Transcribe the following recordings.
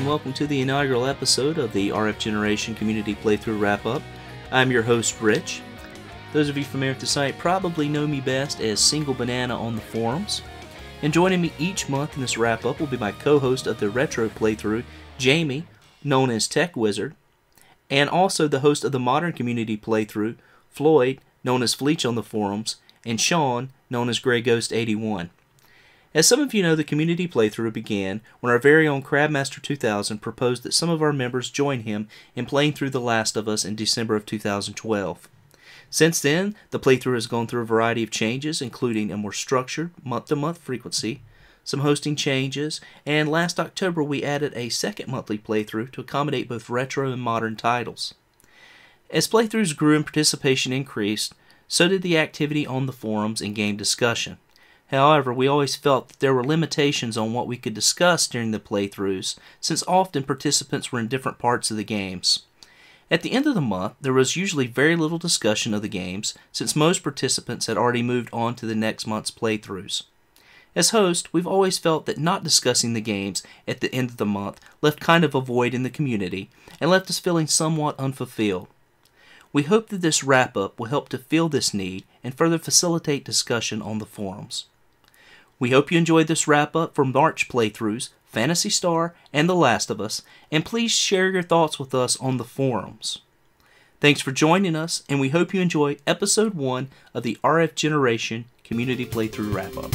welcome to the inaugural episode of the RFGeneration Community Playthrough Wrap-Up. I'm your host, Rich. Those of you familiar with the site probably know me best as Singlebanana on the forums. And joining me each month in this wrap-up will be my co-host of the Retro Playthrough, Jamie, known as techwizard, and also the host of the Modern Community Playthrough, Floyd, known as Fleach on the forums, and Shawn, known as GrayGhost81. As some of you know, the community playthrough began when our very own Crabmaster 2000 proposed that some of our members join him in playing through The Last of Us in December of 2012. Since then, the playthrough has gone through a variety of changes, including a more structured, month-to-month frequency, some hosting changes, and last October we added a second monthly playthrough to accommodate both retro and modern titles. As playthroughs grew and participation increased, so did the activity on the forums and game discussion. However, we always felt that there were limitations on what we could discuss during the playthroughs, since often participants were in different parts of the games. At the end of the month, there was usually very little discussion of the games, since most participants had already moved on to the next month's playthroughs. As host, we've always felt that not discussing the games at the end of the month left kind of a void in the community, and left us feeling somewhat unfulfilled. We hope that this wrap-up will help to fill this need and further facilitate discussion on the forums. We hope you enjoyed this wrap-up for March playthroughs, Phantasy Star, and The Last of Us, and please share your thoughts with us on the forums. Thanks for joining us, and we hope you enjoy Episode 1 of the RFGeneration Community Playthrough Wrap-Up.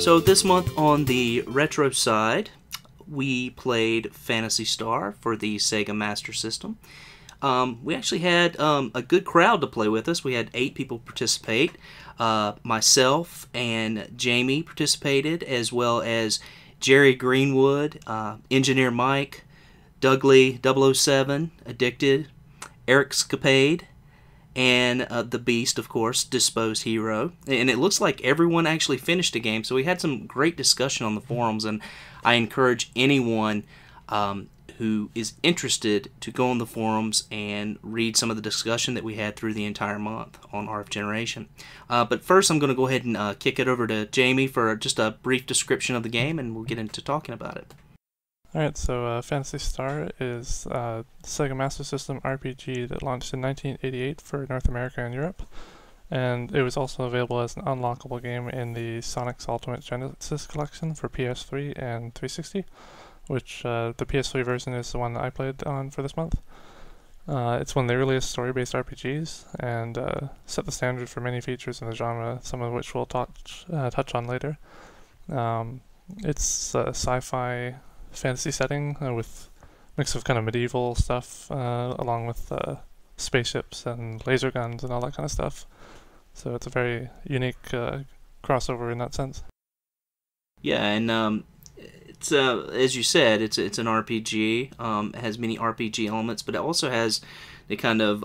So this month on the retro side, we played Phantasy Star for the Sega Master System. We actually had a good crowd to play with us. We had 8 people participate. Myself and Jamie participated, as well as Jerry Greenwood, Engineer Mike, Dougley 007, Addicted, Eric Scapade, and the Beast, of course, Disposed Hero. And it looks like everyone actually finished the game, so we had some great discussion on the forums, and I encourage anyone who is interested to go on the forums and read some of the discussion that we had through the entire month on RFGeneration. But first, I'm going to go ahead and kick it over to Jamie for just a brief description of the game, and we'll get into talking about it. Alright, so Phantasy Star is a Sega Master System RPG that launched in 1988 for North America and Europe, and it was also available as an unlockable game in the Sonic's Ultimate Genesis collection for PS3 and 360, which the PS3 version is the one that I played on for this month. It's one of the earliest story-based RPGs, and set the standard for many features in the genre, some of which we'll touch on later. It's a sci-fi fantasy setting with a mix of kind of medieval stuff along with spaceships and laser guns and all that kind of stuff. So it's a very unique crossover in that sense. Yeah, and it's as you said, it's an RPG. It has many RPG elements, but it also has the kind of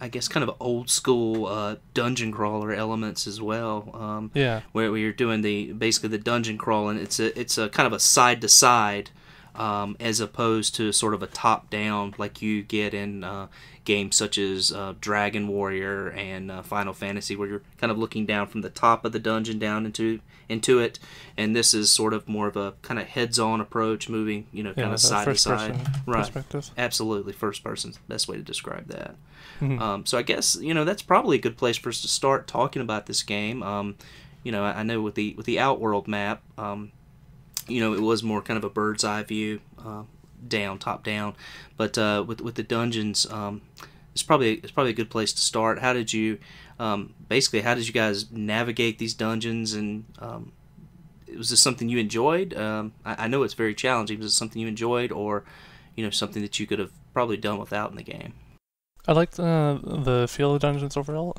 I guess kind of old school dungeon crawler elements as well. Yeah, where you're doing basically the dungeon crawling. It's a kind of a side to side. As opposed to sort of a top-down like you get in games such as Dragon Warrior and Final Fantasy, where you're kind of looking down from the top of the dungeon down into it, and this is sort of more of a kind of heads-on approach, moving, kind of side to side. Right, absolutely, first person's the best way to describe that. Mm-hmm. So I guess that's probably a good place for us to start talking about this game. I know with the Outworld map. It was more kind of a bird's eye view, top down, but with the dungeons, it's probably a good place to start. How did you guys navigate these dungeons, and was this something you enjoyed? I know it's very challenging. Was it something you enjoyed, or something that you could have probably done without in the game? I liked the feel of the dungeons overall.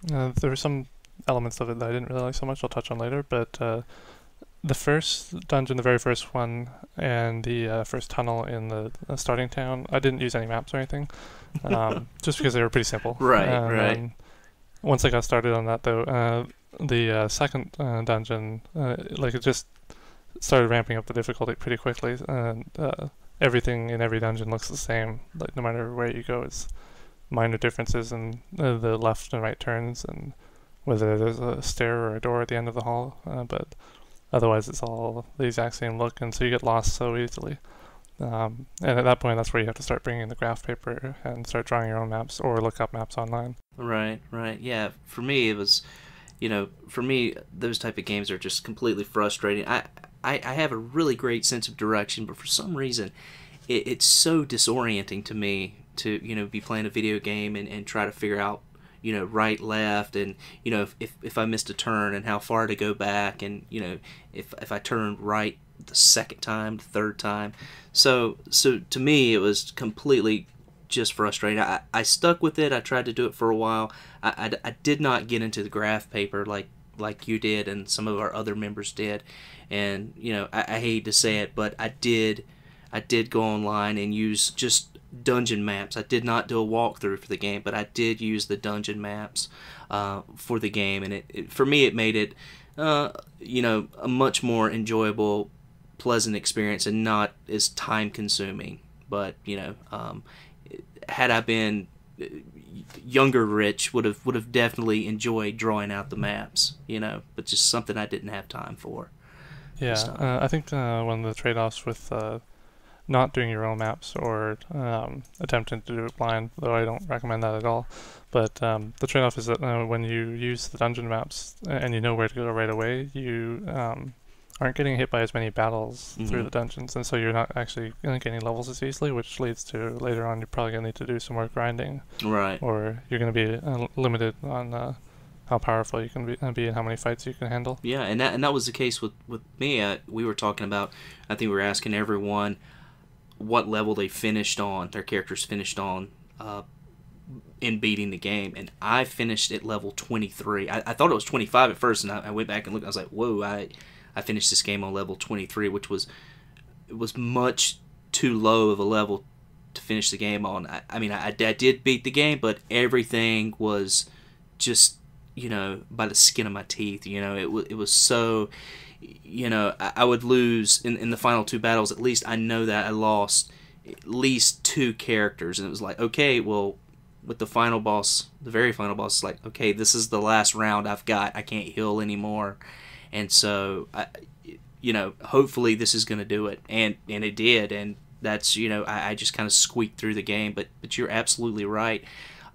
There were some elements of it that I didn't really like so much. I'll touch on later, but the first dungeon, the very first one, and the first tunnel in the starting town, I didn't use any maps or anything, just because they were pretty simple. Right, and right. Then once I got started on that, though, the second dungeon, like it just started ramping up the difficulty pretty quickly, and everything in every dungeon looks the same. Like no matter where you go, it's minor differences in the left and right turns, and whether there's a stair or a door at the end of the hall. But otherwise, it's all the exact same look, and so you get lost so easily. And at that point, that's where you have to start bringing the graph paper and start drawing your own maps or look up maps online. Right, right. Yeah, for me, it was, for me, those type of games are just completely frustrating. I have a really great sense of direction, but for some reason, it's so disorienting to me to, be playing a video game and try to figure out, right, left, and, if I missed a turn and how far to go back, and, if I turned right the second time, the third time. So to me, it was completely just frustrating. I stuck with it. I tried to do it for a while. I did not get into the graph paper like you did and some of our other members did. And, I hate to say it, but I did go online and use just dungeon maps. I did not do a walkthrough for the game, but I did use the dungeon maps for the game. And for me, it made it, a much more enjoyable, pleasant experience and not as time-consuming. But, had I been younger Rich, would have definitely enjoyed drawing out the maps, but just something I didn't have time for. Yeah, I think one of the trade-offs with not doing your own maps or attempting to do it blind, though I don't recommend that at all, but the trade-off is that when you use the dungeon maps and you know where to go right away, you aren't getting hit by as many battles through the dungeons, and so you're not actually getting levels as easily, which leads to later on you're probably going to need to do some more grinding. Right. Or you're going to be limited on how powerful you can be and how many fights you can handle. Yeah, and that was the case with me. We were talking about, I think we were asking everyone what level they finished on, their characters finished on in beating the game, and I finished at level 23. I thought it was 25 at first, and I went back and looked. I was like, whoa, I finished this game on level 23, which was much too low of a level to finish the game on. I did beat the game, but everything was just, by the skin of my teeth. It was so, I would lose in the final two battles. At least I know that I lost at least two characters, and it was like, okay, well, with the final boss, the very final boss, it's like, okay, this is the last round I've got. I can't heal anymore. And so, hopefully this is going to do it. And it did. And that's, I just kind of squeaked through the game. But you're absolutely right.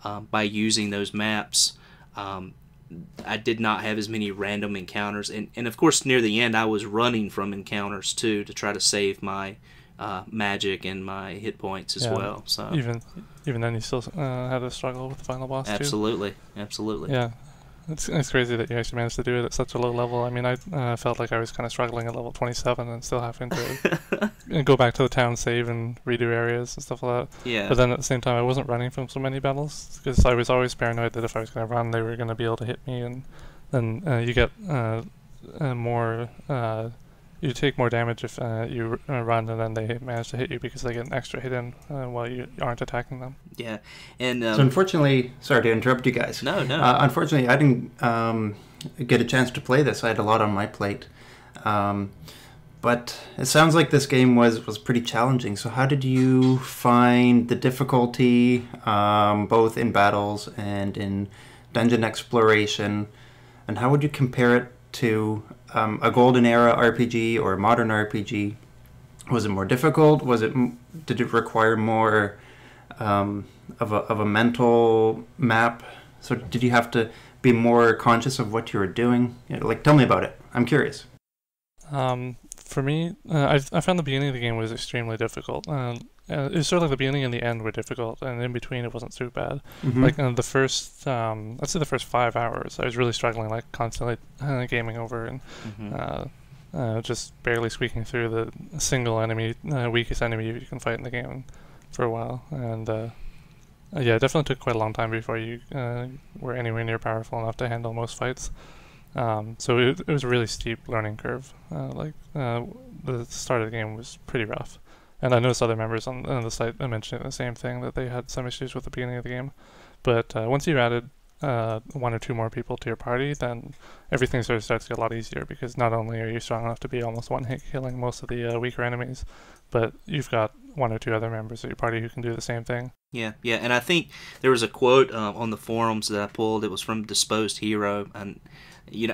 By using those maps, I did not have as many random encounters. And of course, near the end, I was running from encounters, too, to try to save my magic and my hit points as well. So even then, you still had to struggle with the final boss, absolutely. too? Absolutely. Yeah. It's crazy that you actually managed to do it at such a low level. I mean, I felt like I was kind of struggling at level 27 and still having to go back to the town, save, and redo areas and stuff like that. Yeah. But then at the same time, I wasn't running from so many battles because I was always paranoid that if I was going to run, they were going to be able to hit me, and then you get more. You take more damage if you run and then they manage to hit you because they get an extra hit in while you aren't attacking them. Yeah, and so unfortunately, sorry to interrupt you guys. No. Unfortunately, I didn't get a chance to play this. I had a lot on my plate, but it sounds like this game was pretty challenging. So how did you find the difficulty, both in battles and in dungeon exploration, and how would you compare it to a golden era RPG or a modern RPG? Was it more difficult? Did it require more of a mental map? So did you have to be more conscious of what you were doing? Tell me about it. I'm curious. For me, I found the beginning of the game was extremely difficult. It was sort of like the beginning and the end were difficult, and in between it wasn't too bad. Mm-hmm. The first, let's say the first 5 hours, I was really struggling, constantly gaming over and just barely squeaking through the single enemy, weakest enemy you can fight in the game for a while. And it definitely took quite a long time before you were anywhere near powerful enough to handle most fights. So it was a really steep learning curve. The start of the game was pretty rough. And I noticed other members on the site mentioning the same thing, that they had some issues with the beginning of the game. But once you added one or two more people to your party, then everything sort of starts to get a lot easier, because not only are you strong enough to be almost one-hit killing most of the weaker enemies, but you've got one or two other members of your party who can do the same thing. Yeah, and I think there was a quote on the forums that I pulled. It was from Disposed Hero, and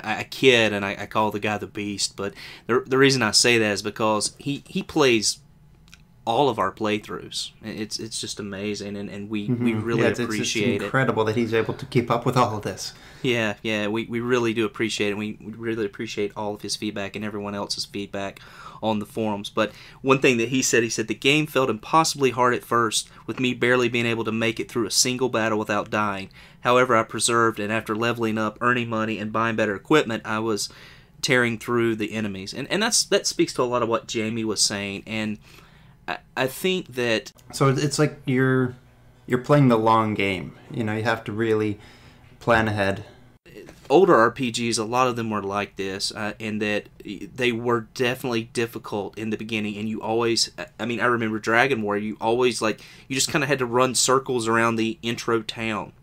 I kid and I call the guy the Beast, but the reason I say that is because he plays all of our playthroughs. It's just amazing, and we really appreciate it's incredible that he's able to keep up with all of this. Yeah, we really do appreciate it. We really appreciate all of his feedback and everyone else's feedback on the forums. But one thing that he said the game felt impossibly hard at first, with me barely being able to make it through a single battle without dying. However, I persevered, and after leveling up, earning money, and buying better equipment, I was tearing through the enemies. And that speaks to a lot of what Jamie was saying, and I think that... So it's like you're playing the long game. You have to really plan ahead. Older RPGs, a lot of them were like this, in that they were definitely difficult in the beginning, and you always... I remember Dragon War, you always, you just kind of had to run circles around the intro town,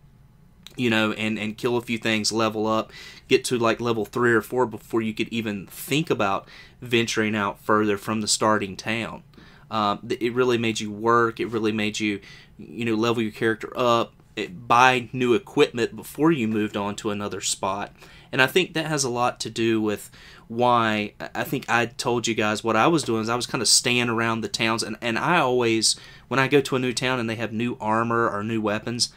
and kill a few things, level up, get to level 3 or 4 before you could even think about venturing out further from the starting town. It really made you work. It really made you, level your character up, buy new equipment before you moved on to another spot. And I think that has a lot to do with why I think I told you guys what I was doing is I was kind of staying around the towns. And I always, when I go to a new town and they have new armor or new weapons,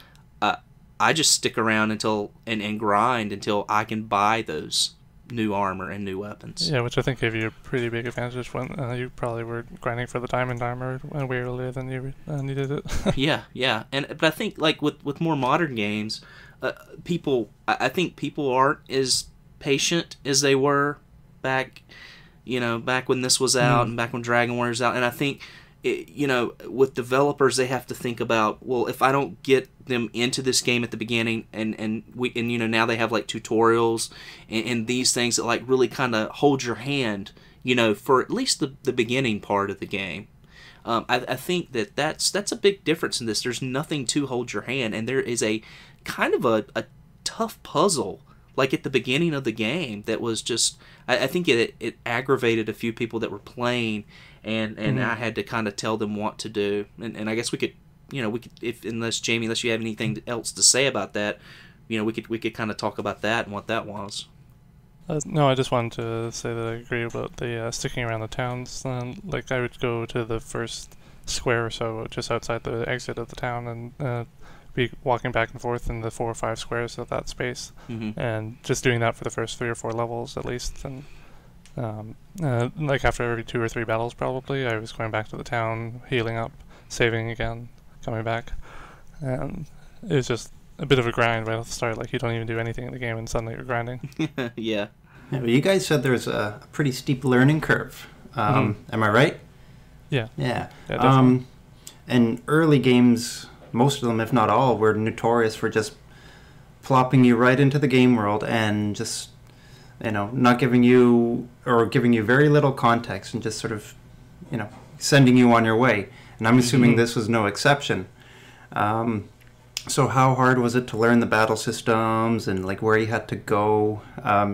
I just stick around until and grind until I can buy those new armor and new weapons. Yeah, which I think gave you a pretty big advantage when you probably were grinding for the diamond armor way earlier than you needed it. yeah, but I think with more modern games, I think people aren't as patient as they were back when this was out and back when Dragon Warrior was out, and I think with developers, they have to think about, well, if I don't get them into this game at the beginning, and now they have tutorials and these things that really kind of hold your hand, for at least the beginning part of the game. I think that's a big difference in this. There's nothing to hold your hand, and there is a kind of a tough puzzle at the beginning of the game that was just, I think it aggravated a few people that were playing. And I had to kind of tell them what to do. And I guess we could, unless Jamie, unless you have anything else to say about that, we could kind of talk about that and what that was. No, I just wanted to say that I agree about the sticking around the towns. I would go to the first square or so just outside the exit of the town and be walking back and forth in the 4 or 5 squares of that space. And just doing that for the first 3 or 4 levels at least. And after every 2 or 3 battles probably, I was going back to the town, healing up, saving again, coming back. And it was just a bit of a grind right at the start. You don't even do anything in the game and suddenly you're grinding. Yeah. But you guys said there's a pretty steep learning curve. Am I right? Yeah. Yeah. Definitely. And early games, most of them, if not all, were notorious for just plopping you right into the game world and just not giving you, or giving you very little context and just sort of, sending you on your way. And I'm assuming this was no exception. So how hard was it to learn the battle systems and where you had to go,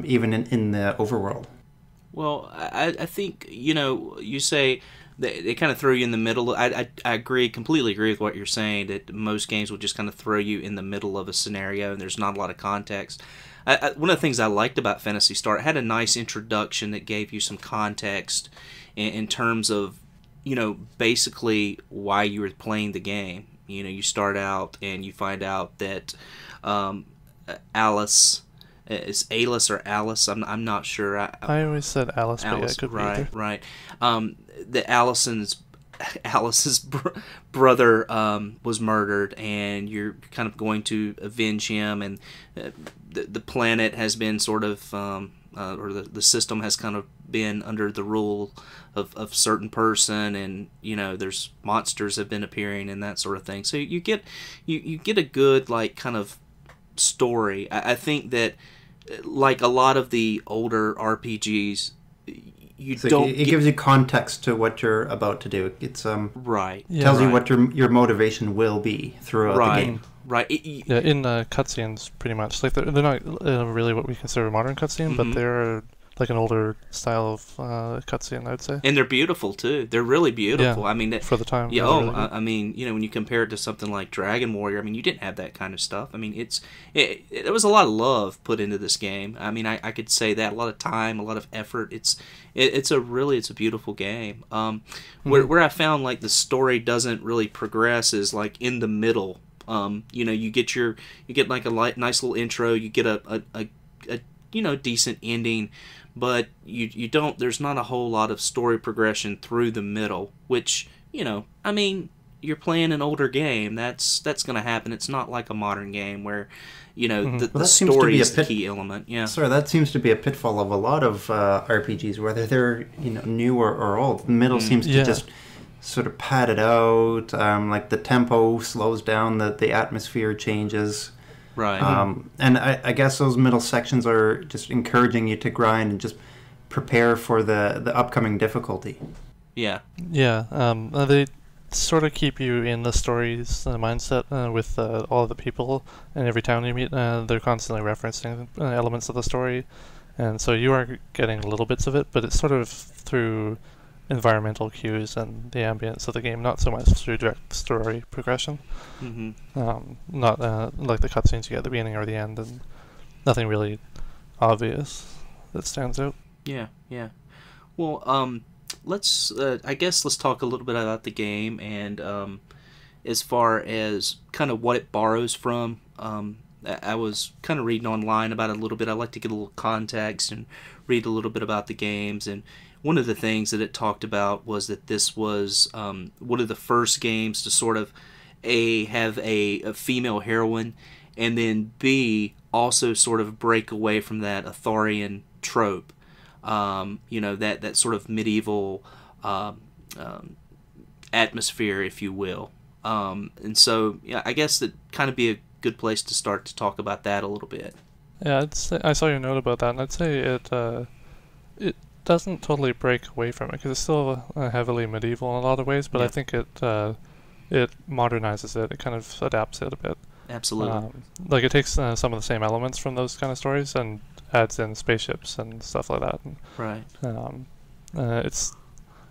even in the overworld? Well, I think, you say they kind of throw you in the middle. I completely agree with what you're saying, that most games will just kind of throw you in the middle of a scenario and there's not a lot of context. One of the things I liked about Phantasy Star, it had a nice introduction that gave you some context in terms of, basically why you were playing the game. You start out and you find out that Alice, is Alice or Alice? I'm not sure. I always said Alice, but Alice, yeah, it could right, be either. Right. That Alice's brother was murdered, and you're kind of going to avenge him, and the planet has been sort of, or the system has kind of been under the rule of certain person, and there's monsters have been appearing and that sort of thing. So you get a good kind of story. I think that like a lot of the older RPGs, you So don't. it gives you context to what you're about to do. It's Right. tells you what your motivation will be throughout the game. Right. Yeah, in cutscenes, pretty much. Like they're not really what we consider a modern cutscene, but they're like an older style of cutscene, I'd say. And they're beautiful too. They're really beautiful. Yeah, I mean, for the time. Yeah. Really good. I mean, when you compare it to something like Dragon Warrior, I mean, you didn't have that kind of stuff. I mean, there was a lot of love put into this game. I mean, I could say that, a lot of time, a lot of effort. It's a beautiful game. Where I found like the story doesn't really progress is like in the middle. You get like a nice little intro. You get a decent ending. But you don't. There's not a whole lot of story progression through the middle, which I mean, you're playing an older game. That's going to happen. It's not like a modern game where the story is the key element. Yeah. Sorry, that seems to be a pitfall of a lot of RPGs, whether they're new or old. The middle seems to just sort of pad it out. Like the tempo slows down, the atmosphere changes. Right. And I guess those middle sections are just encouraging you to grind and just prepare for the upcoming difficulty. Yeah. Yeah. They sort of keep you in the story's mindset with all of the people, and every town you meet, they're constantly referencing elements of the story, and so you are getting little bits of it, but it's sort of through environmental cues and the ambience of the game, not so much through direct story progression. Not like the cutscenes you get at the beginning or the end, and nothing really obvious that stands out. Yeah. Well, I guess let's talk a little bit about the game, and as far as kind of what it borrows from. I was kind of reading online about it a little bit. I like to get a little context and read a little bit about the games, and one of the things that it talked about was that this was one of the first games to sort of have a female heroine, and then B, also sort of break away from that Arthurian trope, that sort of medieval atmosphere, if you will. And so, yeah, I guess that kind of be a good place to start to talk about that a little bit. Yeah, I saw your note about that, and I'd say it doesn't totally break away from it, because it's still heavily medieval in a lot of ways, but I think it modernizes it. It kind of adapts it a bit. Absolutely. Like it takes some of the same elements from those kind of stories and adds in spaceships and stuff like that. And, right.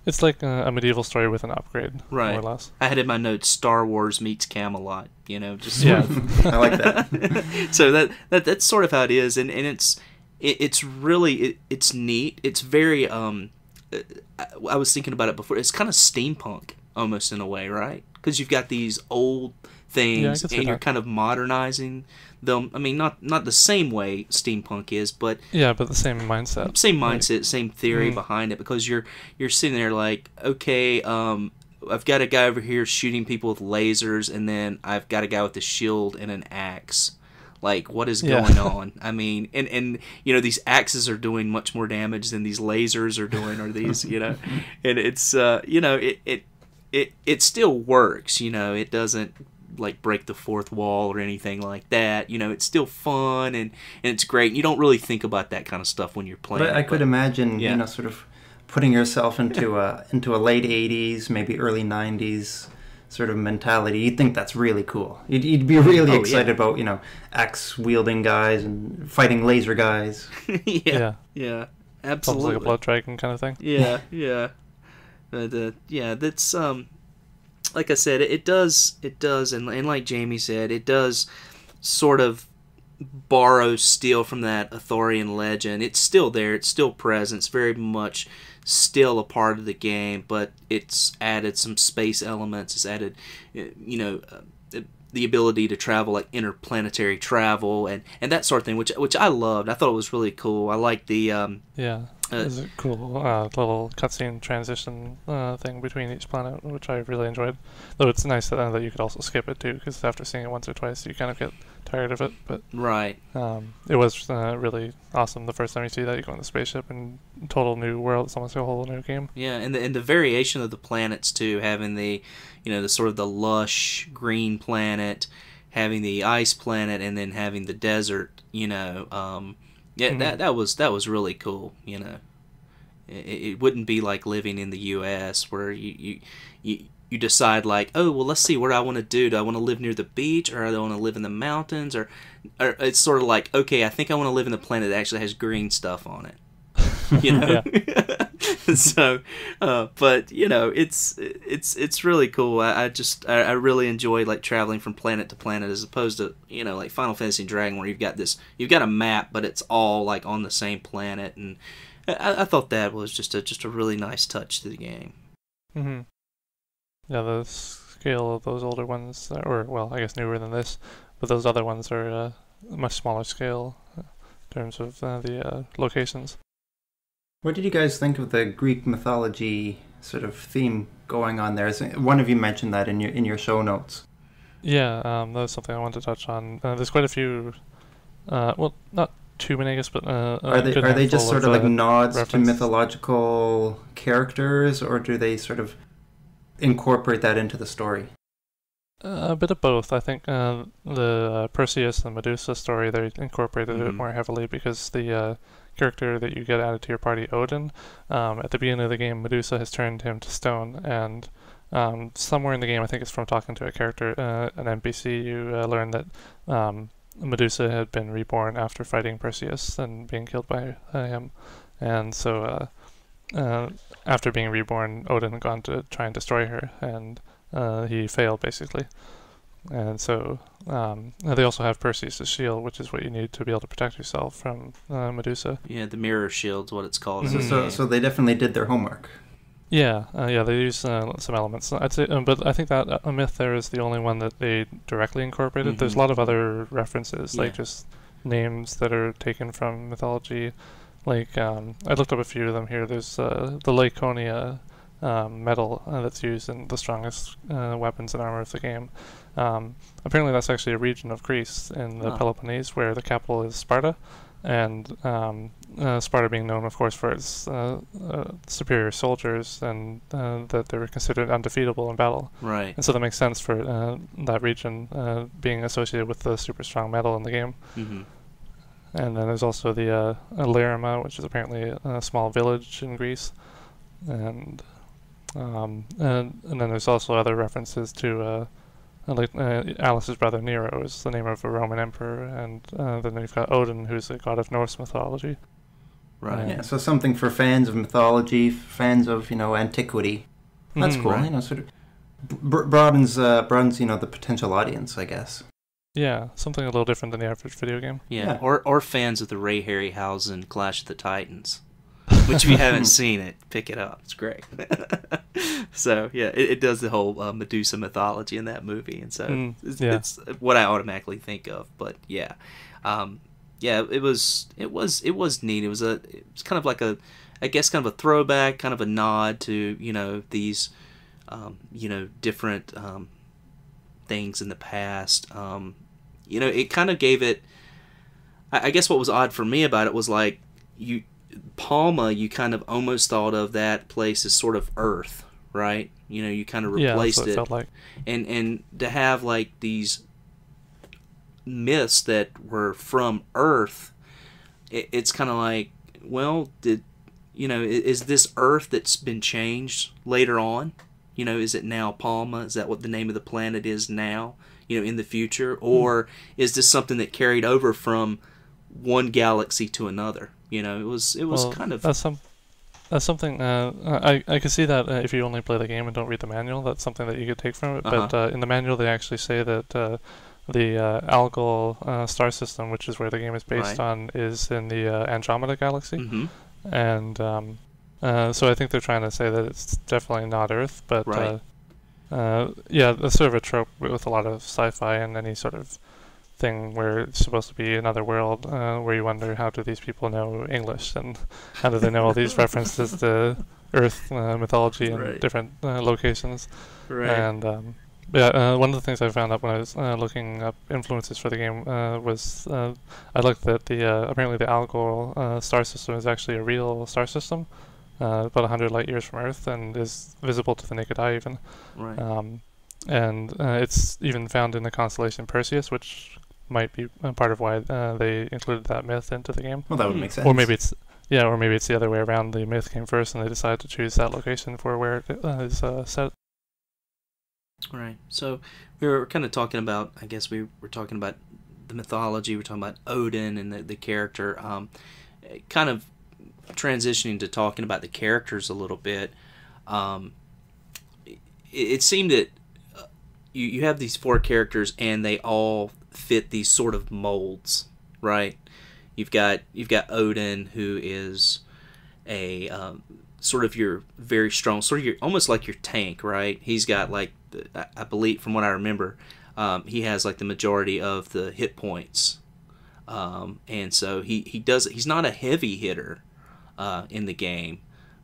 It's like a medieval story with an upgrade, right, more or less. I had in my notes Star Wars meets Camelot. Just yeah, I like that. So that's sort of how it is, and it's really it's neat. It's very I was thinking about it before. It's kind of steampunk almost in a way, right? Because you've got these old things, and you're kind of modernizing them. I mean, not the same way steampunk is, but but the same mindset. Same mindset, same theory behind it. Because you're sitting there like, okay, I've got a guy over here shooting people with lasers, and then I've got a guy with a shield and an axe. Like, what is going on? I mean, and these axes are doing much more damage than these lasers are doing, or these, and it's, it still works, it doesn't, like, break the fourth wall or anything like that. It's still fun, and it's great. And you don't really think about that kind of stuff when you're playing. But I could imagine, sort of putting yourself into a late 80s, maybe early 90s sort of mentality. You'd think that's really cool. You'd be really excited about, axe-wielding guys and fighting laser guys. Yeah, absolutely. Like a blood dragon kind of thing. Yeah. But, that's, like I said, it does, and like Jamie said, it does sort of borrow, steal from that Arthurian legend. It's still there, it's still present, it's very much still a part of the game, but it's added some space elements. It's added, the ability to travel, like interplanetary travel and that sort of thing, which I loved. I thought it was really cool. I like the it's a cool little cutscene transition thing between each planet, which I really enjoyed. Though it's nice that you could also skip it too, because after seeing it once or twice, you kind of get tired of it. But right, it was really awesome the first time you see that. You go in the spaceship and total new world. It's almost a whole new game. Yeah, and the variation of the planets too, having the the sort of the lush green planet, having the ice planet, and then having the desert. Yeah, that was really cool. You know, it wouldn't be like living in the U.S. where you decide like, oh well, let's see what I want to do. Do I want to live near the beach, or do I want to live in the mountains, or it's sort of like, okay, I think I want to live in the planet that actually has green stuff on it. You know. So, but you know, it's really cool. I really enjoy like traveling from planet to planet as opposed to, you know, like Final Fantasy and Dragon where you've got a map but it's all like on the same planet, and I thought that was just a really nice touch to the game. Mm-hmm. Yeah, the scale of those older ones, or well, I guess newer than this, but those other ones are much smaller scale in terms of the locations. What did you guys think of the Greek mythology sort of theme going on there? One of you mentioned that in your show notes. Yeah, that was something I wanted to touch on. There's quite a few, well, not too many, I guess, but are they just sort of like nods reference. to mythological characters, or do they sort of incorporate that into the story? A bit of both. I think the Perseus and Medusa story, they incorporated it more heavily because the character that you get added to your party, Odin, at the beginning of the game, Medusa has turned him to stone, and somewhere in the game, I think it's from talking to a character, an NPC, you learn that Medusa had been reborn after fighting Perseus and being killed by him, and so after being reborn, Odin had gone to try and destroy her, and he failed basically. And so they also have Perseus' shield, which is what you need to be able to protect yourself from Medusa. Yeah, the mirror shield's what it's called. So they definitely did their homework. Yeah, they use some elements. I'd say, but I think that a myth there is the only one that they directly incorporated. There's a lot of other references, like just names that are taken from mythology. Like I looked up a few of them here. There's the Laconia metal that's used in the strongest weapons and armor of the game. Apparently that's actually a region of Greece in the Peloponnese where the capital is Sparta, and Sparta being known, of course, for its superior soldiers, and that they were considered undefeatable in battle. Right. And so that makes sense for that region being associated with the super strong metal in the game. Mm-hmm. And then there's also the Laryma, which is apparently a small village in Greece, and then there's also other references to like Alice's brother Nero is the name of a Roman emperor, and then you've got Odin, who's a god of Norse mythology. Right. Yeah. So something for fans of mythology, fans of antiquity. That's cool. Right. Sort of broadens the potential audience, I guess. Yeah, something a little different than the average video game. Yeah. Or fans of the Ray Harryhausen Clash of the Titans. Which, if you haven't seen it, pick it up. It's great. So, yeah, it does the whole Medusa mythology in that movie. And so it's what I automatically think of. But, yeah. It was neat. It was kind of like I guess kind of a throwback, kind of a nod to, these, different things in the past. It kind of gave it, I guess what was odd for me about it was like, Palma, you kind of almost thought of that place as sort of Earth, right? You kind of replaced that's what it felt like. And to have like these myths that were from Earth, it's kind of like, well, is this Earth that's been changed later on? Is it now Palma? Is that what the name of the planet is now? In the future, or is this something that carried over from one galaxy to another? It was kind of... That's something, I could see that if you only play the game and don't read the manual, that's something that you could take from it, but in the manual they actually say that the Algol star system, which is where the game is based on, is in the Andromeda galaxy, and so I think they're trying to say that it's definitely not Earth, but that's sort of a trope with a lot of sci-fi and any sort of thing where it's supposed to be another world, where you wonder, how do these people know English, and how do they know all these references to Earth mythology and different locations. And one of the things I found out when I was looking up influences for the game was I looked at apparently the Algol star system is actually a real star system, about 100 light years from Earth, and is visible to the naked eye even. And it's even found in the constellation Perseus, which might be a part of why they included that myth into the game. Well, that would make sense. Or maybe it's the other way around. The myth came first, and they decided to choose that location for where it is set. Right. So we were kind of talking about, I guess we were talking about the mythology. We're talking about Odin and the character. Kind of transitioning to talking about the characters a little bit. It seemed that you have these 4 characters, and they all fit these sort of molds, right? You've got Odin, who is a sort of your very strong, sort of your almost like your tank, right? He's got like I believe, from what I remember, he has like the majority of the hit points, and so he's not a heavy hitter in the game,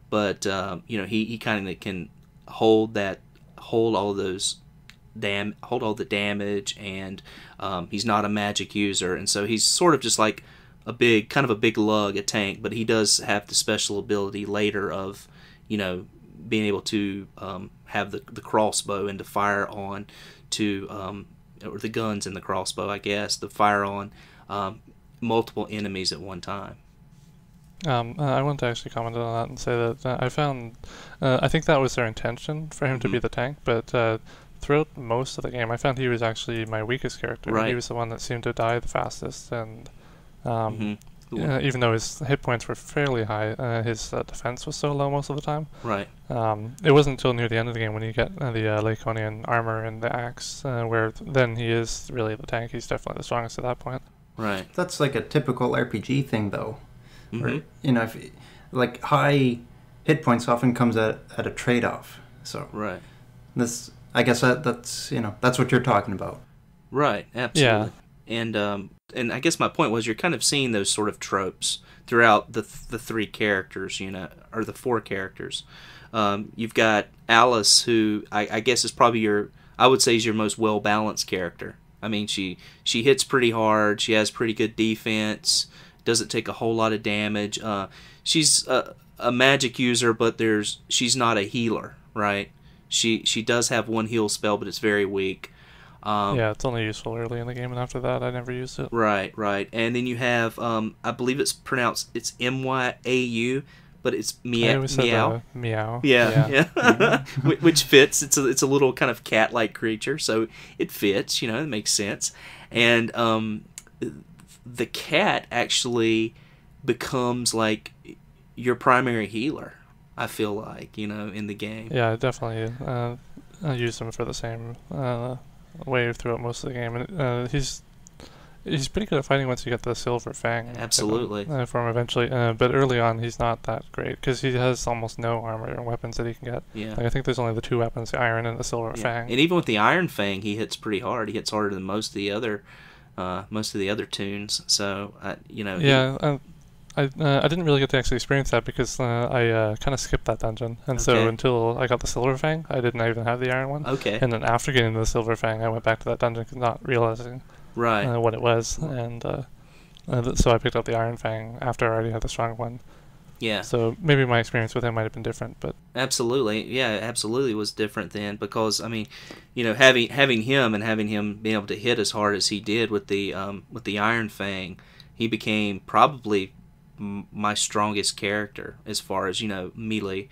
but he kind of can hold all the damage, and he's not a magic user, and so he's sort of just like a big lug, a tank, but he does have the special ability later of being able to have the crossbow and to fire on or the guns in the crossbow, I guess, to fire on multiple enemies at one time. I want to actually comment on that and say that I found, I think that was their intention for him to be the tank, but throughout most of the game, I found he was actually my weakest character. Right. He was the one that seemed to die the fastest, and even though his hit points were fairly high, his defense was so low most of the time. Right. It wasn't until near the end of the game when you get the Laconian armor and the axe, where then he is really the tank. He's definitely the strongest at that point. Right. That's like a typical RPG thing, though. Mm-hmm. Where, if like high hit points often comes at a trade-off. So right. This, I guess that's that's what you're talking about. Right. Absolutely. Yeah. And I guess my point was you're kind of seeing those sort of tropes throughout the 3 characters, or the 4 characters. You've got Alice, who I guess is probably I would say is your most well-balanced character. I mean, she hits pretty hard. She has pretty good defense. Doesn't take a whole lot of damage. She's a magic user, but she's not a healer, right? She does have one heal spell, but it's very weak. Yeah, it's only useful early in the game, and after that, I never used it. Right. And then you have, I believe it's Myau, but it's Meow. Meow. Yeah. Which fits. It's a little kind of cat-like creature, so it fits. It makes sense. And the cat actually becomes like your primary healer, I feel like, in the game. Yeah, I definitely I used him for the same way throughout most of the game, and he's pretty good at fighting once you get the silver fang. Absolutely. For him eventually, but early on he's not that great because he has almost no armor and weapons that he can get. Yeah. Like, I think there's only the 2 weapons, the iron and the silver fang. And even with the iron fang, he hits pretty hard. He hits harder than most of the other tunes. So I didn't really get to actually experience that because I kind of skipped that dungeon, and so until I got the silver fang, I didn't even have the iron one. Okay. And then after getting the silver fang, I went back to that dungeon not realizing what it was, and so I picked up the iron fang after I already had the strong one. Yeah. So maybe my experience with him might have been different, but absolutely, yeah, absolutely was different then, because I mean, having him and having him being able to hit as hard as he did with the iron fang, he became probably my strongest character as far as melee.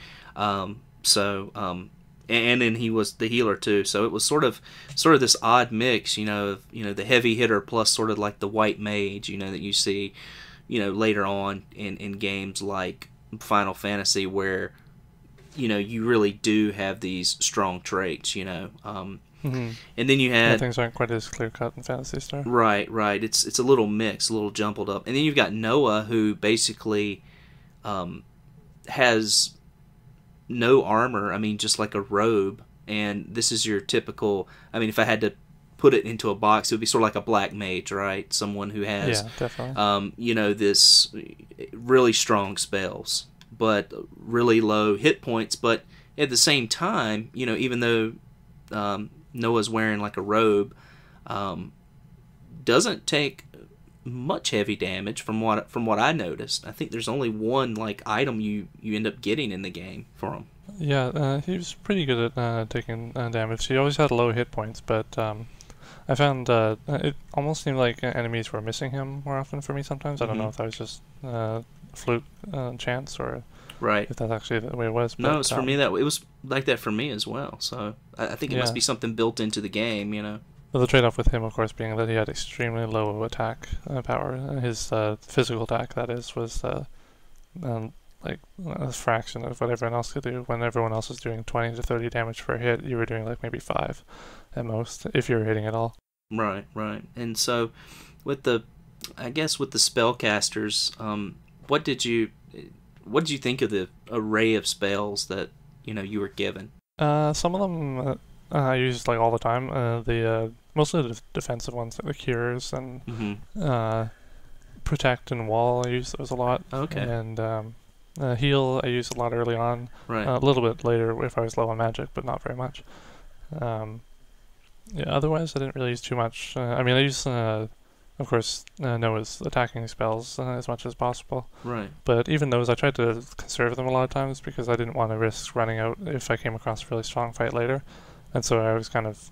And then he was the healer too, so it was sort of this odd mix, of the heavy hitter plus sort of like the white mage, that you see, later on in games like Final Fantasy, where you really do have these strong traits, And then you had things aren't quite as clear cut in Phantasy Star. Right. It's a little mixed, a little jumbled up. And then you've got Noah, who basically has no armor. I mean, just like a robe. And this is your typical. I mean, if I had to put it into a box, it would be sort of like a black mage, right? Someone who has, definitely. This really strong spells, but really low hit points. But at the same time, even though Noah's wearing like a robe, doesn't take much heavy damage from what I noticed. I think there's only one like item you end up getting in the game for him. Yeah, he was pretty good at taking damage. He always had low hit points, but I found it almost seemed like enemies were missing him more often for me sometimes. I don't know if that was just fluke chance or right. if that's actually the way it was. No, but, it's for me that it was like that for me as well. So I think it must be something built into the game, you know. Well, the trade-off with him, of course, being that he had extremely low attack power. His physical attack, that is, was like a fraction of what everyone else could do. When everyone else was doing 20 to 30 damage per hit, you were doing like maybe 5 at most, if you were hitting at all. Right, right. And so, with the spellcasters, what did you think of the array of spells that you were given? Some of them I used like all the time. Mostly the defensive ones, like the cures and protect and wall. I used those a lot. Okay. And heal I used a lot early on. Right. A little bit later if I was low on magic, but not very much. Otherwise I didn't really use too much. I mean, I used, of course, Noah's attacking spells as much as possible. Right. But even those, I tried to conserve them a lot of times because I didn't want to risk running out if I came across a really strong fight later. And so I was kind of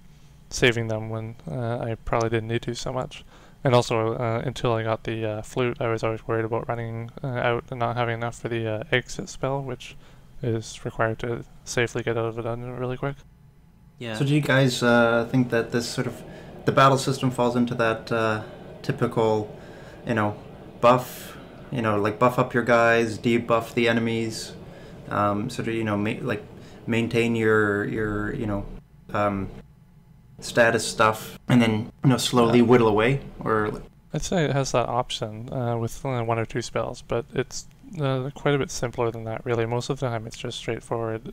saving them when I probably didn't need to so much. And also, until I got the flute, I was always worried about running out and not having enough for the exit spell, which is required to safely get out of a dungeon really quick. Yeah. So do you guys think that this sort of, the battle system falls into that typical, buff, like buff up your guys, debuff the enemies, sort of, maintain your status stuff, and then slowly whittle away? Or I'd say it has that option with only 1 or 2 spells, but it's quite a bit simpler than that, really. Most of the time it's just straightforward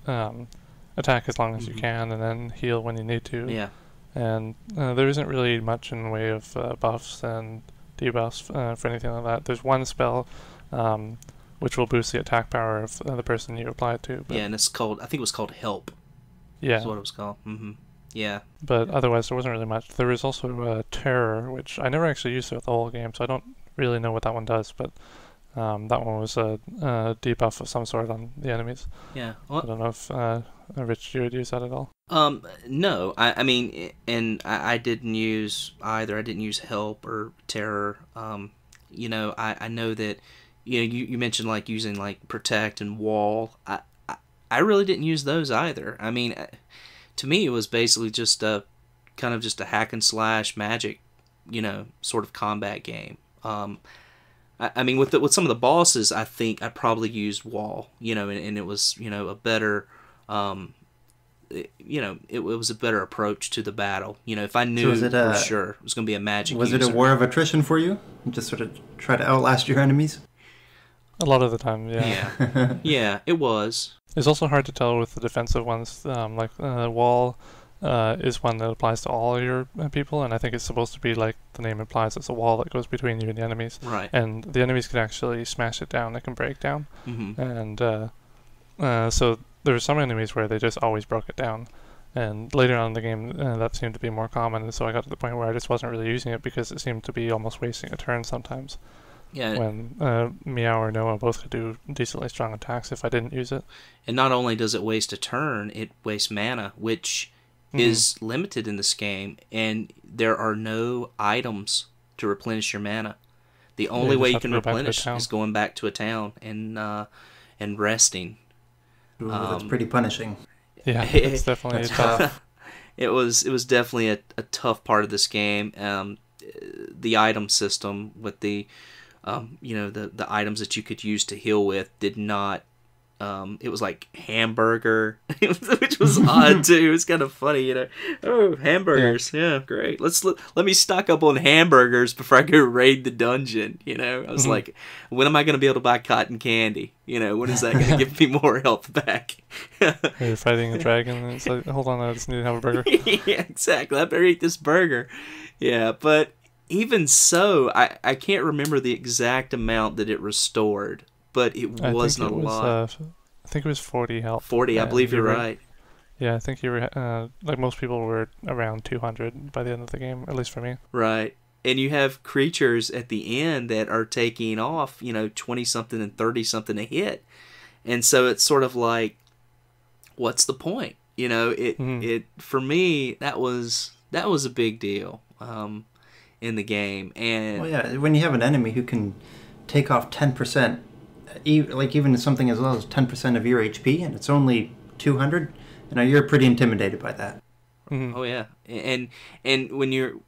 attack as long as you can, and then heal when you need to. Yeah. And there isn't really much in the way of buffs and debuffs for anything like that. There's one spell which will boost the attack power of the person you apply it to. Yeah, and it's called, I think it was called Help. Yeah. That's what it was called. Mm-hmm. Yeah. But otherwise, there wasn't really much. There was also Terror, which I never actually used throughout the whole game, so I don't really know what that one does, but that one was a debuff of some sort on the enemies. Yeah. Well, I don't know if Rich, you would use that at all? No. I mean, and I didn't use either. I didn't use Help or Terror. I know that, you mentioned like using like Protect and Wall. I really didn't use those either. I mean, to me, it was basically just a kind of just a hack and slash magic, sort of combat game. I mean, with some of the bosses, I think I probably used Wall, and it was, a better, it was a better approach to the battle. If I knew for sure it was going to be a magic user. Was it a war of attrition for you? Just sort of try to outlast your enemies? A lot of the time, yeah. Yeah, yeah, it was. It's also hard to tell with the defensive ones, Wall is one that applies to all your people, and I think it's supposed to be like the name implies, it's a wall that goes between you and the enemies. Right. And the enemies can actually smash it down, they can break down. Mm-hmm. And so there were some enemies where they just always broke it down. And later on in the game, that seemed to be more common, and so I got to the point where I just wasn't really using it because it seemed to be almost wasting a turn sometimes. Yeah. When Meow or Noah both could do decently strong attacks if I didn't use it. And not only does it waste a turn, it wastes mana, which is limited in this game, and there are no items to replenish your mana. The only way you can replenish is going back to a town and resting. Ooh, that's pretty punishing. Yeah, it's definitely tough. It was definitely a tough part of this game. The item system with the the items that you could use to heal with did not. It was like hamburger, which was odd too. It was kind of funny, Oh, hamburgers, yeah, great. Let me stock up on hamburgers before I go raid the dungeon. I was like, when am I going to be able to buy cotton candy? When is that going to give me more health back? You're fighting a dragon, and it's like, hold on, I just need to have a burger. Yeah, exactly. I better eat this burger. Yeah, but even so, I can't remember the exact amount that it restored. But it wasn't a lot. I think it was 40 health. 40, yeah, I believe you're right. Yeah, I think you were, like most people were around 200 by the end of the game, at least for me. Right. And you have creatures at the end that are taking off, 20-something and 30-something a hit. And so it's sort of like, what's the point? It for me, that was a big deal. in the game. And well, yeah, when you have an enemy who can take off 10%, like even something as low as 10% of your HP, and it's only 200, you're pretty intimidated by that. Mm-hmm. Oh yeah, and when you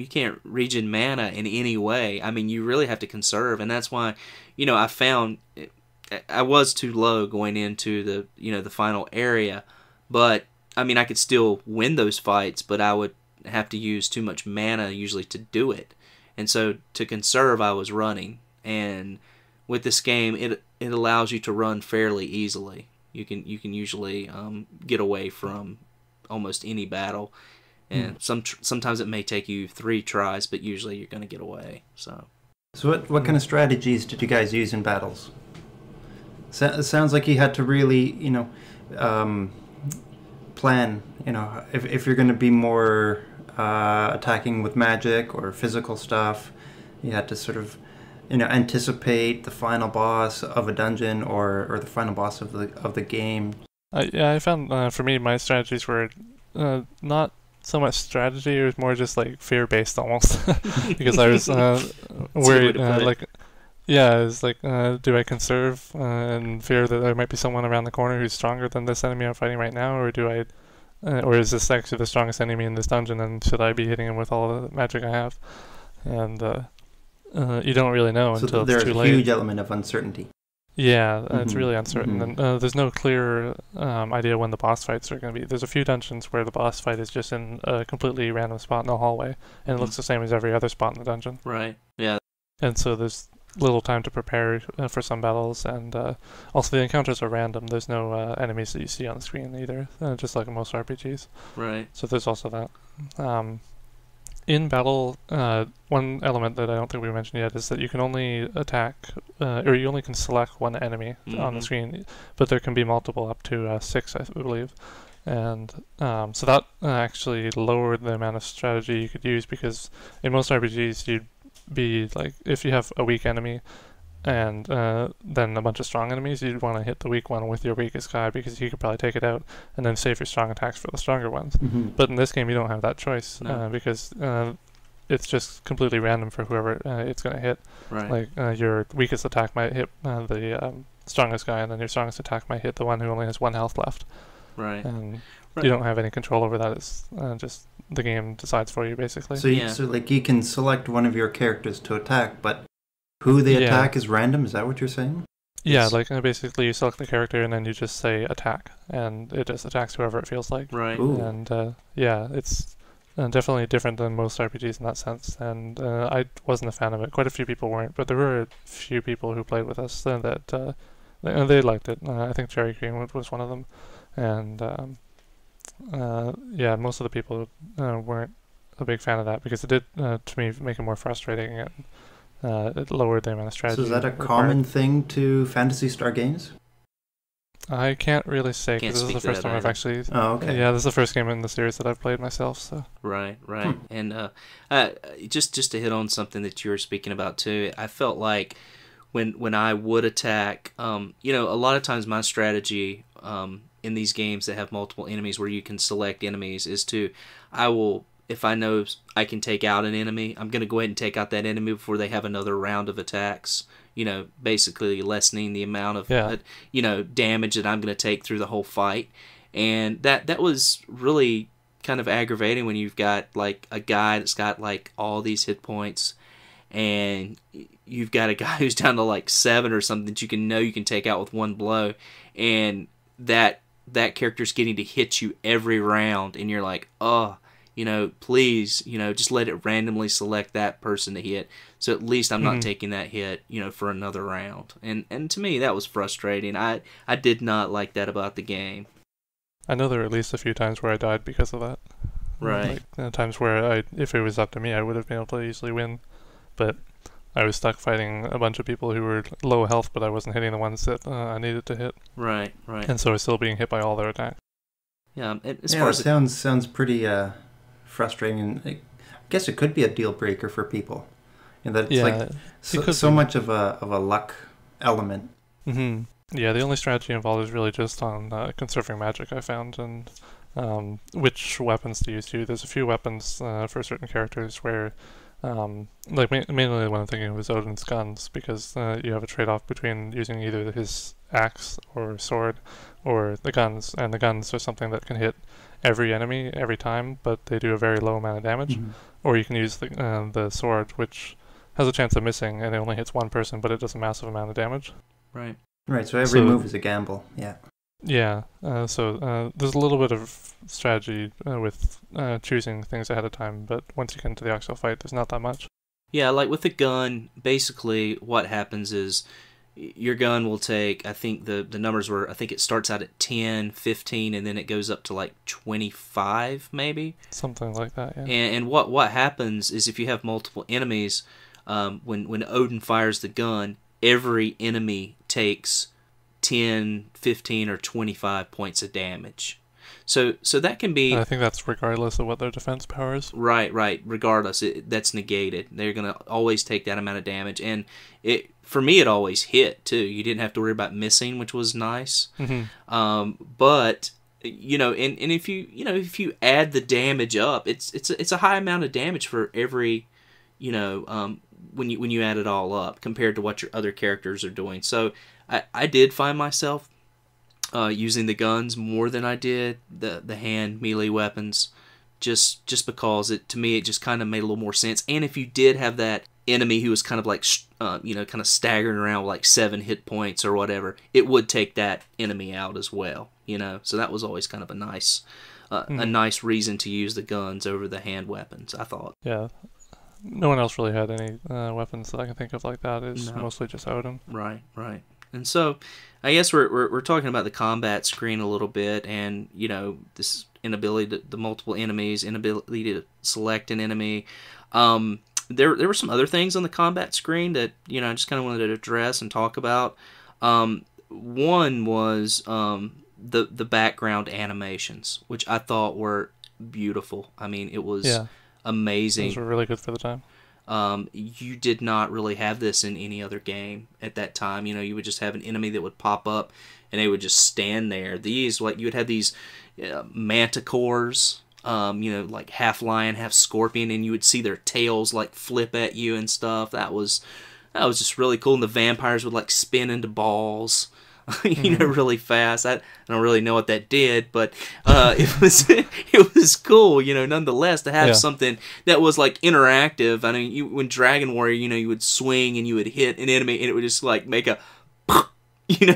can't regen mana in any way. I mean, you really have to conserve, and that's why, I found I was too low going into the final area, but I mean I could still win those fights, but I would have to use too much mana usually to do it, and so to conserve I was running. And with this game, it allows you to run fairly easily. You can usually get away from almost any battle, and sometimes it may take you 3 tries, but usually you're going to get away. So what kind of strategies did you guys use in battles? It sounds like you had to really plan, if you're going to be more attacking with magic or physical stuff. You had to sort of anticipate the final boss of a dungeon or the final boss of the game. I found for me my strategies were not so much strategy. It was more just like fear based almost, because I was worried. It was like, do I conserve and fear that there might be someone around the corner who's stronger than this enemy I'm fighting right now, or do I, or is this actually the strongest enemy in this dungeon, and should I be hitting him with all the magic I have? And you don't really know until it's too late. There's a huge element of uncertainty. Yeah, it's really uncertain, and there's no clear idea when the boss fights are going to be. There's a few dungeons where the boss fight is just in a completely random spot in the hallway, and it looks the same as every other spot in the dungeon. Right, yeah. And so there's little time to prepare for some battles, and also the encounters are random. There's no enemies that you see on the screen either, just like in most RPGs. Right. So there's also that. In battle, one element that I don't think we mentioned yet is that you can only attack, or you only can select one enemy on the screen, but there can be multiple, up to 6, I believe. And so that actually lowered the amount of strategy you could use, because in most RPGs you'd be like, if you have a weak enemy and then a bunch of strong enemies, you'd want to hit the weak one with your weakest guy, because you could probably take it out and then save your strong attacks for the stronger ones. But in this game you don't have that choice, because it's just completely random for whoever it's going to hit. Right. Like your weakest attack might hit the strongest guy, and then your strongest attack might hit the one who only has 1 health left. Right. And you don't have any control over that. It's just the game decides for you, basically. So like you can select one of your characters to attack, but who they attack is random? Is that what you're saying? Yeah, like basically you select the character and then you just say attack, and it just attacks whoever it feels like. Right. Ooh. And it's definitely different than most RPGs in that sense, and I wasn't a fan of it. Quite a few people weren't, but there were a few people who played with us that they liked it. I think Cherry Greenwood was one of them, and most of the people weren't a big fan of that, because it did, to me, make it more frustrating, and it lowered the amount of strategy. So is that a common thing to Phantasy Star games? I can't really say, because this is the first time I've actually... Oh, okay. Yeah, this is the first game in the series that I've played myself, so... Right. And just to hit on something that you were speaking about, too, I felt like when I would attack, a lot of times my strategy in these games that have multiple enemies where you can select enemies is if I know I can take out an enemy, I'm going to go ahead and take out that enemy before they have another round of attacks, basically lessening the amount of, damage that I'm going to take through the whole fight. And that was really kind of aggravating when you've got, like, a guy that's got, like, all these hit points, and you've got a guy who's down to, like, 7 or something that you can take out with one blow, and that character's getting to hit you every round, and you're like, please, just let it randomly select that person to hit, so at least I'm not taking that hit, for another round. And to me, that was frustrating. I did not like that about the game. I know there were at least a few times where I died because of that. Right. Like, times where if it was up to me, I would have been able to easily win, but I was stuck fighting a bunch of people who were low health, but I wasn't hitting the ones that I needed to hit. Right. And so I was still being hit by all their attacks. Yeah, sounds pretty frustrating. I guess it could be a deal breaker for people. That it's so much of a luck element. Yeah, the only strategy involved is really just on conserving magic, I found, and which weapons to use too. There's a few weapons for certain characters where, mainly when I'm thinking was Odin's guns, because you have a trade-off between using either his axe or sword or the guns, and the guns are something that can hit every enemy every time, but they do a very low amount of damage. Mhm. Or you can use the sword, which has a chance of missing, and it only hits one person, but it does a massive amount of damage. Right. Right, so every move is a gamble. Yeah. Yeah, so there's a little bit of strategy with choosing things ahead of time, but once you get into the actual fight, there's not that much. Yeah, like with the gun, basically what happens is your gun will take, I think the numbers were, I think it starts out at 10, 15, and then it goes up to like 25 maybe. Something like that, yeah. And what happens is if you have multiple enemies, when Odin fires the gun, every enemy takes 10, 15, or 25 points of damage. So that can be... I think that's regardless of what their defense power is. Right. Regardless, that's negated. They're going to always take that amount of damage. And for me, it always hit, too. You didn't have to worry about missing, which was nice. Mm-hmm. But, and if you add the damage up, it's a high amount of damage for every, when you add it all up compared to what your other characters are doing. So I did find myself using the guns more than I did the hand melee weapons, just because to me it just kind of made a little more sense. And if you did have that enemy who was kind of like kind of staggering around with like 7 hit points or whatever, it would take that enemy out as well. So that was always kind of a nice reason to use the guns over the hand weapons, I thought. Yeah. No one else really had any weapons that I can think of like that. It's mostly just Odin. Right. And so, I guess we're talking about the combat screen a little bit, and this inability the multiple enemies, inability to select an enemy. There were some other things on the combat screen that I just kind of wanted to address and talk about. One was the background animations, which I thought were beautiful. I mean, it was amazing. Those were really good for the time. You did not really have this in any other game at that time. You would just have an enemy that would pop up and they would just stand there. You would have these manticores, like half lion, half scorpion, and you would see their tails like flip at you and stuff. That was just really cool. And the vampires would like spin into balls, really fast. I don't really know what that did, but it was cool, nonetheless, to have something that was like interactive. I mean, when Dragon Warrior, you would swing and you would hit an enemy, and it would just like make a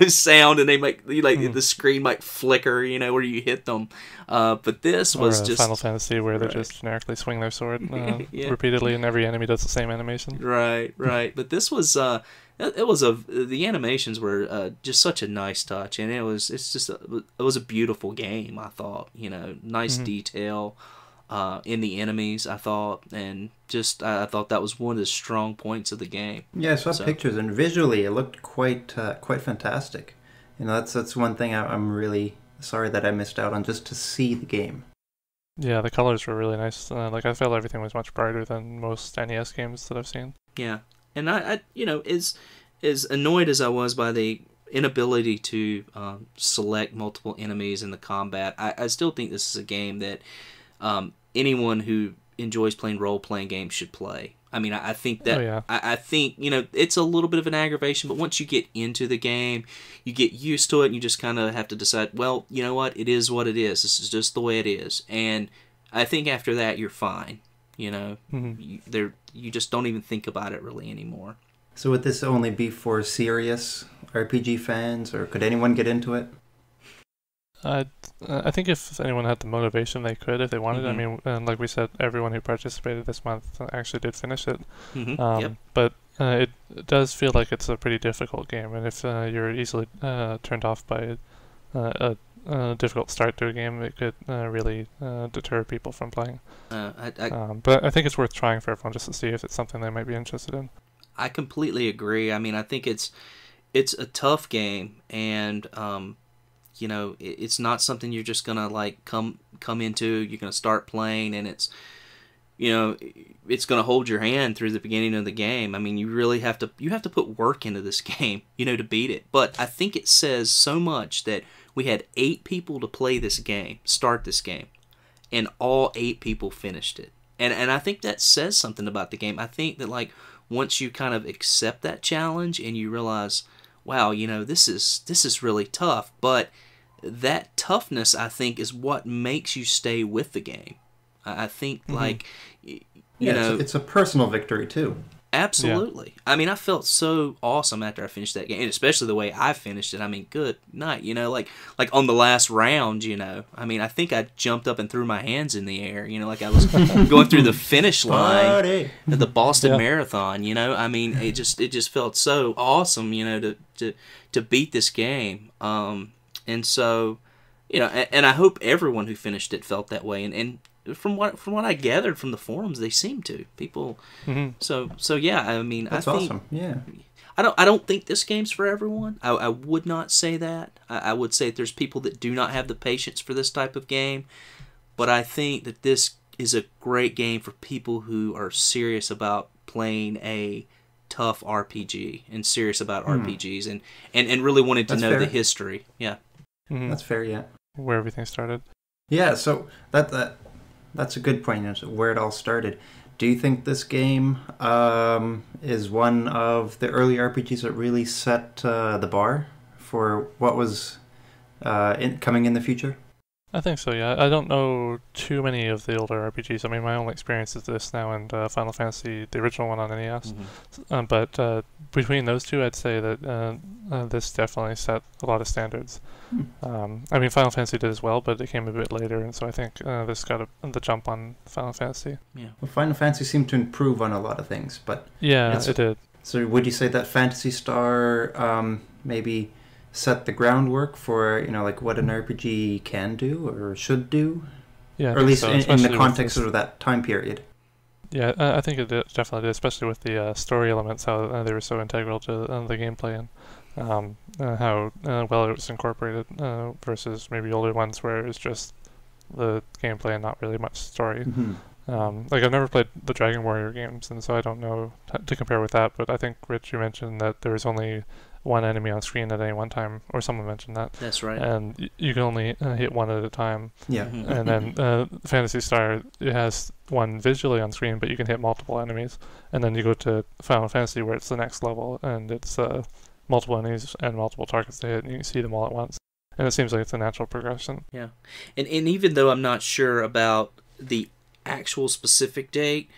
sound, and they make the screen might flicker, where you hit them. But this was just Final Fantasy, where they just generically swing their sword repeatedly, and every enemy does the same animation. Right. But this was the animations were just such a nice touch, and it was a beautiful game. I thought, nice detail in the enemies, I thought, and just I thought that was one of the strong points of the game. Yeah, I saw pictures, and visually it looked quite fantastic. That's one thing I'm really sorry that I missed out on, just to see the game. Yeah, the colors were really nice. I felt everything was much brighter than most NES games that I've seen. Yeah, and I as annoyed as I was by the inability to select multiple enemies in the combat, I still think this is a game that anyone who enjoys playing role-playing games should play. I mean, I think that I think it's a little bit of an aggravation, but once you get into the game, you get used to it, and you just kind of have to decide, well, you know what, it is what it is. This is just the way it is, and I think after that you're fine. You just don't even think about it really anymore. So would this only be for serious RPG fans, or could anyone get into it? I think if anyone had the motivation, they could if they wanted. I mean, and like we said, everyone who participated this month actually did finish it. But it does feel like it's a pretty difficult game, and if you're easily turned off by a difficult start to a game, it could really deter people from playing. But I think it's worth trying for everyone, just to see if it's something they might be interested in. I completely agree. I mean, I think it's a tough game, and it's not something you're just gonna like come into. You're gonna start playing, and it's gonna hold your hand through the beginning of the game. I mean, you really have to put work into this game, to beat it. But I think it says so much that We had 8 people to play this game, start this game, and all 8 people finished it. And I think that says something about the game. I think that, like, once you kind of accept that challenge and you realize, wow, you know, this is really tough, but that toughness, I think, is what makes you stay with the game. I think, like, you know... It's a personal victory, too. Absolutely. Yeah. I mean, I felt so awesome after I finished that game, and especially the way I finished it. I mean, good night, you know, like on the last round, you know. I mean, I think I jumped up and threw my hands in the air, you know, like I was going through the finish line at the Boston Marathon, you know. I mean, it just felt so awesome, you know, to beat this game. And so, you know, and I hope everyone who finished it felt that way, and from what I gathered from the forums, they seem to. People, so yeah. I mean, that's I think, awesome. Yeah. I don't think this game's for everyone. I would not say that. I would say that there's people that do not have the patience for this type of game, but I think that this is a great game for people who are serious about playing a tough RPG and serious about RPGs and really wanted to know the history. Yeah. That's fair. Yeah. Where everything started. Yeah. So that's a good point, where it all started. Do you think this game is one of the early RPGs that really set the bar for what was coming in the future? I think so, yeah. I don't know too many of the older RPGs. I mean, my only experience is this now and Final Fantasy, the original one on NES. But between those two, I'd say that this definitely set a lot of standards. I mean, Final Fantasy did as well, but it came a bit later, and so I think this got the jump on Final Fantasy. Yeah. Well, Final Fantasy seemed to improve on a lot of things, but... Yeah, it did. So would you say that Phantasy Star maybe set the groundwork for, you know, like what an RPG can do or should do? Yeah, or at least so, in the context of that time period. Yeah, I think it definitely did, especially with the story elements, how they were so integral to the gameplay, and how well it was incorporated versus maybe older ones where it was just the gameplay and not really much story. Like, I've never played the Dragon Warrior games, and so I don't know to compare with that, but I think, Rich, you mentioned that there was only one enemy on screen at any one time, or someone mentioned that. That's right. And you can only hit one at a time. Yeah. And then Phantasy Star, it has one visually on screen, but you can hit multiple enemies. And then you go to Final Fantasy, where it's the next level, and it's multiple enemies and multiple targets to hit, and you can see them all at once. And it seems like it's a natural progression. Yeah. And even though I'm not sure about the actual specific date,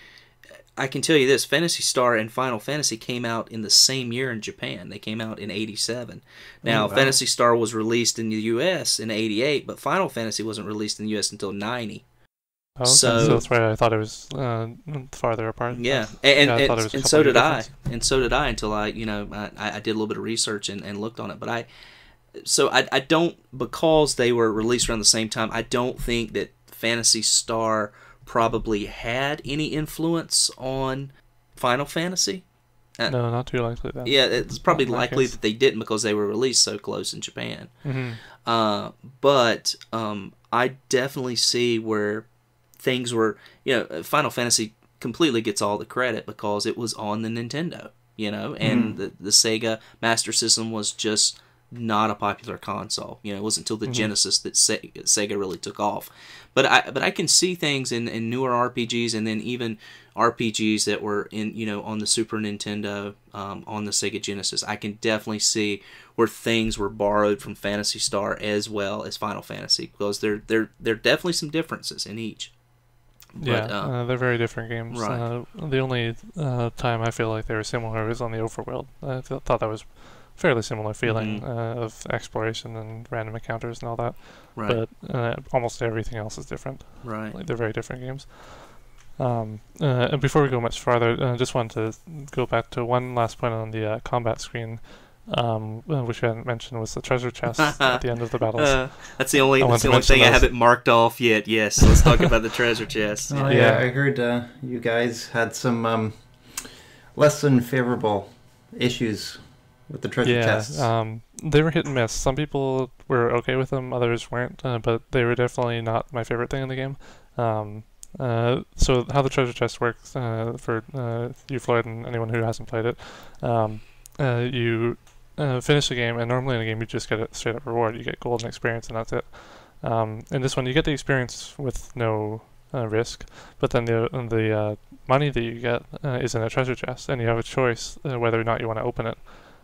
I can tell you this: Phantasy Star and Final Fantasy came out in the same year in Japan. They came out in '87. Now, Phantasy Star was released in the U.S. in '88, but Final Fantasy wasn't released in the U.S. until '90. Oh, okay. So that's why I thought it was farther apart. Yeah, and so did I. And so did I until I did a little bit of research and looked on it. But I don't, because they were released around the same time, I don't think that Phantasy Star probably had any influence on Final Fantasy. No, not too likely. Then. Yeah, it's probably likely that they didn't because they were released so close in Japan. But I definitely see where things were, Final Fantasy completely gets all the credit because it was on the Nintendo, and the Sega Master System was just not a popular console. It wasn't until the Genesis that Sega really took off. But I can see things in newer RPGs, and then even RPGs that were on the Super Nintendo, on the Sega Genesis. I can definitely see where things were borrowed from Phantasy Star as well as Final Fantasy, because there are definitely some differences in each. But, they're very different games. Right. The only time I feel like they were similar was on the Overworld. I thought that was fairly similar feeling of exploration and random encounters and all that. Right. But almost everything else is different. Right. Like, they're very different games. And before we go much farther, I just wanted to go back to one last point on the combat screen, which I hadn't mentioned, was the treasure chest at the end of the battles. That's the only thing I haven't marked off yet. Yes, so let's talk about the treasure chest. Oh, yeah, I heard you guys had some less than favorable issues with the treasure chests. They were hit and miss. Some people were okay with them, others weren't, but they were definitely not my favorite thing in the game. So how the treasure chest works, for you, Floyd, and anyone who hasn't played it, you finish the game, and normally in a game you just get a straight up reward. You get gold and experience, and that's it. In this one, you get the experience with no risk, but then the money that you get is in a treasure chest, and you have a choice whether or not you want to open it.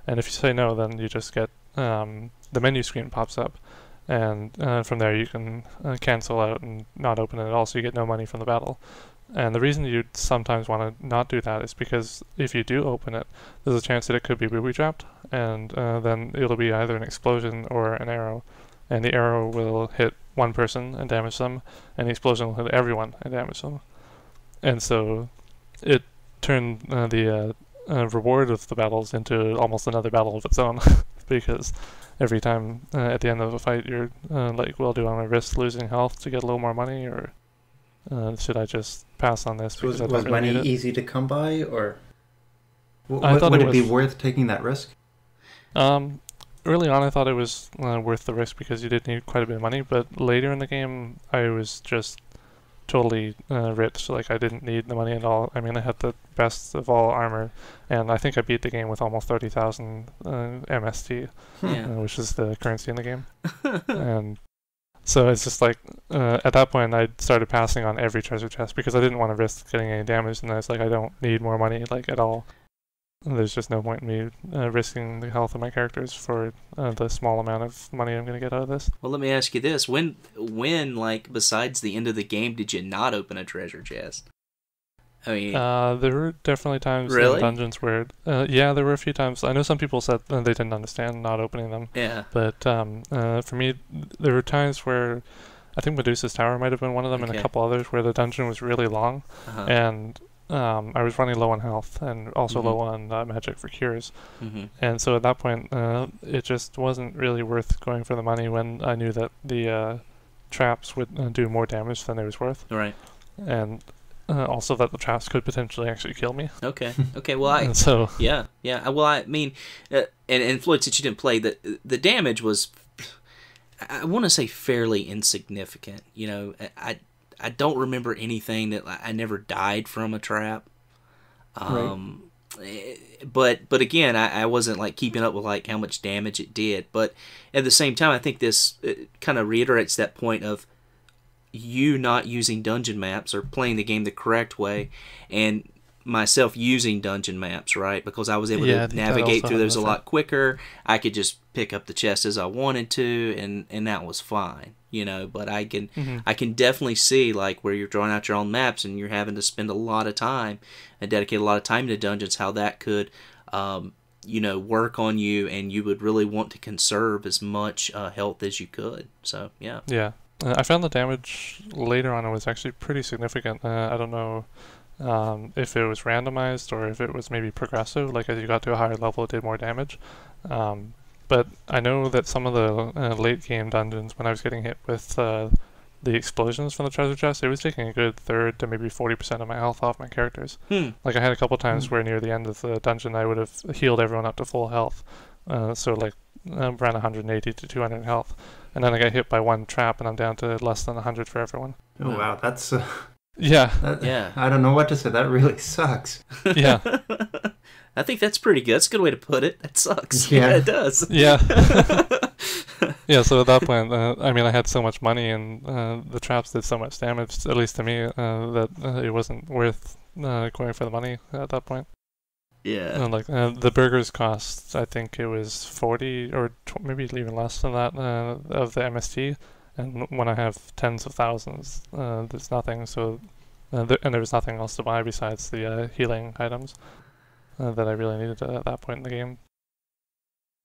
And if you say no, then you just get the menu screen pops up, and from there you can cancel out and not open it at all, so you get no money from the battle. And the reason you'd sometimes want to not do that is because if you do open it, there's a chance that it could be booby-trapped, and then it'll be either an explosion or an arrow. And the arrow will hit one person and damage them, and the explosion will hit everyone and damage them. And so it turned the reward of the battles into almost another battle of its own, because every time at the end of a fight you're like, well, do I want to risk losing health to get a little more money, or should I just pass on this? Was really money easy to come by, or would it be worth taking that risk? Early on I thought it was worth the risk because you did need quite a bit of money, but later in the game I was just totally rich. Like, I didn't need the money at all. I mean, I had the best of all armor, and I think I beat the game with almost 30,000 MST, which is the currency in the game. And so it's just like, at that point I started passing on every treasure chest because I didn't want to risk getting any damage, and I was like, I don't need more money, like, at all. There's just no point in me risking the health of my characters for the small amount of money I'm going to get out of this. Well, let me ask you this. When, like, besides the end of the game, did you not open a treasure chest? I mean... there were definitely times in dungeons where... yeah, there were a few times. I know some people said they didn't understand not opening them. Yeah. But for me, there were times where... I think Medusa's Tower might have been one of them, and a couple others where the dungeon was really long, and... I was running low on health and also low on magic for cures. And so at that point, it just wasn't really worth going for the money when I knew that the traps would do more damage than it was worth. Right. And also that the traps could potentially actually kill me. Okay. Well, so yeah. Well, I mean, and Floyd, since you didn't play, the damage was, I want to say, fairly insignificant. You know, I don't remember anything that I never died from a trap. Right. But again, I wasn't like keeping up with like how much damage it did. But at the same time, I think this kind of reiterates that point of you not using dungeon maps or playing the game the correct way, and myself using dungeon maps, right? Because I was able to navigate through those a lot quicker. I could just pick up the chest as I wanted to, and that was fine, you know. But I can definitely see like where you're drawing out your own maps and you're having to spend a lot of time and dedicate a lot of time to dungeons, how that could work on you, and you would really want to conserve as much health as you could. So yeah. I found the damage later on was actually pretty significant. I don't know if it was randomized or if it was maybe progressive, like as you got to a higher level it did more damage. But I know that some of the late game dungeons, when I was getting hit with the explosions from the treasure chest, it was taking a good 1/3 to maybe 40% of my health off my characters. Like I had a couple times where near the end of the dungeon I would have healed everyone up to full health. So like around 180 to 200 health. And then I got hit by one trap and I'm down to less than 100 for everyone. Oh wow, that's... Yeah. I don't know what to say. That really sucks. Yeah. I think that's pretty good. That's a good way to put it. That sucks. Yeah, it does. Yeah. Yeah, so at that point, I mean, I had so much money and the traps did so much damage, at least to me, that it wasn't worth going for the money at that point. Yeah. Like the burgers cost, I think it was 40 or maybe even less than that of the MST. And when I have tens of thousands, there's nothing. So, and there was nothing else to buy besides the healing items that I really needed at that point in the game.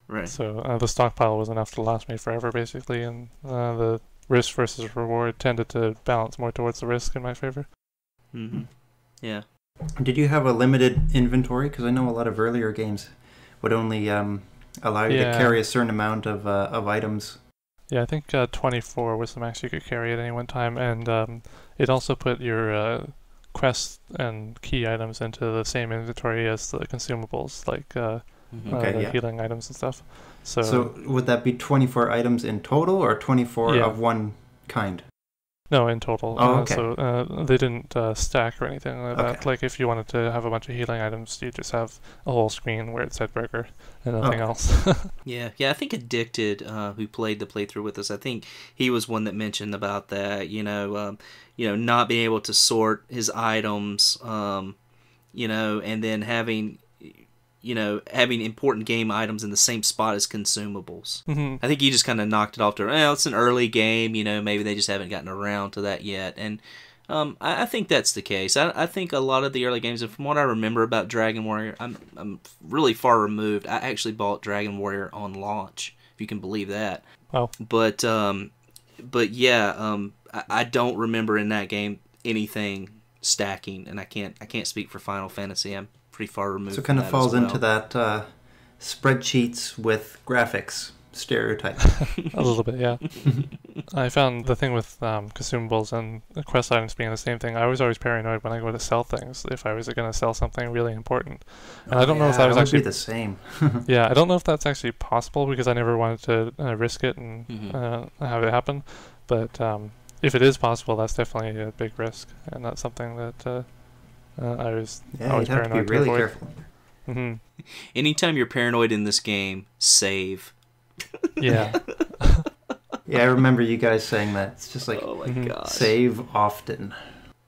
Right. So the stockpile was enough to last me forever, basically, and the risk versus reward tended to balance more towards the risk in my favor. Yeah. Did you have a limited inventory? Because I know a lot of earlier games would only allow you to carry a certain amount of items. Yeah, I think 24 was the max you could carry at any one time, and it also put your quest and key items into the same inventory as the consumables, like healing items and stuff. So would that be 24 items in total, or 24 of one kind? No, in total. Oh, okay. So they didn't stack or anything like that. Okay. Like if you wanted to have a bunch of healing items, you just have a whole screen where it said burger and nothing else. Yeah, I think Addicted, who played the playthrough with us, I think he was one that mentioned about that. Not being able to sort his items, and then having important game items in the same spot as consumables. Mm-hmm. I think he just kind of knocked it off to, it's an early game, maybe they just haven't gotten around to that yet. And I think that's the case. I think a lot of the early games, and from what I remember about Dragon Warrior, I'm really far removed. I actually bought Dragon Warrior on launch, if you can believe that. Oh. But yeah, I don't remember in that game anything stacking, and I can't speak for Final Fantasy. I'm pretty far removed. So it kind of falls into that spreadsheets with graphics stereotype. A little bit, yeah. I found the thing with consumables and quest items being the same thing. I was always paranoid when I go to sell things if I was going to sell something really important. And I don't know if that was actually be the same. Yeah, I don't know if that's actually possible because I never wanted to risk it and have it happen. But if it is possible, that's definitely a big risk, and that's something that I was always you have paranoid to be really avoid. careful. Mm-hmm. Anytime you're paranoid in this game, save. Yeah. Yeah, I remember you guys saying that. It's just like, oh my gosh. Save often.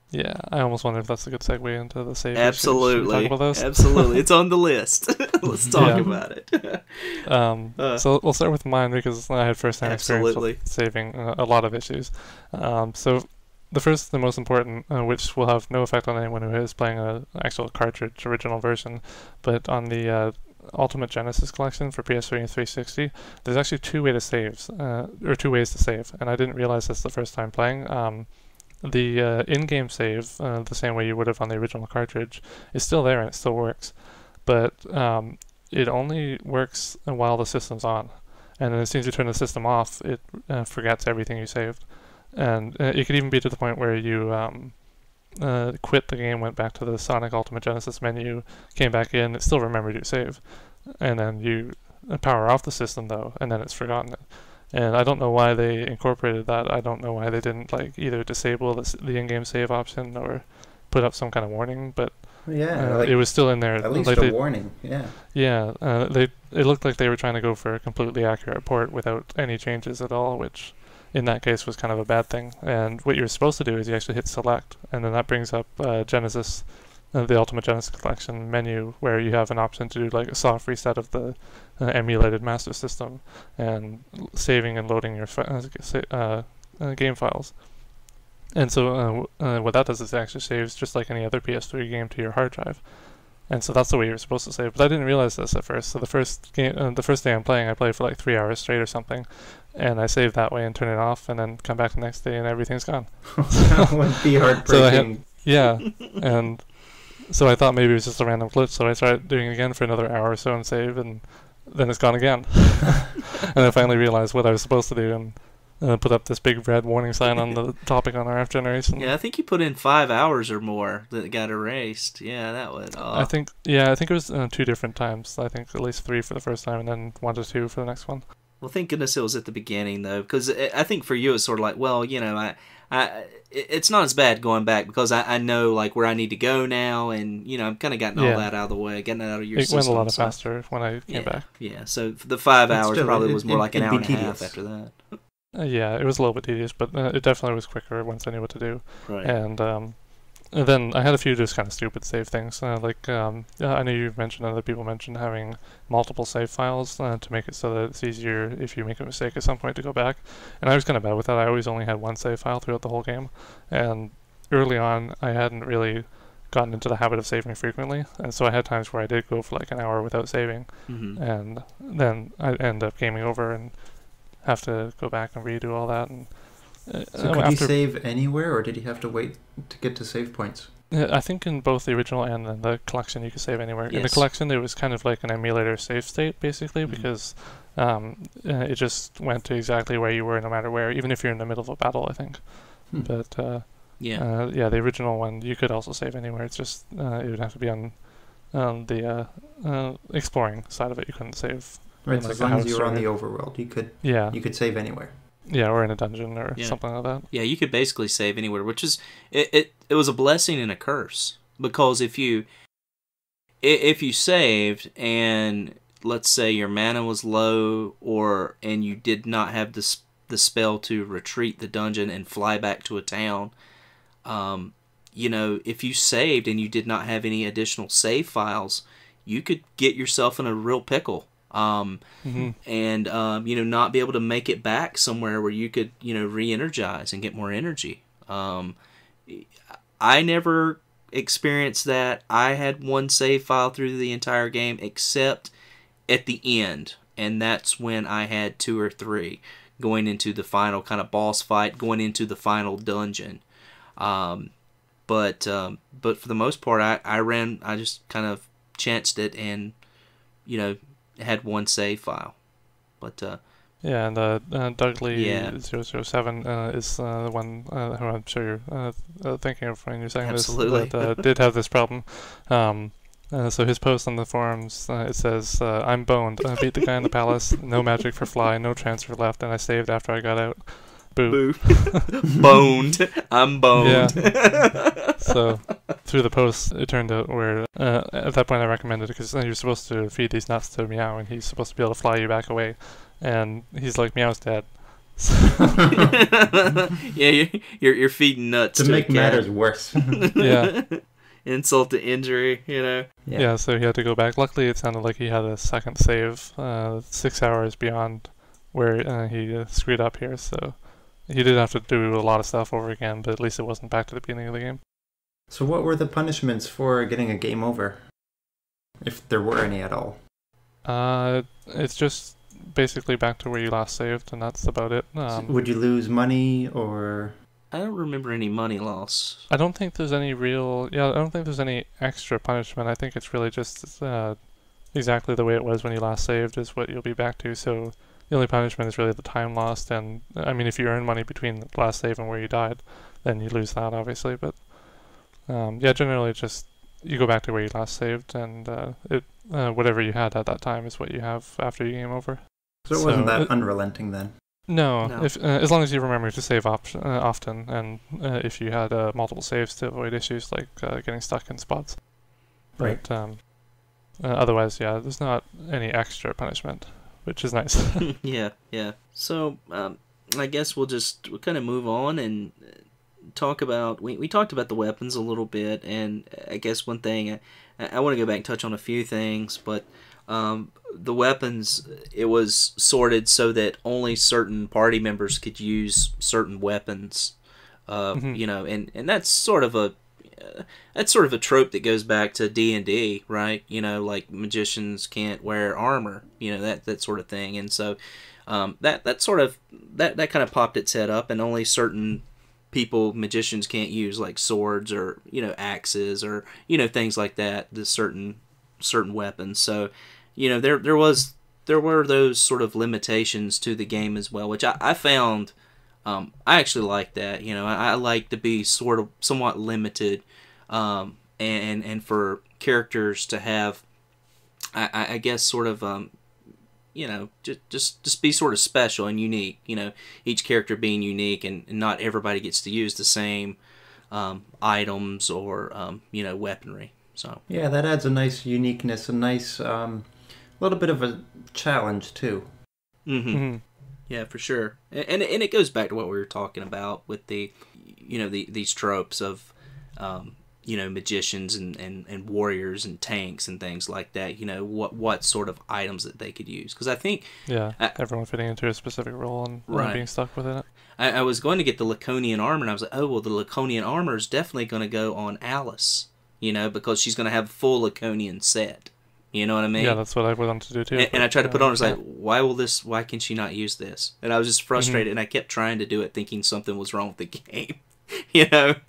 Yeah, I almost wonder if that's a good segue into the save. Absolutely. Should we talk about those? Absolutely. It's on the list. Let's talk about it. So we'll start with mine because I had first-hand experience with saving a lot of issues. So the most important, which will have no effect on anyone who is playing an actual cartridge original version, but on the Ultimate Genesis collection for PS3 and 360, there's actually two ways to save, and I didn't realize this the first time playing. The in-game save, the same way you would have on the original cartridge, is still there and it still works, but it only works while the system's on, and then as soon as you turn the system off, it forgets everything you saved. And it could even be to the point where you quit the game, went back to the Sonic Ultimate Genesis menu, came back in, it still remembered your save. And then you power off the system, though, and then it's forgotten it. And I don't know why they incorporated that. I don't know why they didn't either disable the in-game save option or put up some kind of warning, but it was still in there. At least a warning, yeah. Yeah, it looked like they were trying to go for a completely accurate port without any changes at all, which in that case was kind of a bad thing. And what you're supposed to do is you actually hit select, and then that brings up Genesis, the Ultimate Genesis Collection menu, where you have an option to do a soft reset of the emulated Master System and saving and loading your game files. And so what that does is it actually saves just like any other PS3 game to your hard drive. And so that's the way you're supposed to save. But I didn't realize this at first. So the first day I'm playing, I played for 3 hours straight or something, and I saved that way and turn it off, and then come back the next day and everything's gone. That would be heartbreaking. And so I thought maybe it was just a random glitch. So I tried doing it again for another hour or so and save, and then it's gone again. And I finally realized what I was supposed to do and put up this big red warning sign on the topic on RFGeneration. Yeah, I think you put in 5 hours or more that it got erased. Yeah, that would. I think it was 2 different times. I think at least 3 for the first time, and then 1 to 2 for the next one. Well, thank goodness it was at the beginning, though, because I think for you it's sort of like, well, it's not as bad going back because I know where I need to go now, and I've kind of gotten all that out of the way, getting it out of your system. It went a lot faster when I came back. Yeah, so the 5 hours probably was more like an hour and a half after that. Yeah, it was a little bit tedious, but it definitely was quicker once I knew what to do. Right. And then I had a few just kind of stupid save things. I know you've mentioned, other people mentioned having multiple save files to make it so that it's easier if you make a mistake at some point to go back. And I was kind of bad with that. I always only had one save file throughout the whole game. And early on, I hadn't really gotten into the habit of saving frequently. And so I had times where I did go for an hour without saving. Mm-hmm. And then I'd end up gaming over and have to go back and redo all that. And so could you save anywhere, or did you have to wait to get to save points? I think in both the original and in the collection you could save anywhere. Yes. In the collection it was kind of like an emulator save state, basically, because it just went to exactly where you were no matter where, even if you're in the middle of a battle, I think. But the original one you could also save anywhere. It's just it would have to be on the exploring side of it. You couldn't save. Right, so as long as you were on the overworld, you could save anywhere. Yeah, or in a dungeon or Yeah. something like that. Yeah, you could basically save anywhere, which is it was a blessing and a curse, because if you saved and let's say your mana was low and you did not have the spell to retreat the dungeon and fly back to a town, if you saved and you did not have any additional save files, you could get yourself in a real pickle. And not be able to make it back somewhere where you could re-energize and get more energy. I never experienced that. I had one save file through the entire game except at the end, and that's when I had 2 or 3 going into the final kind of boss fight, going into the final dungeon. But for the most part, I just kind of chanced it and had one save file. But yeah, and Dudley Yeah. 007 is the one who I'm sure you're thinking of when you're saying Absolutely. this, that did have this problem. So his post on the forums, it says, I'm boned. I beat the guy in the palace, no magic for fly, no transfer left, and I saved after I got out. Boo. boned. I'm boned. Yeah. So through the post, it turned out where at that point I recommended it because you're supposed to feed these nuts to Meow, and he's supposed to be able to fly you back away. And he's like, Meow's dead. Yeah, you're feeding nuts To to make a cat. matters worse. Yeah. Insult to injury, Yeah, so he had to go back. Luckily, it sounded like he had a second save, 6 hours beyond where he screwed up here. So he did have to do a lot of stuff over again, but at least it wasn't back to the beginning of the game. So what were the punishments for getting a game over? If there were any at all. It's just basically back to where you last saved, and that's about it. Would you lose money or... I don't remember any money loss. I don't think there's any I don't think there's any extra punishment. I think it's really just exactly the way it was when you last saved is what you'll be back to. So the only punishment is really the time lost, and I mean, if you earn money between the last save and where you died, then you lose that, obviously. But yeah, generally just you go back to where you last saved, and whatever you had at that time is what you have after your game over. So it wasn't that unrelenting then? No. No. If as long as you remember to save often, and if you had multiple saves to avoid issues like getting stuck in spots. Right. But otherwise, yeah, there's not any extra punishment, which is nice. Yeah. So I guess we'll kind of move on and talk about. We talked about the weapons a little bit, and I guess one thing I want to go back and touch on a few things, but the weapons, it was sorted so that only certain party members could use certain weapons. And that's sort of a trope that goes back to D&D, right? Like magicians can't wear armor, that sort of thing. And so that kind of popped its head up, and only certain magicians can't use like swords or axes or things like that, the certain weapons. So there were those sort of limitations to the game as well, which I found I actually like that. I like to be sort of somewhat limited, and for characters to have I guess sort of just be sort of special and unique. Each character being unique, and not everybody gets to use the same items or weaponry. So yeah, that adds a nice uniqueness, a nice little bit of a challenge too. Yeah, for sure. And it goes back to what we were talking about with the these tropes of magicians and warriors and tanks and things like that. What sort of items that they could use, because I think everyone fitting into a specific role and being stuck within it. I was going to get the Laconian armor, and I was like, oh well, the Laconian armor is definitely going to go on Alice, because she's going to have a full Laconian set. You know what I mean? Yeah, that's what I wanted to do too. And I tried to put on, I was like, why can she not use this? And I was just frustrated, and I kept trying to do it thinking something was wrong with the game.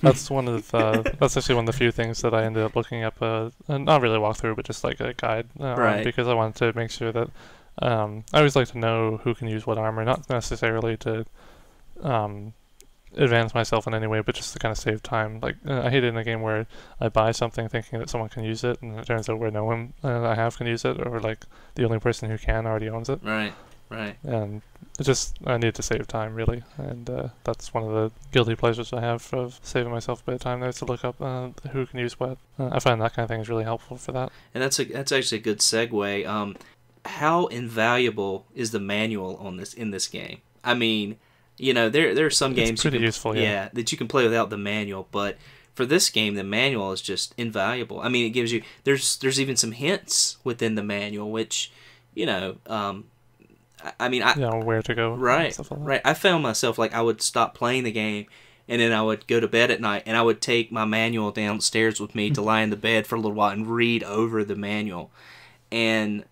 That's one of that's actually one of the few things that I ended up looking up, not really a walkthrough, but just like a guide, right? Because I wanted to make sure that I always like to know who can use what armor, not necessarily to advance myself in any way, but just to kind of save time. Like I hate it in a game where I buy something thinking that someone can use it, and it turns out where no one I have can use it, or like the only person who can already owns it. Right. And I need to save time, really, and that's one of the guilty pleasures I have of saving myself a bit of time there to look up who can use what. I find that kind of thing is really helpful for that. And that's actually a good segue. How invaluable is the manual in this game? I mean, there are some games it's pretty useful, that you can play without the manual, but for this game, the manual is just invaluable. I mean, it gives you there's even some hints within the manual, which where to go. Right, stuff like that. right. I found myself like I would stop playing the game, and then I would go to bed at night, and I would take my manual downstairs with me to lie in the bed for a little while and read over the manual, and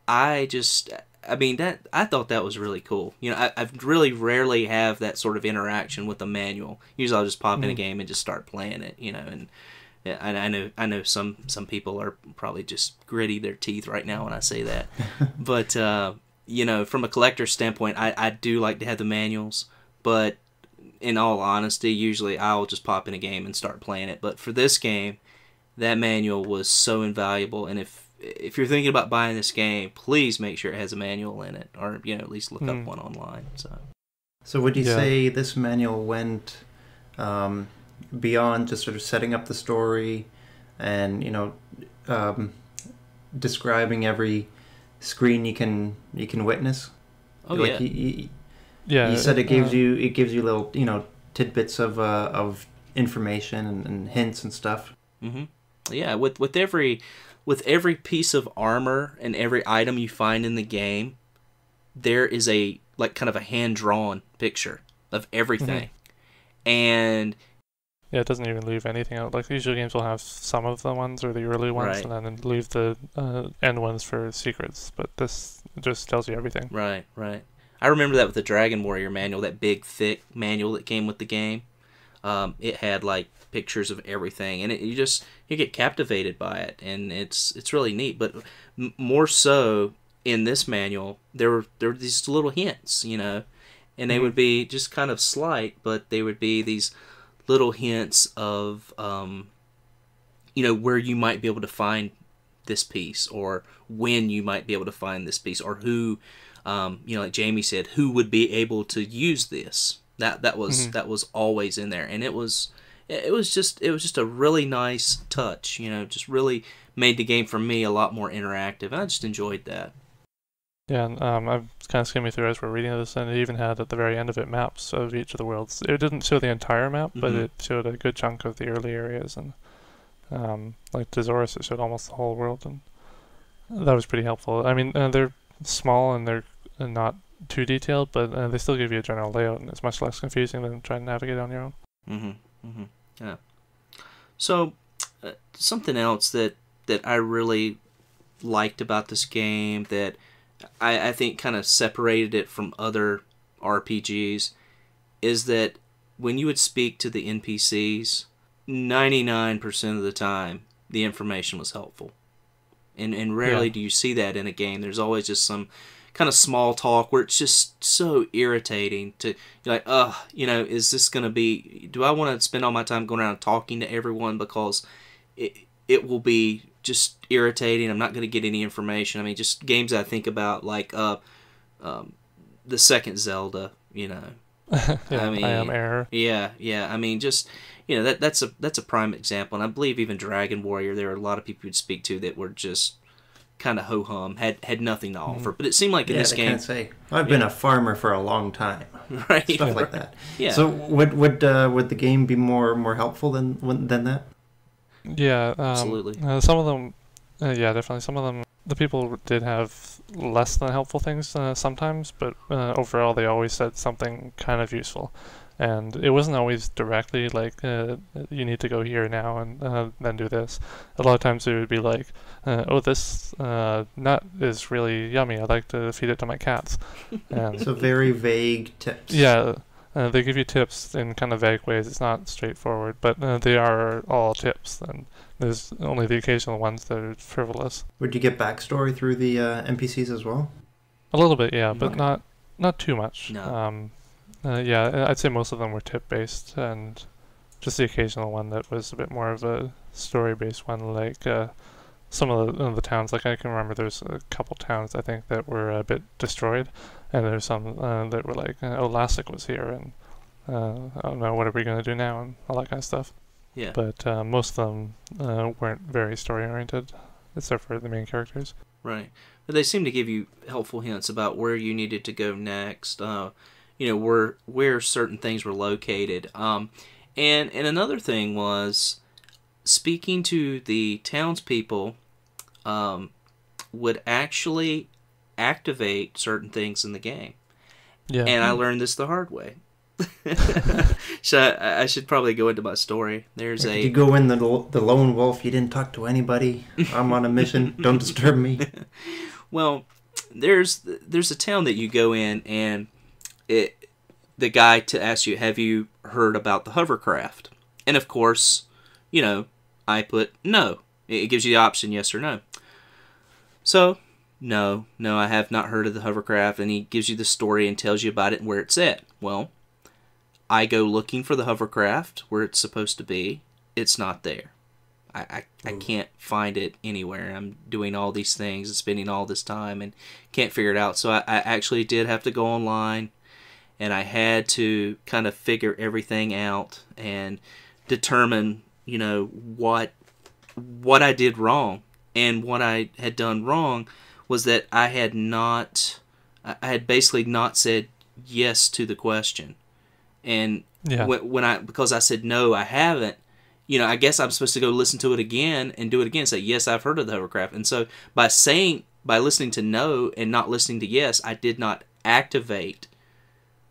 I thought that was really cool. I really rarely have that sort of interaction with the manual. Usually, I'll just pop in a game and just start playing it. And I know some people are probably just gritty their teeth right now when I say that, but. From a collector's standpoint, I do like to have the manuals, but in all honesty, usually I'll just pop in a game and start playing it. But for this game, that manual was so invaluable, and if you're thinking about buying this game, please make sure it has a manual in it, or at least look up one online. So would you say this manual went beyond just sort of setting up the story and describing every screen you can witness? Oh, like you said it gives you little tidbits of information and hints and stuff. Mm-hmm. Yeah, with every piece of armor and every item you find in the game, there is a kind of a hand-drawn picture of everything. And it doesn't even leave anything out. Like, usually games will have some of the ones or the early ones, right, and then leave the end ones for secrets. But this just tells you everything. Right. I remember that with the Dragon Warrior manual, that big, thick manual that came with the game. It had pictures of everything, and you get captivated by it, and it's really neat. But more so in this manual, there were these little hints, and they would be just kind of slight, but they would be these little hints of where you might be able to find this piece, or when you might be able to find this piece, or who like Jamie said, who would be able to use this. That was always in there, and it was just a really nice touch. Just really made the game for me a lot more interactive, and I just enjoyed that. Yeah, and I've kind of skimming through as we're reading this, and it even had at the very end of it maps of each of the worlds. It didn't show the entire map, but it showed a good chunk of the early areas, and like Dezoris, it showed almost the whole world, and that was pretty helpful. I mean, they're small and they're not too detailed, but they still give you a general layout, and it's much less confusing than trying to navigate on your own. Yeah. So, something else that I really liked about this game that I think kind of separated it from other RPGs is that when you would speak to the NPCs, 99% of the time, the information was helpful. And rarely do you see that in a game. There's always just some kind of small talk where it's just so irritating to, you're like, is this going to be, do I want to spend all my time going around talking to everyone, because it will be just irritating. I'm not going to get any information. I mean, just games I think about, like the second Zelda, I am error. Yeah. I mean, just, that's a prime example. And I believe even Dragon Warrior, there were a lot of people you'd speak to that were just kind of ho-hum, had nothing to offer. But it seemed like in this game... I've been a farmer for a long time. Right. Stuff like that. Yeah. So would the game be more helpful than that? Yeah. Absolutely. Some of them... definitely. Some of them... The people did have less than helpful things sometimes, but overall they always said something kind of useful. And it wasn't always directly like, you need to go here now and then do this. A lot of times it would be like, this nut is really yummy. I'd like to feed it to my cats. And so very vague tips. Yeah, they give you tips in kind of vague ways. It's not straightforward, but they are all tips. And there's only the occasional ones that are frivolous. Would you get backstory through the NPCs as well? A little bit, yeah, but not too much. No. I'd say most of them were tip-based, and just the occasional one that was a bit more of a story-based one, like some of the towns, like I can remember there's a couple towns I think that were a bit destroyed, and there's some that were like, oh, Elastic was here, and I don't know, what are we going to do now, and all that kind of stuff. Yeah. But most of them weren't very story-oriented, except for the main characters. Right. But they seem to give you helpful hints about where you needed to go next, where certain things were located. And another thing was, speaking to the townspeople would actually activate certain things in the game. Yeah. And I learned this the hard way. So I should probably go into my story. There's You go in the lone wolf. You didn't talk to anybody. I'm on a mission. Don't disturb me. Well, there's a town that you go in, and the guy asks you, have you heard about the hovercraft? And of course, I put no. It gives you the option, yes or no. So, no, I have not heard of the hovercraft, and he gives you the story and tells you about it and where it's at. Well, I go looking for the hovercraft where it's supposed to be. It's not there. I can't find it anywhere. I'm doing all these things and spending all this time and can't figure it out. So I actually did have to go online, and I had to kind of figure everything out and determine, what I did wrong. And what I had done wrong was that I had basically not said yes to the question. And because I said no, I haven't, I guess I'm supposed to go listen to it again and do it again. Say, yes, I've heard of the hovercraft. And so by listening to no and not listening to yes, I did not activate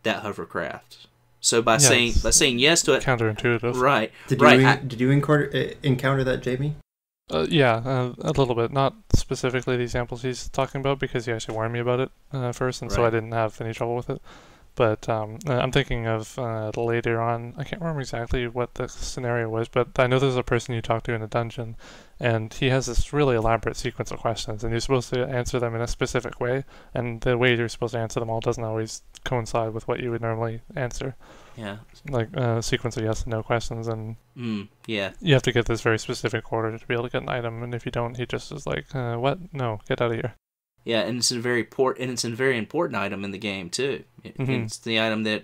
that hovercraft. So by saying yes to it, counterintuitive, right? Did you encounter that, Jamie? A little bit. Not specifically the examples he's talking about, because he actually warned me about it first, and so I didn't have any trouble with it. But I'm thinking of later on, I can't remember exactly what the scenario was, but I know there's a person you talk to in a dungeon, and he has this really elaborate sequence of questions, and you're supposed to answer them in a specific way, and the way you're supposed to answer them all doesn't always coincide with what you would normally answer. Yeah. Like a sequence of yes and no questions, and yeah, you have to get this very specific order to be able to get an item, and if you don't, he just is like, what? No, get out of here. Yeah, and it's a very important item in the game too. It's the item that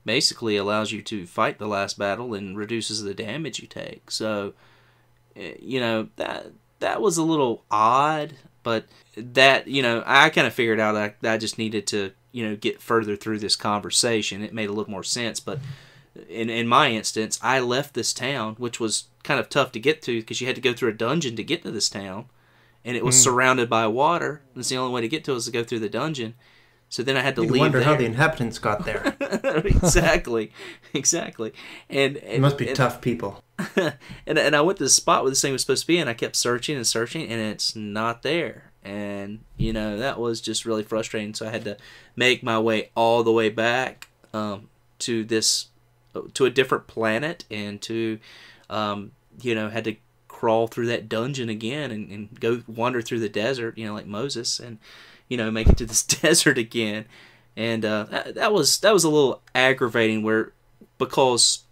basically allows you to fight the last battle and reduces the damage you take. So, that was a little odd, but that I kind of figured out that I just needed to get further through this conversation. It made a little more sense, but in my instance, I left this town, which was kind of tough to get to because you had to go through a dungeon to get to this town. And it was surrounded by water. That's the only way to get to it was to go through the dungeon. So then I had to leave. Wonder how the inhabitants got there. Exactly. And it must be tough people. and I went to the spot where this thing was supposed to be, and I kept searching, and it's not there. And that was just really frustrating. So I had to make my way all the way back to a different planet, and to had to crawl through that dungeon again and go wander through the desert, like Moses, and make it to this desert again. And that was a little aggravating, because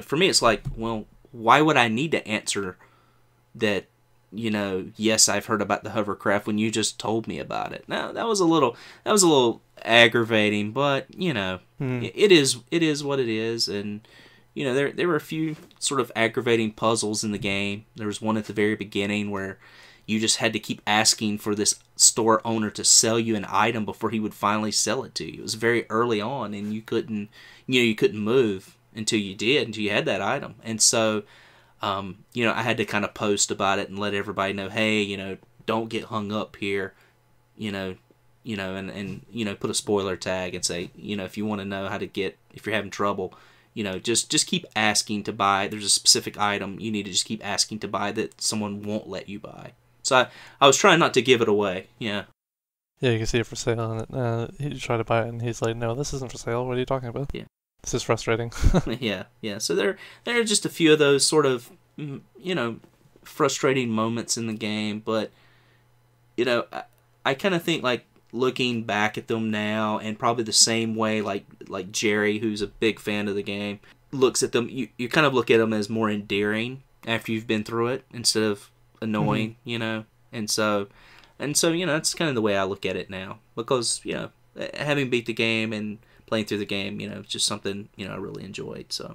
for me it's like, well, why would I need to answer that yes, I've heard about the hovercraft when you just told me about it? Now that was a little aggravating, but it is what it is. And there were a few sort of aggravating puzzles in the game. There was one at the very beginning where you just had to keep asking for this store owner to sell you an item before he would finally sell it to you. It was very early on, and you couldn't move until you had that item. And so, I had to kind of post about it and let everybody know, hey, don't get hung up here, and put a spoiler tag and say, if you want to know if you're having trouble, just keep asking to buy. There's a specific item you need to just keep asking to buy that someone won't let you buy. So I was trying not to give it away. Yeah. Yeah, you can see it for sale, and you try to buy it, and he's like, "No, this isn't for sale. What are you talking about?" Yeah. This is frustrating. Yeah. So there are just a few of those sort of frustrating moments in the game, but I kind of think, like, looking back at them now, and probably the same way like Jerry, who's a big fan of the game, looks at them, you kind of look at them as more endearing after you've been through it instead of annoying. And so, that's kind of the way I look at it now. Because, having beat the game and playing through the game, it's just something, I really enjoyed, so.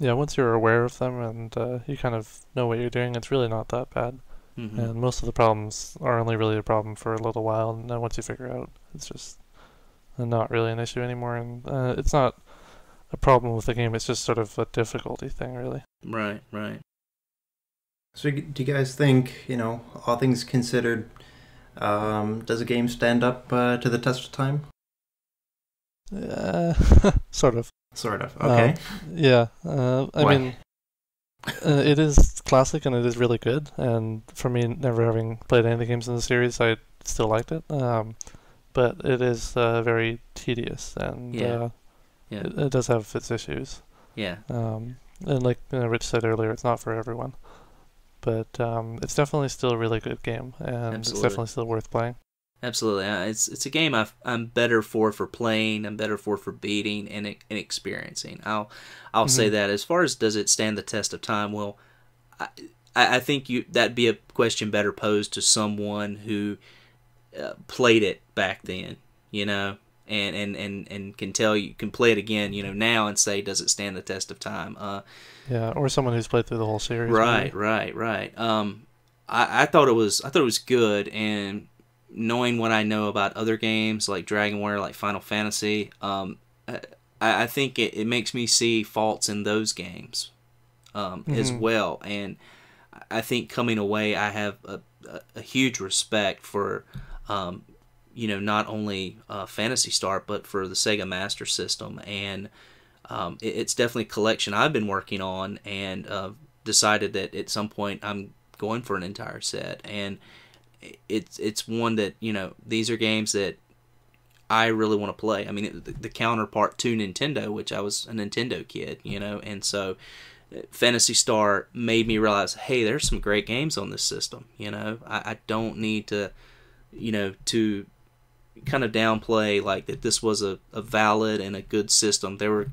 Yeah, once you're aware of them and you kind of know what you're doing, it's really not that bad. Mm-hmm. And most of the problems are only really a problem for a little while, and then once you figure out, it's just not really an issue anymore. And it's not a problem with the game, it's just sort of a difficulty thing, really. Right. So do you guys think, all things considered, does a game stand up to the test of time? Sort of. Sort of, okay. Yeah, I mean, it is classic and it is really good, and for me, never having played any of the games in the series, I still liked it, but it is very tedious, and it does have its issues. Yeah. And like Rich said earlier, it's not for everyone, but it's definitely still a really good game, and It's definitely still worth playing. Absolutely. It's a game I'm better for playing, I'm better for beating and experiencing. I'll say that. As far as does it stand the test of time, well, I think that'd be a question better posed to someone who played it back then, and can play it again, now and say, does it stand the test of time? Yeah, or someone who's played through the whole series. Right. I thought it was good, and knowing what I know about other games like Dragonware, like Final Fantasy, I think it makes me see faults in those games as well. And I think coming away, I have a huge respect for, not only Phantasy Star, but for the Sega Master System. And it's definitely a collection I've been working on, and decided that at some point I'm going for an entire set. And it's one that, these are games that I really want to play. I mean, the counterpart to Nintendo, which I was a Nintendo kid, and so Phantasy Star made me realize, hey, there's some great games on this system. I don't need to, to kind of downplay like that this was a valid and a good system. There were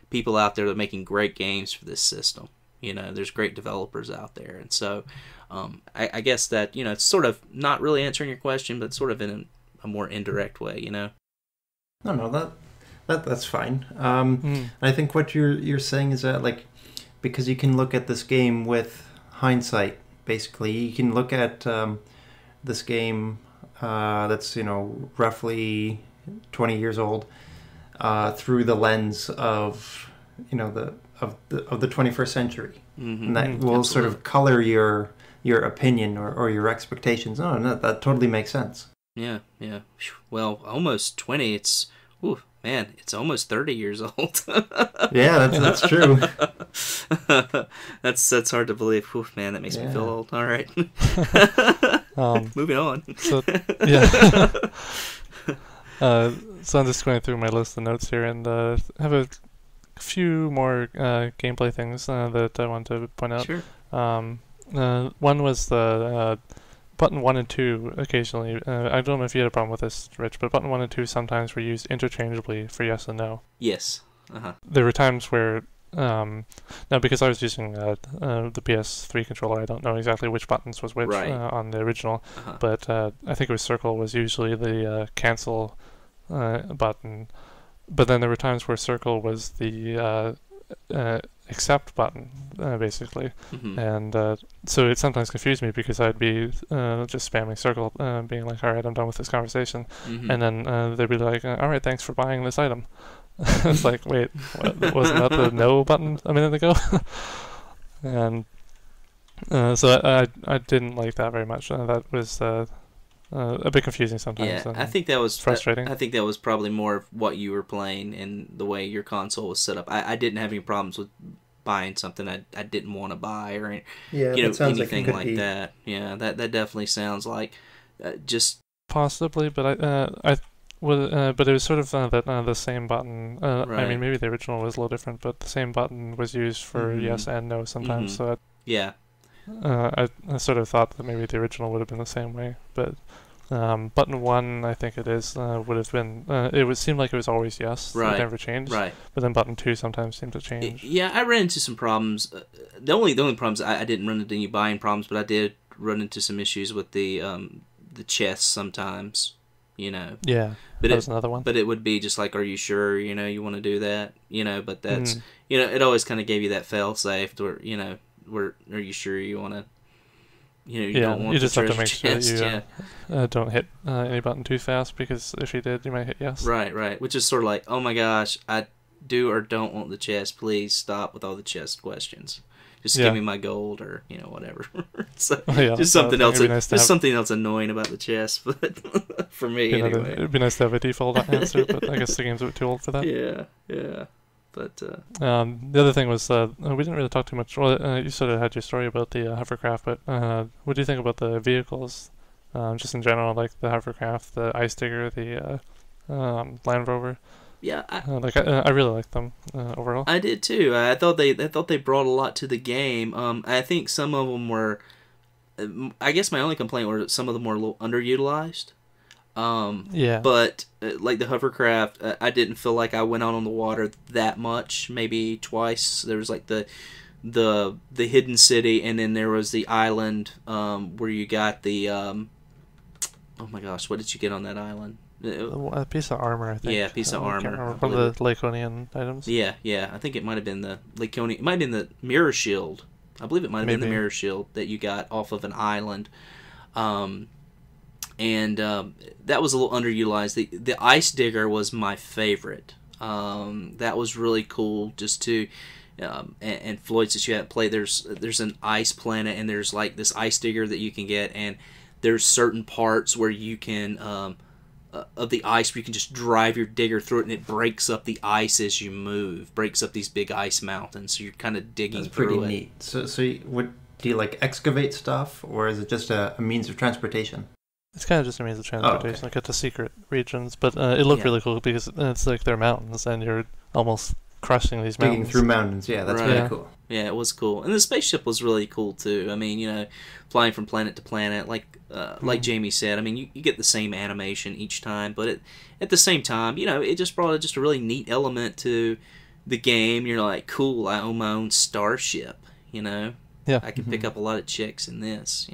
people out there that are making great games for this system. There's great developers out there, and so I guess that it's sort of not really answering your question, but sort of in a more indirect way. No, that's fine. I think what you're saying is that, like, because you can look at this game with hindsight. Basically, you can look at this game that's roughly 20 years old through the lens of the 21st century, and that will sort of color your opinion or your expectations. No, that totally makes sense. Yeah. Well, almost 20. It's almost 30 years old. Yeah, that's true. That's hard to believe. Ooh, man, that makes me feel old. All right. Moving on. So I'm just going through my list of notes here, and have a few more gameplay things that I want to point out. Sure. One was the button 1 and 2 occasionally. I don't know if you had a problem with this, Rich, but button 1 and 2 sometimes were used interchangeably for yes and no. Yes. There were times where, now because I was using the PS3 controller, I don't know exactly which buttons was which on the original, but I think it was circle was usually the cancel button. But then there were times where circle was the accept button, basically. And so it sometimes confused me because I'd be just spamming circle, being like, all right, I'm done with this conversation. And then they'd be like, all right, thanks for buying this item. It's like, wait, wasn't that the no button a minute ago? And so I didn't like that very much. That was a bit confusing sometimes. Yeah, I think that was frustrating. I think that was probably more of what you were playing and the way your console was set up. I didn't have any problems with buying something I didn't want to buy or anything like that. Yeah, that definitely sounds like just possibly, but but it was sort of that the same button. I mean, maybe the original was a little different, but the same button was used for yes and no sometimes. So I sort of thought that maybe the original would have been the same way, but button 1, I think it is, would have been. It would seem like it was always yes. It never changed. Right. But then button 2 sometimes seemed to change. Yeah, I ran into some problems. The only problems I didn't run into any buying problems, but I did run into some issues with the chest sometimes, Yeah, But that was another one. But it would be just like, are you sure, you want to do that? But that's, it always kind of gave you that fail safe to where, are you sure you want to, you don't want you just the have to make chest, sure you don't hit any button too fast, because if you did, you might hit yes. Right. Which is sort of like, oh my gosh, I do or don't want the chest. Please stop with all the chest questions. Just give me my gold, or whatever. So just something else. Just something else annoying about the chest, but for me anyway. It'd be nice to have a default answer, but I guess the game's a bit too old for that. Yeah. But the other thing was we didn't really talk too much. Well, you sort of had your story about the hovercraft, but what do you think about the vehicles, just in general, like the hovercraft, the ice digger, the Land Rover? Yeah, I really liked them overall. I did too. I thought they brought a lot to the game. I think some of them were. I guess my only complaint were some of them were a little underutilized. But like the hovercraft, I didn't feel like I went out on the water that much. Maybe twice. There was like the hidden city, and then there was the island where you got the. Oh my gosh, what did you get on that island? A piece of armor, I think. Yeah, a piece of armor. One of the Laconian items. Yeah. I think it might have been the Laconian. It might have been the mirror shield. I believe it might have been the mirror shield that you got off of an island. And that was a little underutilized. The ice digger was my favorite. That was really cool just to... and Floyd, since you haven't played, there's an ice planet, and there's like this ice digger that you can get, and there's certain parts where you can... of the ice where you can just drive your digger through it, and it breaks up the ice as you move, breaks up these big ice mountains, so you're kind of digging through it. That's pretty neat. Do you like excavate stuff, or is it just a means of transportation? It's kind of just a means of transportation, like at the secret regions, but it looked really cool because it's like they're mountains, and you're almost crushing these mountains. Digging through mountains, that's really cool. Yeah, it was cool. And the spaceship was really cool, too. I mean, flying from planet to planet, like Jamie said, I mean, you get the same animation each time, but at the same time, it just brought just a really neat element to the game. You're like, cool, I own my own starship, Yeah. I can pick up a lot of chicks in this,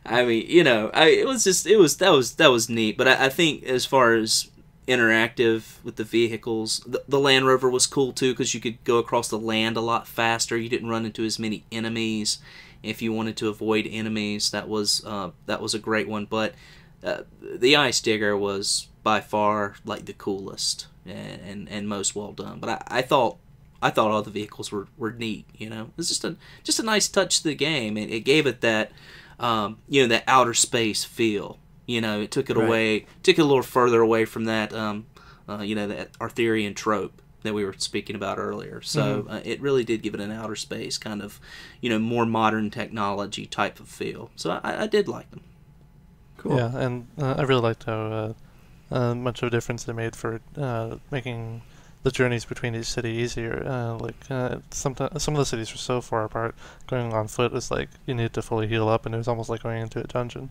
I mean, that was neat. But I think as far as interactive with the vehicles, the Land Rover was cool too, because you could go across the land a lot faster. You didn't run into as many enemies. If you wanted to avoid enemies, that was a great one. But the ice digger was by far like the coolest and most well done. But I thought all the vehicles were neat. It was just a nice touch to the game. It gave it that that outer space feel. It took it away, took it a little further away from that that Arthurian trope that we were speaking about earlier. So it really did give it an outer space kind of more modern technology type of feel. So I did like them. Cool. Yeah, and I really liked how much of a difference they made for making the journeys between each city easier. Some of the cities were so far apart. Going on foot was like you needed to fully heal up, and it was almost like going into a dungeon.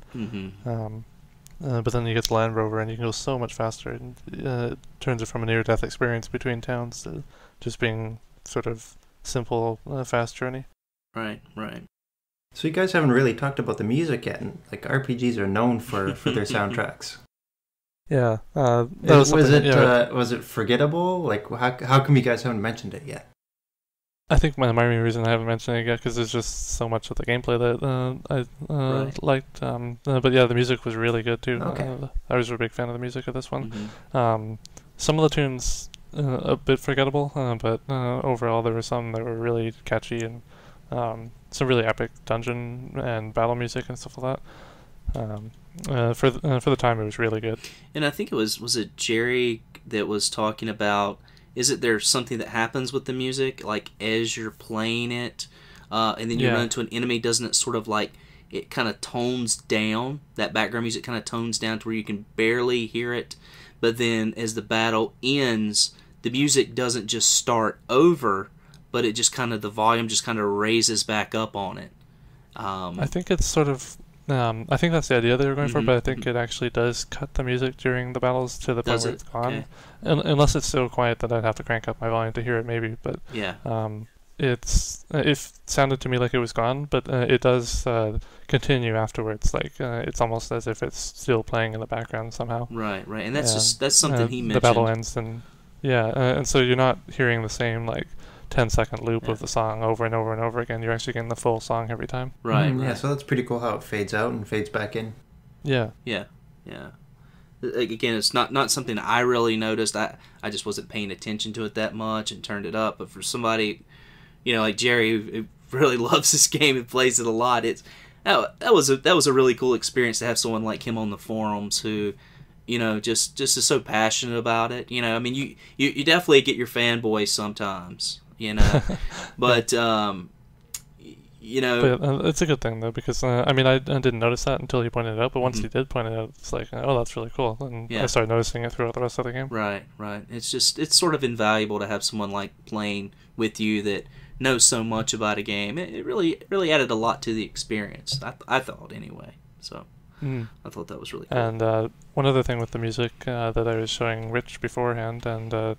But then you get the Land Rover, and you can go so much faster, and it turns it from a near-death experience between towns to just being sort of simple, fast journey. Right. So you guys haven't really talked about the music yet, and like RPGs are known for their soundtracks. Yeah. Was it forgettable? Like, how come you guys haven't mentioned it yet? I think my main reason I haven't mentioned it yet because there's just so much of the gameplay that I liked. But yeah, the music was really good too. Okay. I was a big fan of the music of this one. Some of the tunes a bit forgettable, but overall there were some that were really catchy, and some really epic dungeon and battle music and stuff like that. For the time, it was really good. And I think was it Jerry that was talking about, is it there something that happens with the music, like as you're playing it, and then you run into an enemy, doesn't it sort of like, it kind of tones down, that background music kind of tones down to where you can barely hear it, but then as the battle ends, the music doesn't just start over, but it just kind of, the volume just kind of raises back up on it. I think it's sort of... I think that's the idea they were going for, but I think it actually does cut the music during the battles to the point where it's gone. Okay. Unless it's so quiet that I'd have to crank up my volume to hear it, maybe. But it sounded to me like it was gone, but it does continue afterwards. Like it's almost as if it's still playing in the background somehow. Right, and that's something he mentioned. The battle ends, and and so you're not hearing the same like 10-second loop of the song over and over and over again. You're actually getting the full song every time. Right. Yeah, so that's pretty cool how it fades out and fades back in. Yeah. Again, it's not something I really noticed. I just wasn't paying attention to it that much and turned it up. But for somebody, like Jerry, who really loves this game and plays it a lot, that was a really cool experience to have someone like him on the forums who, just is so passionate about it. I mean, you definitely get your fanboys sometimes, but. But it's a good thing though, because I mean I didn't notice that until he pointed it out, but once he did point it out, it's like, oh, that's really cool, and I started noticing it throughout the rest of the game. Right. It's sort of invaluable to have someone like playing with you that knows so much about a game. It really added a lot to the experience. I thought anyway. So I thought that was really cool. And one other thing with the music that I was showing Rich beforehand, and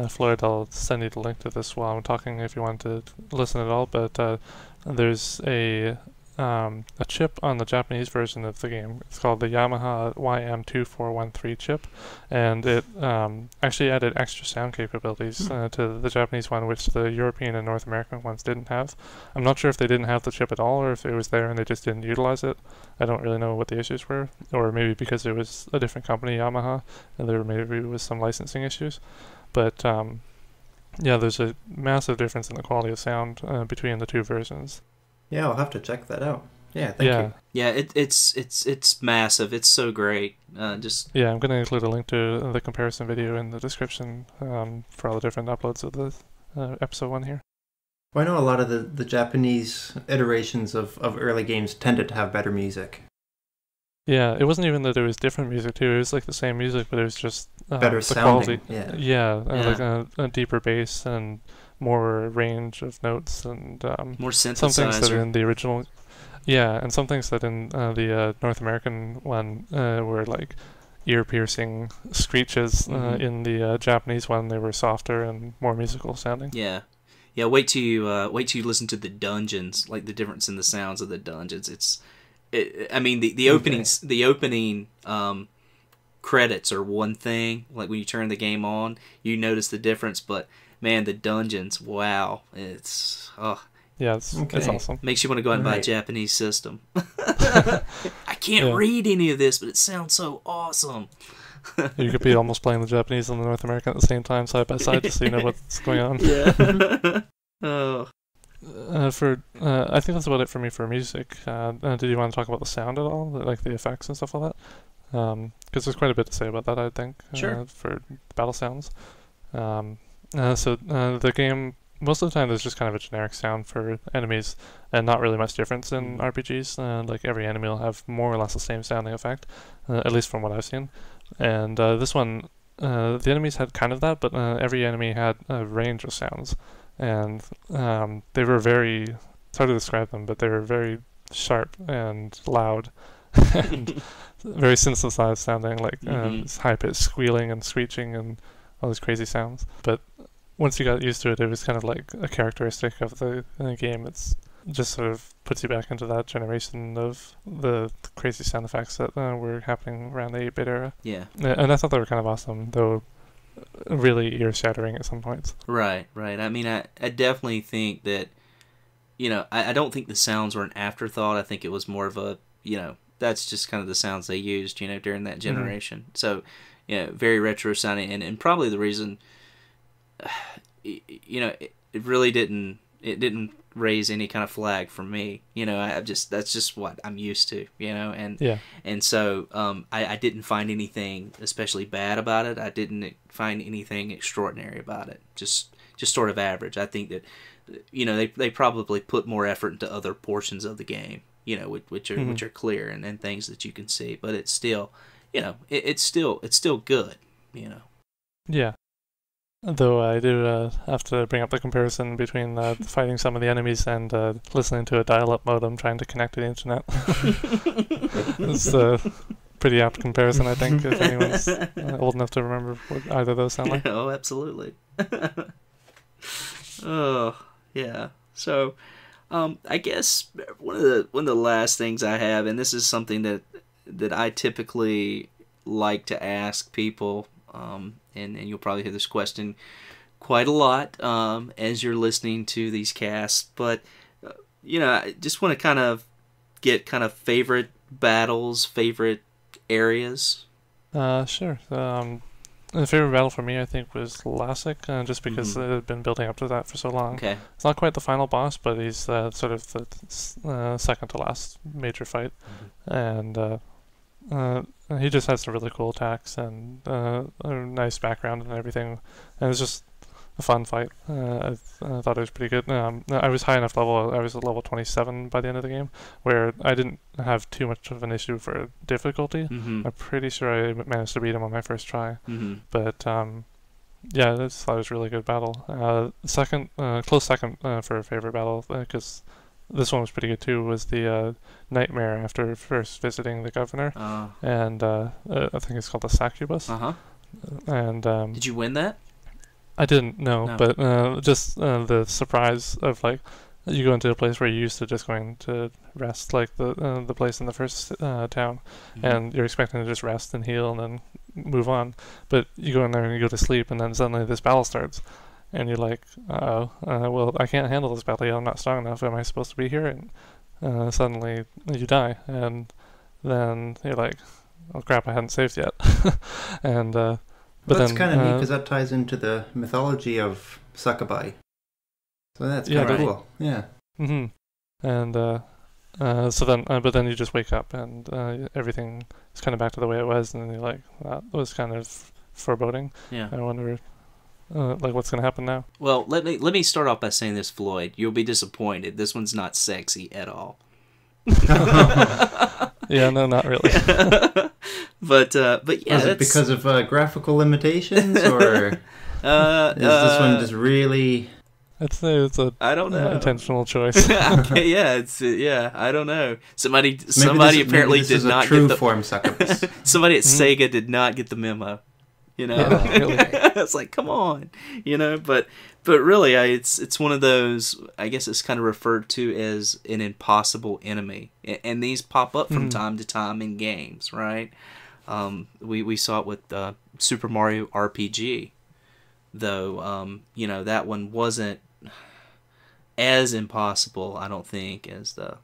Floyd, I'll send you the link to this while I'm talking if you want to listen at all, but there's a chip on the Japanese version of the game. It's called the Yamaha YM2413 chip, and it actually added extra sound capabilities to the Japanese one, which the European and North American ones didn't have. I'm not sure if they didn't have the chip at all, or if it was there and they just didn't utilize it. I don't really know what the issues were, or maybe because it was a different company, Yamaha, and there maybe was some licensing issues. But there's a massive difference in the quality of sound between the two versions. Yeah, I'll have to check that out. Yeah, thank you. Yeah, it's massive. It's so great. I'm going to include a link to the comparison video in the description for all the different uploads of the episode 1 here. Well, I know a lot of the Japanese iterations of early games tended to have better music. Yeah, it wasn't even that it was different music too. It was like the same music, but it was just better the sounding. Quality. Like a deeper bass and more range of notes and more synthesizer. Some things that are in the original. Yeah, and some things that in the North American one were like ear-piercing screeches. In the Japanese one, they were softer and more musical sounding. Yeah. Wait till you listen to the dungeons, like the difference in the sounds of the dungeons. The opening credits are one thing. Like when you turn the game on, you notice the difference. But man, the dungeons, wow, it's it's awesome. Makes you want to go out and buy a Japanese system. I can't read any of this, but it sounds so awesome. You could be almost playing the Japanese and the North American at the same time, side by side, just so you know what's going on. Yeah. Oh. I think that's about it for me for music. Did you want to talk about the sound at all, like the effects and stuff like that? Because there's quite a bit to say about that, I think. Sure. For battle sounds. The game, most of the time, there's just kind of a generic sound for enemies, and not really much difference in RPGs. Like every enemy will have more or less the same sounding effect, at least from what I've seen. And this one, the enemies had kind of that, but every enemy had a range of sounds. And they were very, it's hard to describe them, but they were very sharp and loud and very synthesized sounding, like high-pitched squealing and screeching and all these crazy sounds. But once you got used to it, it was kind of like a characteristic of the game. It's just sort of puts you back into that generation of the crazy sound effects that were happening around the 8-bit era. Yeah. And I thought they were kind of awesome, though really ear-shattering at some points. Right. I mean, I definitely think that, I don't think the sounds were an afterthought. I think it was more of a, that's just kind of the sounds they used, during that generation. So, very retro sounding, and probably the reason, it really didn't raise any kind of flag for me. That's just what I'm used to, and so I didn't find anything especially bad about it. I didn't find anything extraordinary about it. Just sort of average. I think that they probably put more effort into other portions of the game, which are clear and things that you can see, but it's still it's still good, Yeah. Though I do have to bring up the comparison between fighting some of the enemies and listening to a dial-up modem trying to connect to the internet. It's a pretty apt comparison, I think, if anyone's old enough to remember what either of those sound like. Oh, absolutely. Oh, yeah. So, I guess one of the last things I have, and this is something that I typically like to ask people, and you'll probably hear this question quite a lot as you're listening to these casts, but I just want to kind of get kind of favorite battles, favorite areas. Sure. The favorite battle for me, I think, was Lassic, just because it had been building up to that for so long. Okay. It's not quite the final boss, but he's sort of the second to last major fight, and he just has some really cool attacks and a nice background and everything, and it's just a fun fight. I thought it was pretty good. I was high enough level. I was at level 27 by the end of the game, where I didn't have too much of an issue for difficulty. Mm-hmm. I'm pretty sure I managed to beat him on my first try. Mm-hmm. But yeah, I thought it was a really good battle. Close second for a favorite battle, because this one was pretty good too, was the nightmare after first visiting the governor, and I think it's called the succubus. And did you win that? I didn't know, but just the surprise of, like, you go into a place where you used to just going to rest, like the place in the first town, and you're expecting to just rest and heal and then move on, but you go in there and you go to sleep, and then suddenly this battle starts, and you're like, well, I can't handle this battle yet, I'm not strong enough, am I supposed to be here? And suddenly you die, and then you're like, oh crap, I hadn't saved yet. And but that's kind of neat, because that ties into the mythology of Succubi. So that's kind of cool. Yeah. Mm-hmm. And so then, but then you just wake up and everything is kind of back to the way it was, and you're like, that was kind of foreboding. Yeah. I wonder, like, what's going to happen now? Well, let me start off by saying this, Floyd. You'll be disappointed. This one's not sexy at all. Yeah, no, not really. But yeah, is it because of graphical limitations, or is this one just really? I'd say it's a I don't know intentional choice. Okay, yeah, I don't know. Somebody apparently did not get the form succubus. Somebody at Sega did not get the memo. Yeah, really. It's like, come on, but really, it's one of those. I guess it's kind of referred to as an impossible enemy, and these pop up from time to time in games, right? We saw it with Super Mario RPG, though. That one wasn't as impossible, I don't think, as the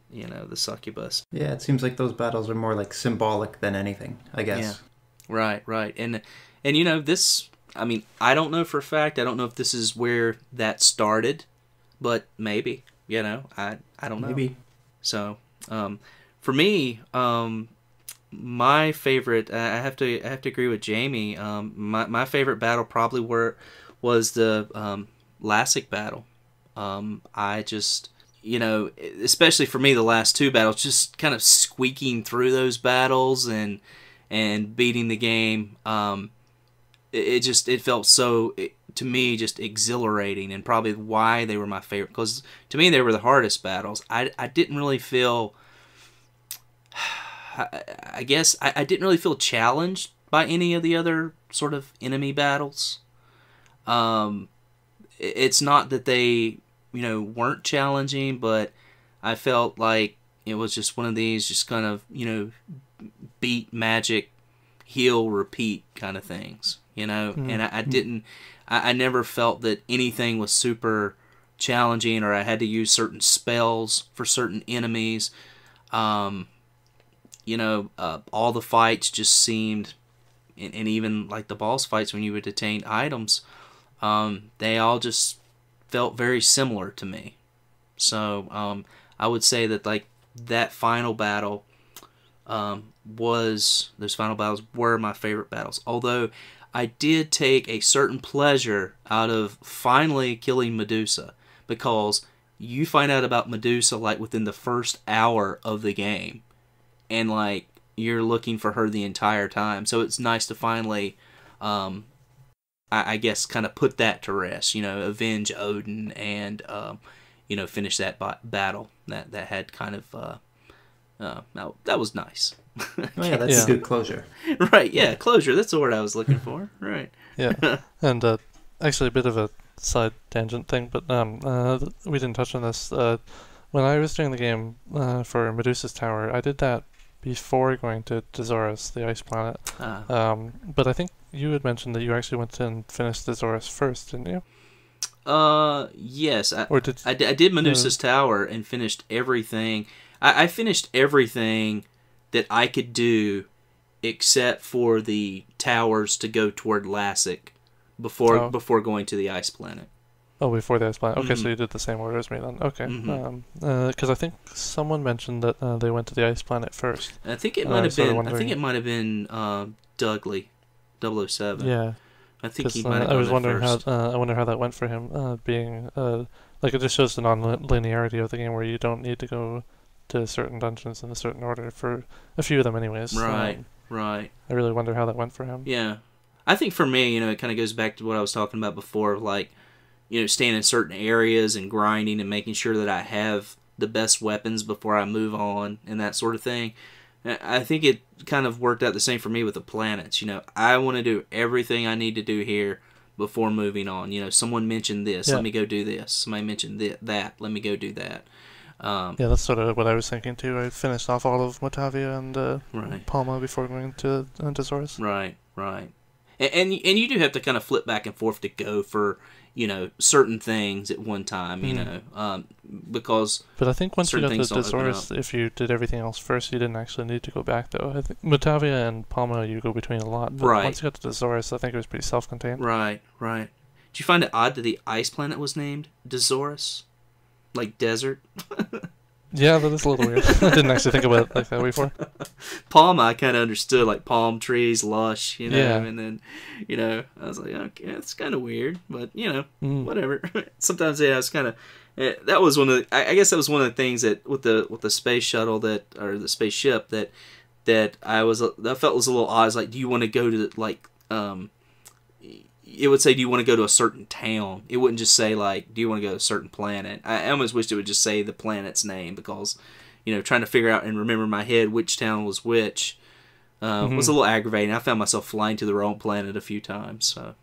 succubus. Yeah, it seems like those battles are more like symbolic than anything, I guess. Yeah. Right, and this. I mean, I don't know for a fact. I don't know if this is where that started, but maybe. I don't know. Maybe. So, for me, my favorite. I have to agree with Jamie. My favorite battle probably was the Lassic battle. I just, especially for me, the last two battles, just kind of squeaking through those battles and beating the game. It felt so, to me, just exhilarating, and probably why they were my favorite, because to me they were the hardest battles. I didn't really feel, I guess I didn't really feel challenged by any of the other sort of enemy battles. It's not that they weren't challenging, but I felt like it was just one of these just kind of beat, magic, heal, repeat kind of things. And I never felt that anything was super challenging, or I had to use certain spells for certain enemies. All the fights just seemed, and even like the boss fights when you would attain items, they all just felt very similar to me. So I would say that like that final battle, those final battles were my favorite battles. Although I did take a certain pleasure out of finally killing Medusa, because you find out about Medusa like within the first hour of the game, and like you're looking for her the entire time. So it's nice to finally, I guess, kind of put that to rest. Avenge Odin and finish that battle that had kind of that was nice. Oh yeah, that's a good closure. Right, yeah, closure. That's the word I was looking for. Right. Yeah, and actually a bit of a side tangent thing, but we didn't touch on this. When I was doing the game for Medusa's Tower, I did that before going to Dezoris, the ice planet. But I think you had mentioned that you actually went and finished Dezoris first, didn't you? Yes. I did Medusa's Tower and finished everything. I finished everything that I could do except for the towers to go toward Lassic before going to the ice planet. Oh, before the ice planet. Okay, so you did the same order as me then. Okay. Because I think someone mentioned that they went to the ice planet first. I think it might have been. I think it might have been Dudley, 007. Yeah. I think he might have. I was wondering first. I wonder how that went for him. Being like, it just shows the non-linearity of the game where you don't need to go to certain dungeons in a certain order for a few of them, anyways. Right. Right. I really wonder how that went for him. Yeah, I think for me, it kind of goes back to what I was talking about before, like, staying in certain areas and grinding and making sure that I have the best weapons before I move on and that sort of thing. I think it kind of worked out the same for me with the planets. I want to do everything I need to do here before moving on. Someone mentioned this, let me go do this. Somebody mentioned that, let me go do that. Yeah, that's sort of what I was thinking too. I finished off all of Motavia and Palma before going to Dezoris. Right. And you do have to kind of flip back and forth to go for certain things at one time, because. But I think once you got to Dezoris, if you did everything else first, you didn't actually need to go back though. I think Motavia and Palma you go between a lot. But once you got to Dezoris, I think it was pretty self-contained. Right. Did you find it odd that the ice planet was named Dezoris? Like desert? Yeah, that is a little weird. I didn't actually think about it like that before. Palma, I kind of understood, like palm trees, lush, Yeah. And then, I was like, okay, that's kind of weird, but, whatever. Sometimes, it's kind of, that was one of the, I guess that was one of the things that, with the space shuttle or the spaceship that I felt was a little odd. It's like, do you want to go to, like, it would say, do you want to go to a certain town? It wouldn't just say, like, do you want to go to a certain planet? I almost wished it would just say the planet's name, because, trying to figure out and remember in my head which town was which was a little aggravating. I found myself flying to the wrong planet a few times. So.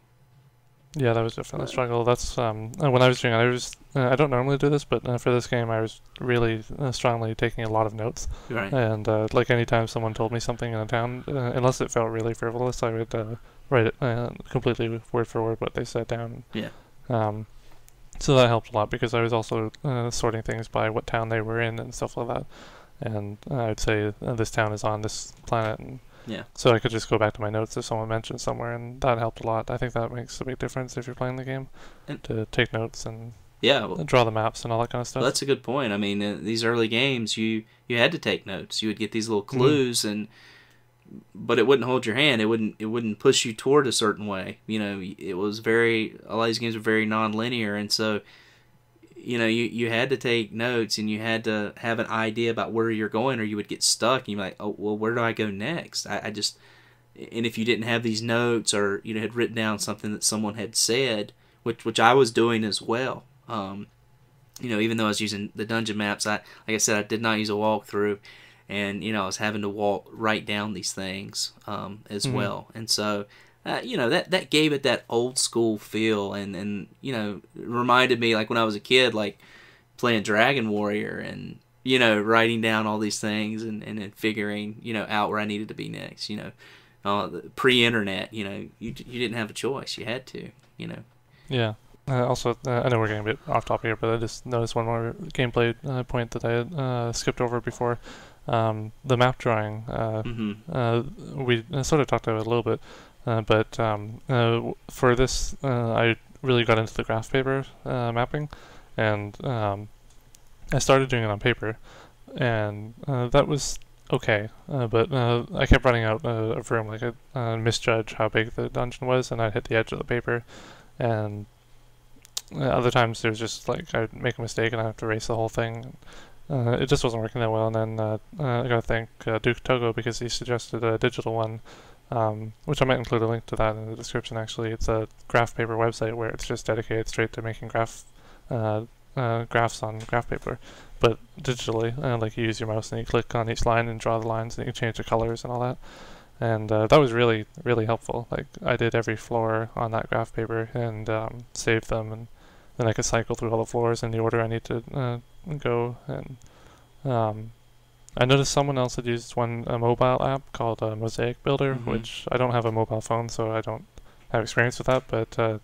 Yeah, that was definitely a struggle. That's when I was doing it, I don't normally do this, but for this game I was really strongly taking a lot of notes. Right. And like anytime someone told me something in a town, unless it felt really frivolous, I would write it completely word for word what they said down. Yeah. So that helped a lot, because I was also sorting things by what town they were in and stuff like that. And I'd say this town is on this planet, and so I could just go back to my notes if someone mentioned somewhere, and that helped a lot. I think that makes a big difference if you're playing the game, to take notes and draw the maps and all that kind of stuff. Well, that's a good point. I mean, these early games, you had to take notes. You would get these little clues, but it wouldn't hold your hand. It wouldn't push you toward a certain way. It was a lot of these games were very non-linear, and so you had to take notes, and you had to have an idea about where you're going, or you would get stuck. And you're like, oh well, where do I go next? And if you didn't have these notes, or had written down something that someone had said, which I was doing as well. Even though I was using the dungeon maps, like I said, I did not use a walkthrough. And, I was having to write down these things as well. And so, that gave it that old school feel. And it reminded me, like, when I was a kid, like, playing Dragon Warrior and, writing down all these things and then figuring, out where I needed to be next. Pre-internet, you didn't have a choice. You had to, Yeah. Also, I know we're getting a bit off topic here, but I just noticed one more gameplay point that I had skipped over before. The map drawing, we sort of talked about it a little bit, but for this, I really got into the graph paper mapping, and I started doing it on paper, and that was okay, but I kept running out of room. Like, I misjudged how big the dungeon was, and I'd hit the edge of the paper, and other times it was just like I'd make a mistake and I'd have to erase the whole thing. It just wasn't working that well, and then I gotta thank Duke Togo, because he suggested a digital one, which I might include a link to that in the description. Actually, it's a graph paper website where it's just dedicated straight to making graphs on graph paper, but digitally. Like, you use your mouse and you click on each line and draw the lines, and you can change the colors and all that. And that was really, really helpful. Like, I did every floor on that graph paper and saved them, and then I could cycle through all the floors in the order I need to go. And I noticed someone else had used a mobile app called Mosaic Builder, which I don't have a mobile phone, so I don't have experience with that, but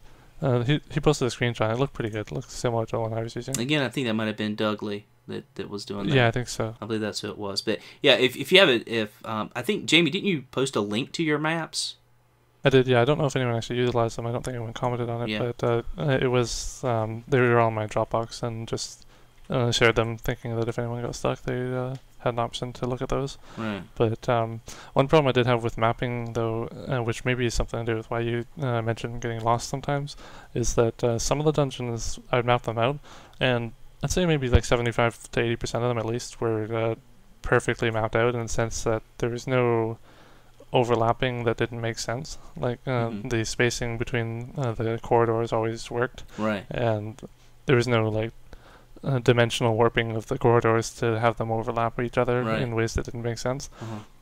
he posted a screenshot. It looked pretty good. It looked similar to the one I was using. Again, I think that might have been Doug Lee that was doing that. Yeah, I think so. I believe that's who it was. But yeah, if you have it, I think, Jamie, didn't you post a link to your maps? I did, yeah. I don't know if anyone actually utilized them. I don't think anyone commented on it, Yeah. but it was, they were on my Dropbox, and just shared them thinking that if anyone got stuck, they had an option to look at those. Right. But one problem I did have with mapping, though, which maybe has something to do with why you mentioned getting lost sometimes, is that some of the dungeons, I'd map them out, and I'd say maybe like 75 to 80% of them at least were perfectly mapped out in the sense that there was no overlapping that didn't make sense. Like the spacing between the corridors always worked. Right. And there was no like dimensional warping of the corridors to have them overlap each other in ways that didn't make sense.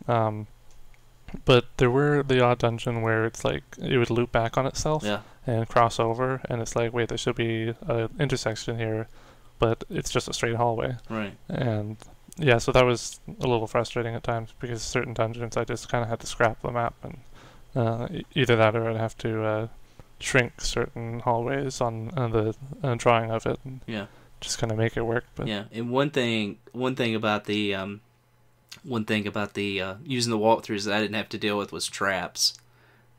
But there were the odd dungeon where it's like it would loop back on itself and cross over, and it's like, wait, there should be an intersection here, but it's just a straight hallway. Right. And yeah, so that was a little frustrating at times, because certain dungeons I just kind of had to scrap the map, and either that or I'd have to shrink certain hallways on the drawing of it. And just kind of make it work. But yeah, and one thing about the using the walkthroughs that I didn't have to deal with was traps.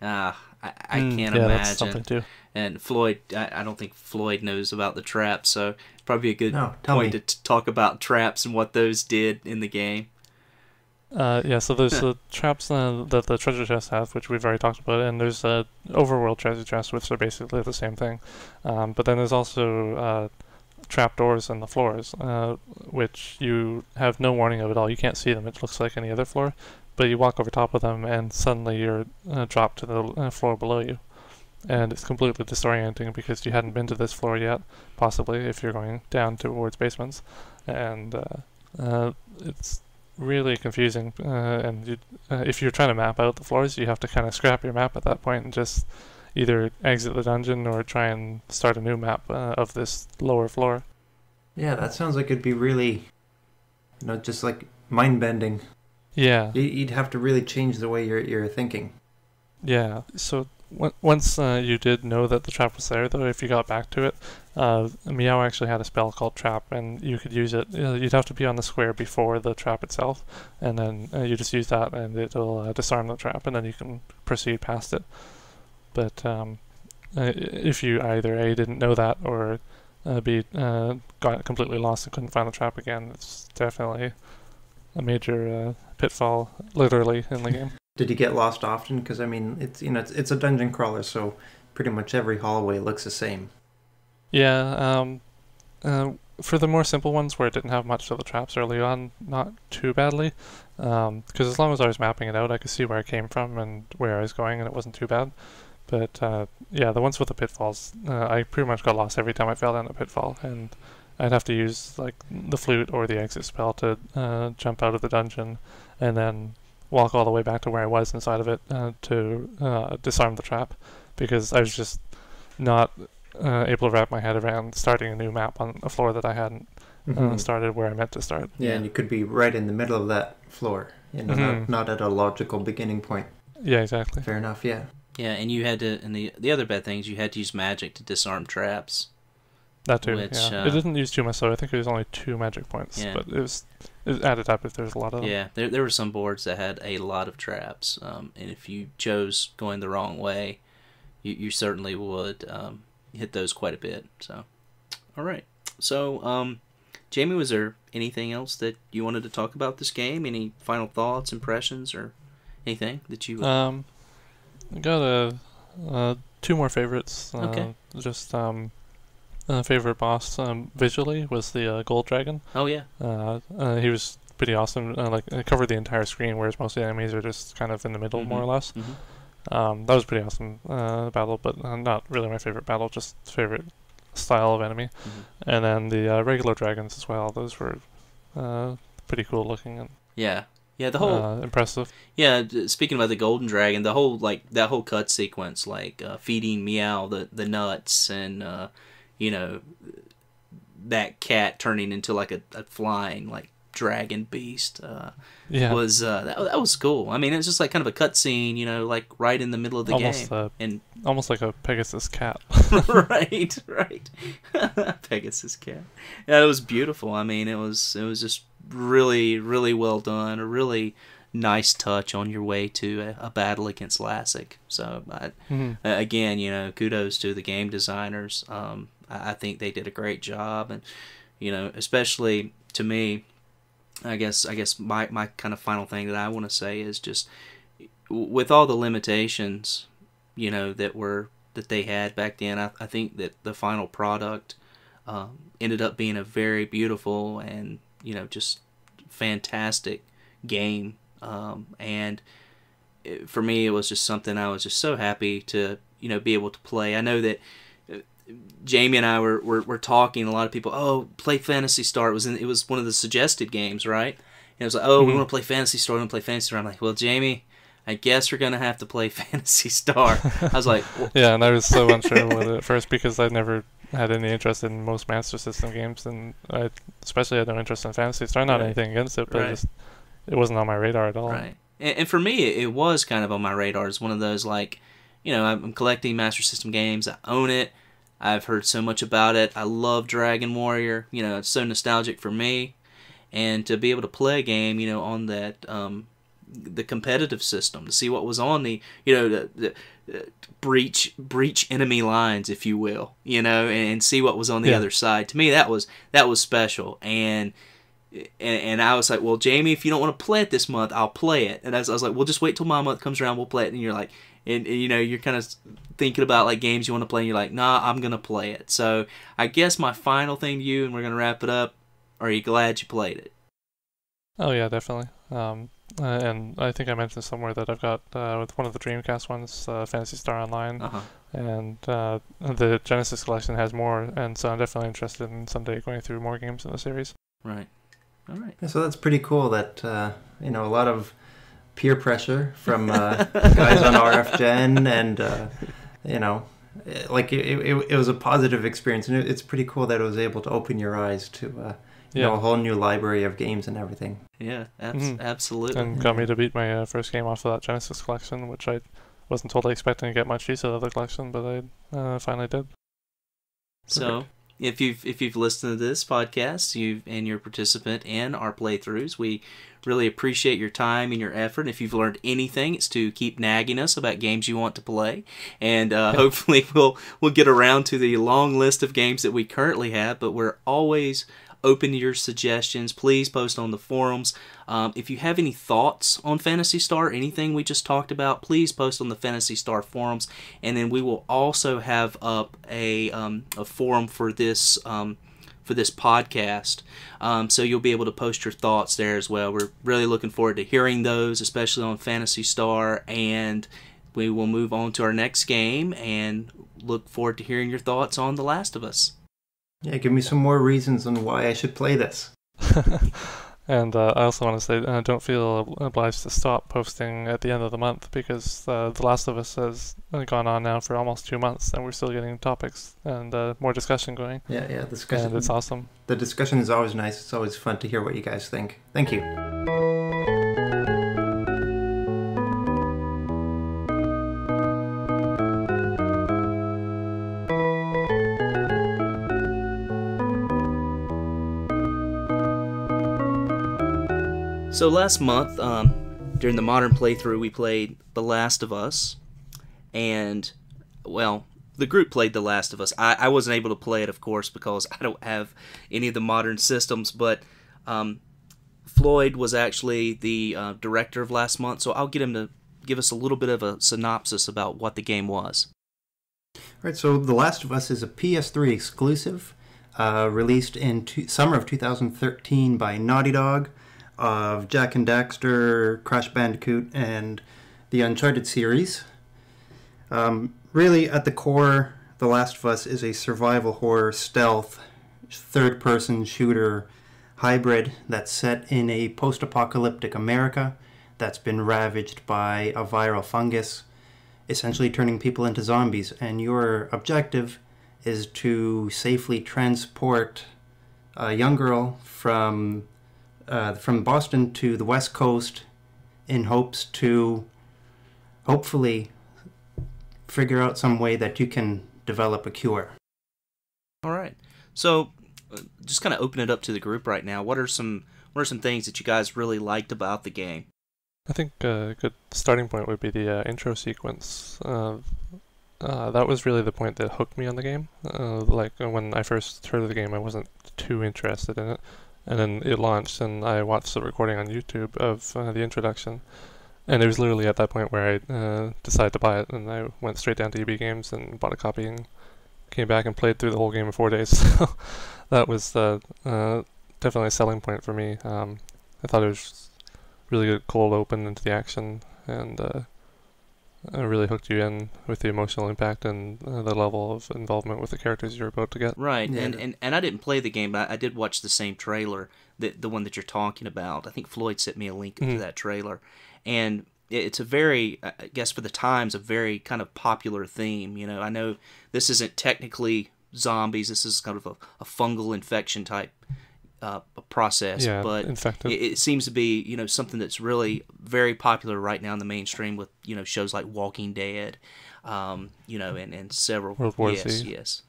I can't imagine. That's something too. And Floyd, I don't think Floyd knows about the traps, so probably a good point to talk about traps and what those did in the game. Yeah, so there's the traps that the treasure chests have, which we've already talked about, and there's overworld treasure chests, which are basically the same thing. But then there's also trapdoors in the floors, which you have no warning of at all. You can't see them. It looks like any other floor, but you walk over top of them, and suddenly you're dropped to the floor below you. And it's completely disorienting because you hadn't been to this floor yet, possibly, if you're going down towards basements. And it's really confusing. And if you're trying to map out the floors, you have to kind of scrap your map at that point and just either exit the dungeon or try and start a new map of this lower floor. Yeah, that sounds like it'd be really, just like mind-bending. Yeah. You'd have to really change the way you're thinking. Yeah, so once you did know that the trap was there, though, if you got back to it, Meow actually had a spell called Trap, and you could use it. You'd have to be on the square before the trap itself, and then you just use that, and it'll disarm the trap, and then you can proceed past it. But if you either A, didn't know that, or B, got completely lost and couldn't find the trap again, it's definitely a major pitfall, literally, in the game. Did you get lost often? Because it's a dungeon crawler, so pretty much every hallway looks the same. Yeah, for the more simple ones where it didn't have much of the traps early on, not too badly. Because as long as I was mapping it out, I could see where I came from and where I was going, and it wasn't too bad. But yeah, the ones with the pitfalls, I pretty much got lost every time I fell down a pitfall, and I'd have to use like the flute or the exit spell to jump out of the dungeon, and then walk all the way back to where I was inside of it to disarm the trap, because I was just not able to wrap my head around starting a new map on a floor that I hadn't started where I meant to start. Yeah, and you could be right in the middle of that floor, not at a logical beginning point. Yeah, exactly. Fair enough, yeah. Yeah, and you had to, and the other bad thing is you had to use magic to disarm traps. That too, which, yeah. It didn't use too much, so I think it was only 2 magic points, but it added up if there was a lot of them. Yeah, there were some boards that had a lot of traps, and if you chose going the wrong way, you certainly would hit those quite a bit. So, all right. So, Jamie, was there anything else that you wanted to talk about this game? Any final thoughts, impressions, or anything that you... I got 2 more favorites. Okay. Just favorite boss visually was the Gold Dragon. Oh yeah. He was pretty awesome. It covered the entire screen, whereas most of the enemies are just kind of in the middle, more or less. That was pretty awesome battle, but not really my favorite battle, just favorite style of enemy. And then the regular dragons as well. Those were pretty cool looking. And yeah. Yeah, the whole impressive. Yeah, speaking about the golden dragon, the whole that whole cut sequence, feeding Meow the nuts, and you know, that cat turning into like a flying dragon beast. Was that was cool. I mean, it was just like kind of a cutscene, like right in the middle of the game, and almost like a Pegasus cat. right. Pegasus cat. Yeah, it was beautiful. I mean, it was just really, really well done. A really nice touch on your way to a battle against Lassic. So, again, kudos to the game designers. I think they did a great job, and especially to me, I guess my kind of final thing that I want to say is just with all the limitations, that they had back then. I think that the final product ended up being a very beautiful and just fantastic game. And for me, it was just something I was just so happy to be able to play. I know that Jamie and I were talking. A lot of people, play Phantasy Star. It was one of the suggested games, right? And it was like, we want to play Phantasy Star. We want to play Phantasy Star. I'm like, well, Jamie, I guess we're gonna have to play Phantasy Star. I was like, well, yeah, and I was so unsure with it at first because I never had any interest in most Master System games, and I especially had no interest in Phantasy Star. Not anything against it, but it wasn't on my radar at all. Right. And for me, it was kind of on my radar. It's one of those I'm collecting Master System games. I own it. I've heard so much about it. I love Dragon Warrior. It's so nostalgic for me. And to be able to play a game, on that the competitive system, to see what was on the breach enemy lines, if you will, and see what was on the other side. To me, that was special. And I was like, well, Jamie, if you don't want to play it this month, I'll play it. And I was like, well, just wait till my month comes around, we'll play it. And you're like, and you're kind of thinking about games you want to play, and you're like, nah, I'm gonna play it. So I guess my final thing to you, and we're gonna wrap it up. Are you glad you played it? Oh yeah, definitely. And I think I mentioned somewhere that I've got with one of the Dreamcast ones, Phantasy Star Online, and the Genesis collection has more, and so I'm definitely interested in someday going through more games in the series. Right. All right. Yeah, so that's pretty cool that a lot of peer pressure from guys on RFGen, and it was a positive experience, and it's pretty cool that it was able to open your eyes to a whole new library of games and everything. Yeah, absolutely. And got me to beat my first game off of that Genesis collection, which I wasn't totally expecting to get much use out of the collection, but I finally did. So, if you've listened to this podcast, you're a participant in our playthroughs, we really appreciate your time and your effort. If you've learned anything, it's to keep nagging us about games you want to play, and hopefully we'll get around to the long list of games that we currently have. But we're always open to your suggestions. Please post on the forums. If you have any thoughts on Phantasy Star, anything we just talked about, please post on the Phantasy Star forums, and then we will also have up a forum for this podcast, so you'll be able to post your thoughts there as well. We're really looking forward to hearing those, especially on Phantasy Star, and we will move on to our next game and look forward to hearing your thoughts on The Last of Us. Yeah, give me some more reasons on why I should play this. And I also want to say, don't feel obliged to stop posting at the end of the month, because The Last of Us has gone on now for almost 2 months, and we're still getting topics and more discussion going. Yeah, discussion. And it's awesome. The discussion is always nice. It's always fun to hear what you guys think. Thank you. So last month, during the modern playthrough, we played The Last of Us, and, well, the group played The Last of Us. I wasn't able to play it, of course, because I don't have any of the modern systems, but Floyd was actually the director of last month, so I'll get him to give us a little bit of a synopsis about what the game was. All right, so The Last of Us is a PS3 exclusive, released in summer of 2013 by Naughty Dog, of Jak and Daxter, Crash Bandicoot, and the Uncharted series. Really, at the core, The Last of Us is a survival horror stealth third-person shooter hybrid that's set in a post-apocalyptic America that's been ravaged by a viral fungus, essentially turning people into zombies. And your objective is to safely transport a young girl from Boston to the West Coast in hopes to hopefully figure out some way that you can develop a cure. All right. So, just kind of open it up to the group right now. What are some things that you guys really liked about the game? I think a good starting point would be the intro sequence. That was really the point that hooked me on the game. When I first heard of the game, I wasn't too interested in it. And then it launched, and I watched the recording on YouTube of the introduction. And it was literally at that point where I decided to buy it, and I went straight down to EB Games and bought a copy and came back and played through the whole game in 4 days. So that was definitely a selling point for me. I thought it was really good cold open into the action, and it really hooked you in with the emotional impact and the level of involvement with the characters you're about to get. Right, Yeah. and I didn't play the game, but I did watch the same trailer, the one that you're talking about. I think Floyd sent me a link to that trailer, and it's a very, I guess for the times, a very kind of popular theme. You know, I know this isn't technically zombies. This is kind of a fungal infection type process, Yeah, but infected. it seems to be, you know, something that's really very popular right now in the mainstream with, you know, shows like Walking Dead, you know, and several. World War yes, Z. yes.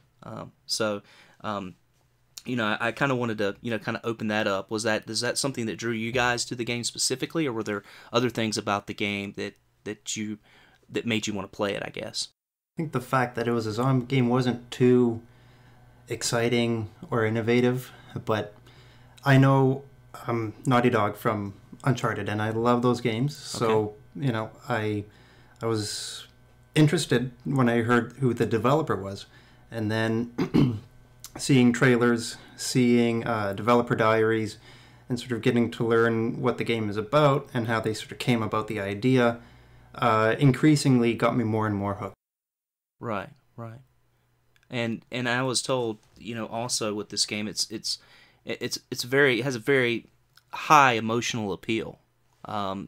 You know, I kind of wanted to, you know, kind of open that up. Is that something that drew you guys to the game specifically, or were there other things about the game that made you want to play it, I guess? I think the fact that it was a zombie game wasn't too exciting or innovative, but I know Naughty Dog from Uncharted, and I love those games. So, you know, I was interested when I heard who the developer was, and then seeing trailers, seeing developer diaries, and sort of getting to learn what the game is about and how they sort of came about the idea, increasingly got me more and more hooked. Right. And I was told, you know, also with this game, it has a very high emotional appeal.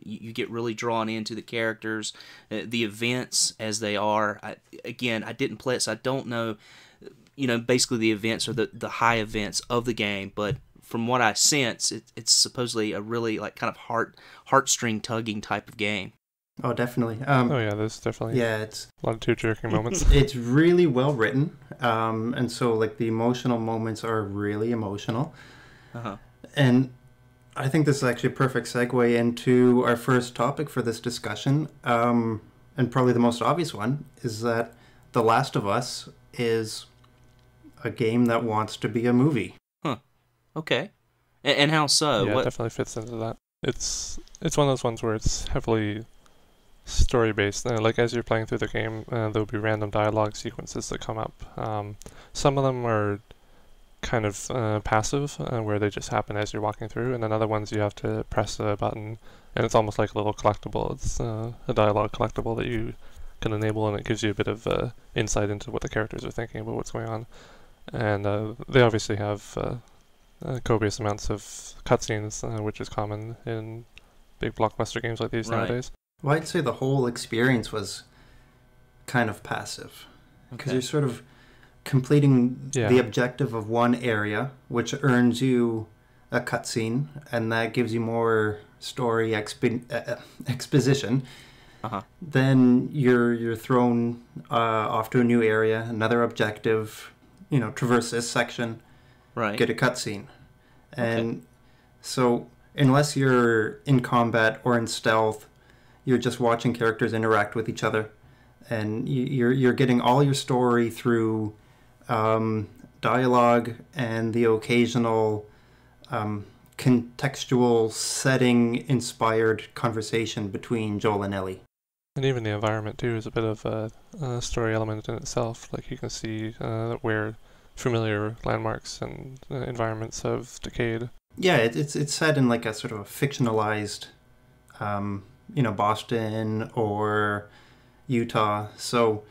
You get really drawn into the characters, the events as they are. I didn't play it, so I don't know. You know, basically the events are the high events of the game, but from what I sense, it's supposedly a really like kind of heartstring tugging type of game. Oh, definitely. Yeah, there's definitely it's a lot of tear-jerking moments. it's really well written, and so like the emotional moments are really emotional. Uh-huh. And I think this is actually a perfect segue into our first topic for this discussion, and probably the most obvious one is that The Last of Us is a game that wants to be a movie. Huh. Okay. And how so? Yeah, What? it definitely fits into that. It's one of those ones where it's heavily story-based. Like as you're playing through the game, there'll be random dialogue sequences that come up. Some of them are kind of passive, where they just happen as you're walking through, and then other ones you have to press a button, and it's almost like a little collectible. It's a dialogue collectible that you can enable, and it gives you a bit of insight into what the characters are thinking about what's going on. And they obviously have copious amounts of cutscenes, which is common in big blockbuster games like these nowadays. Well, I'd say the whole experience was kind of passive, because you're sort of completing the objective of one area, which earns you a cutscene, and that gives you more story exposition. Uh-huh. Then you're thrown off to a new area, another objective. You know, traverse this section, get a cutscene. And so unless you're in combat or in stealth, you're just watching characters interact with each other, and you're getting all your story through dialogue and the occasional contextual setting inspired conversation between Joel and Ellie. And even the environment too is a bit of a story element in itself. Like you can see where familiar landmarks and environments have decayed. Yeah, it's set in like a sort of a fictionalized, Boston or Utah. So,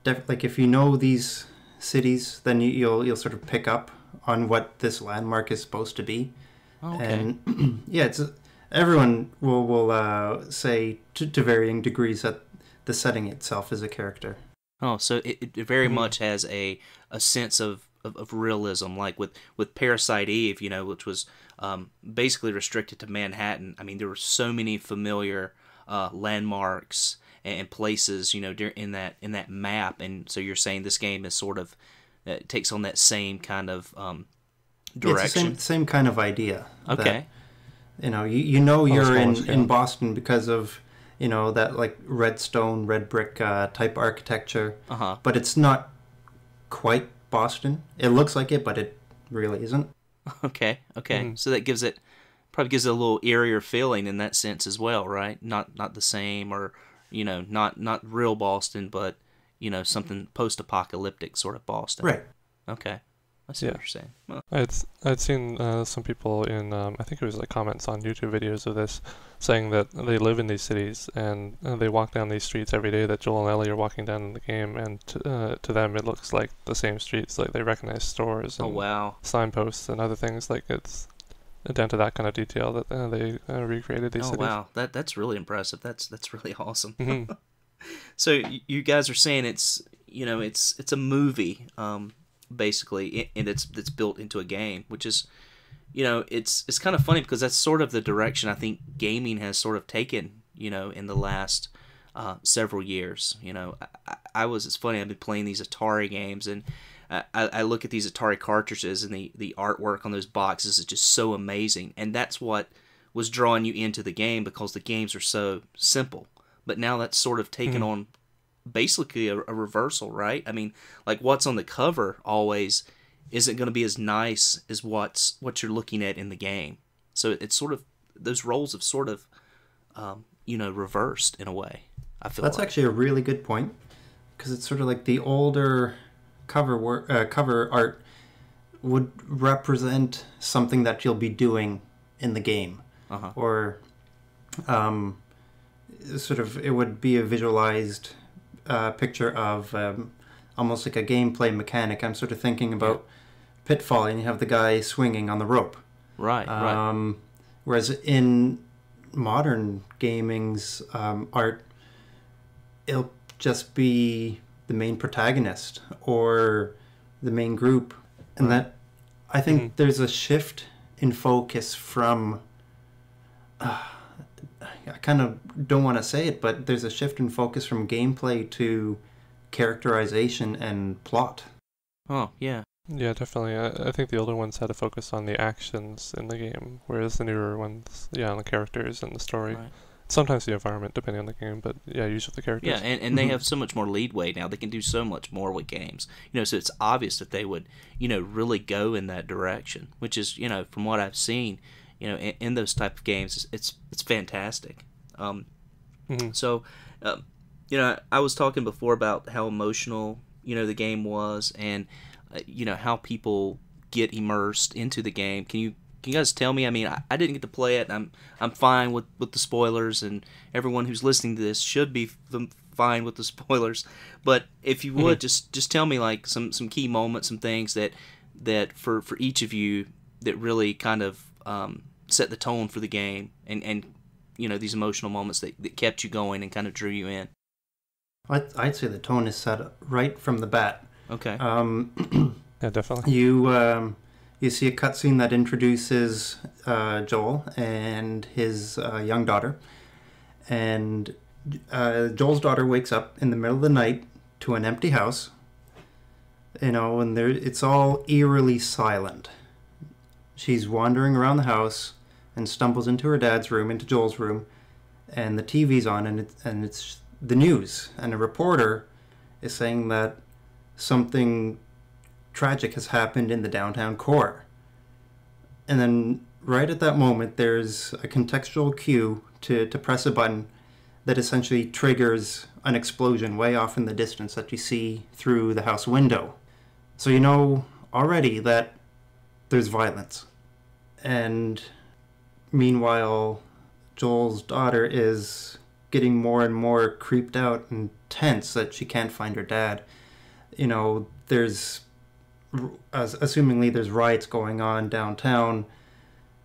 like if you know these cities, then you'll sort of pick up on what this landmark is supposed to be. Oh, okay. And yeah, it's everyone will say to varying degrees that the setting itself is a character. Oh, so it very much has a sense of realism, like with Parasite Eve, which was basically restricted to Manhattan. I mean, there were so many familiar landmarks and places, in that map, and so you're saying this game is sort of takes on that same kind of direction. Yeah, it's the same kind of idea. Okay. That, you're scale. in Boston because of that like red stone, red brick type architecture. But it's not quite Boston. It looks like it, but it really isn't. Okay. So that probably gives it a little eerier feeling in that sense as well, right? Not the same, or not real Boston, but something post-apocalyptic sort of Boston. Right. Okay. I see what you're saying. Well, I'd seen some people in I think it was like comments on YouTube videos of this saying that they live in these cities and they walk down these streets every day that Joel and Ellie are walking down in the game, and to them it looks like the same streets. Like they recognize stores and signposts and other things. Like it's down to that kind of detail that they recreated these cities. Oh wow, that's really impressive. That's really awesome. Mm-hmm. So you guys are saying it's a movie. Basically, and it's built into a game, which is, it's kind of funny because that's sort of the direction I think gaming has sort of taken, in the last several years. It's funny, I've been playing these Atari games, and I look at these Atari cartridges, and the artwork on those boxes is just so amazing, and that's what was drawing you into the game because the games are so simple. But now that's sort of taken on basically a reversal, right? I mean, like what's on the cover always isn't going to be as nice as what you're looking at in the game. So it's sort of, those roles have sort of reversed in a way. I feel that's actually a really good point, because it's sort of like the older cover art would represent something that you'll be doing in the game, or sort of it would be a visualized picture of almost like a gameplay mechanic. I'm sort of thinking about Pitfall, and you have the guy swinging on the rope. Right. Whereas in modern gaming's art, it'll just be the main protagonist or the main group. And that, I think there's a shift in focus from... I kind of don't want to say it, but there's a shift in focus from gameplay to characterization and plot. Oh, yeah. Yeah, definitely. I think the older ones had to focus on the actions in the game, whereas the newer ones, on the characters and the story. Right. Sometimes the environment, depending on the game, but usually the characters. Yeah, and they have so much more leadway now. They can do so much more with games. So it's obvious that they would, really go in that direction, which is, from what I've seen, in those type of games, it's fantastic. So, I was talking before about how emotional, the game was, and how people get immersed into the game. Can you guys tell me? I mean, I didn't get to play it. I'm fine with the spoilers, and everyone who's listening to this should be fine with the spoilers. But if you would just tell me like some key moments, some things that for each of you that really kind of set the tone for the game, and these emotional moments that kept you going and kind of drew you in. I'd say the tone is set right from the bat. Okay. Yeah, definitely. You see a cutscene that introduces Joel and his young daughter, and Joel's daughter wakes up in the middle of the night to an empty house. And it's all eerily silent. She's wandering around the house and stumbles into her dad's room, into Joel's room, and the TV's on, and it's the news, and a reporter is saying that something tragic has happened in the downtown core. And then right at that moment, there's a contextual cue to press a button that essentially triggers an explosion way off in the distance that you see through the house window. So you know already that there's violence. And meanwhile, Joel's daughter is getting more and more creeped out and tense that she can't find her dad. There's assumingly there's riots going on downtown.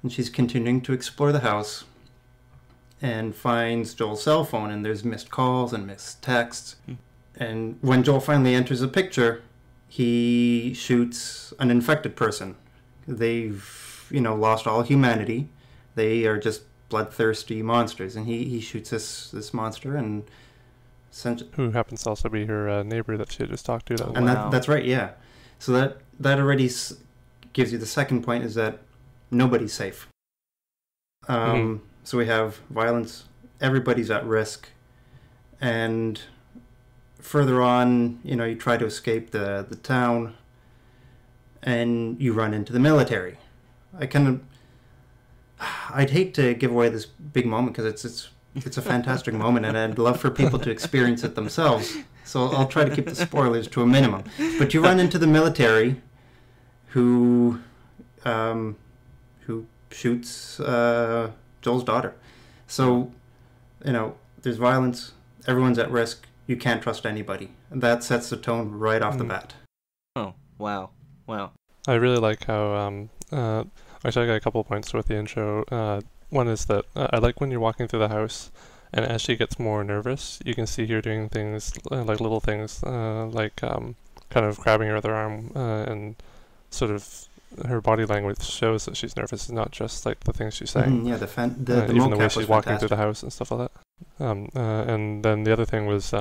and she's continuing to explore the house and finds Joel's cell phone, and there's missed calls and missed texts. And when Joel finally enters the picture, he shoots an infected person. They've, lost all humanity. They are just bloodthirsty monsters, and he shoots this monster and who happens to also be her neighbor that she just talked to. And that's right, yeah. So that already gives you the second point, is that nobody's safe. So we have violence, everybody's at risk, and further on, you try to escape the town, and you run into the military. I'd hate to give away this big moment because it's a fantastic moment, and I'd love for people to experience it themselves. So I'll try to keep the spoilers to a minimum. But you run into the military, who shoots Joel's daughter. So, there's violence. Everyone's at risk. You can't trust anybody. And that sets the tone right off the bat. Oh, wow. I really like how, actually I got a couple of points with the intro. One is that I like when you're walking through the house, and as she gets more nervous, you can see her doing things, like little things, like kind of grabbing her other arm, and sort of her body language shows that she's nervous. It's not just like the things she's saying. Yeah, the even the way she's walking fantastic. through the house and stuff like that. And then the other thing was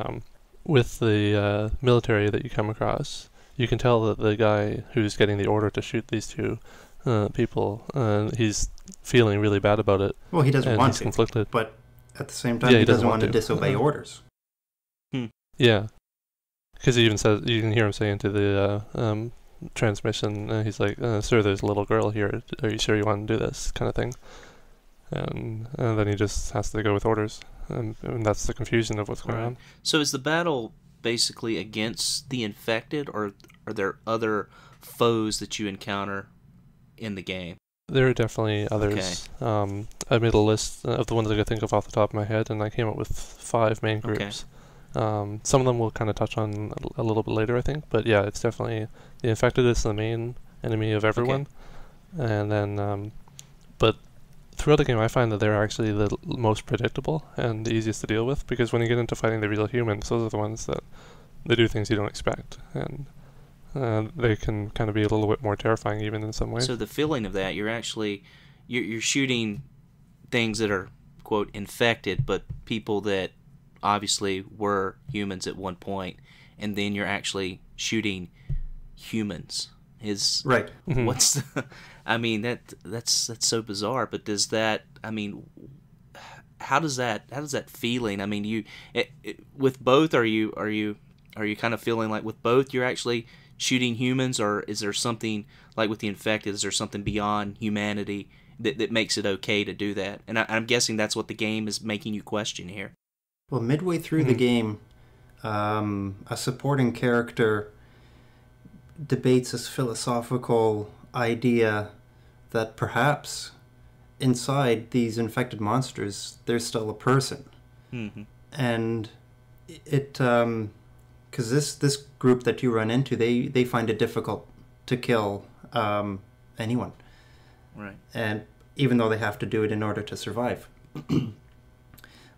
with the military that you come across, you can tell that the guy who's getting the order to shoot these two people, he's feeling really bad about it. Well, he doesn't want he's to, conflicted. but at the same time, he doesn't want to disobey orders. Yeah, because he even says, you can hear him saying to the transmission, he's like, "Sir, there's a little girl here. Are you sure you want to do this?" kind of thing. And then he just has to go with orders, and that's the confusion of what's going on. So is the battle basically against the infected, or are there other foes that you encounter in the game? There are definitely others. Okay. I made a list of the ones I could think of off the top of my head, and I came up with 5 main groups. Okay. Some of them we'll kind of touch on a little bit later, I think. But yeah, it's definitely the infected is the main enemy of everyone. Okay. And then, but throughout the game, I find that they're actually the most predictable and the easiest to deal with, because when you get into fighting the real humans, those are the ones that they do things you don't expect, and they can kind of be a little bit more terrifying even in some ways. So the feeling of that, you're shooting things that are, quote, infected, but people that obviously were humans at one point, and then you're actually shooting humans. Right. Mm-hmm. What's the, I mean, that's so bizarre, but does that, I mean, how does that feeling, I mean, with both, are you kind of feeling like with both you're actually shooting humans, or is there something like with the infected, is there something beyond humanity that makes it okay to do that? And I'm guessing that's what the game is making you question here. Well, midway through the game, a supporting character debates this philosophical idea that perhaps inside these infected monsters there's still a person. Mm-hmm. And it because this group that you run into, they find it difficult to kill anyone, right? And even though they have to do it in order to survive. But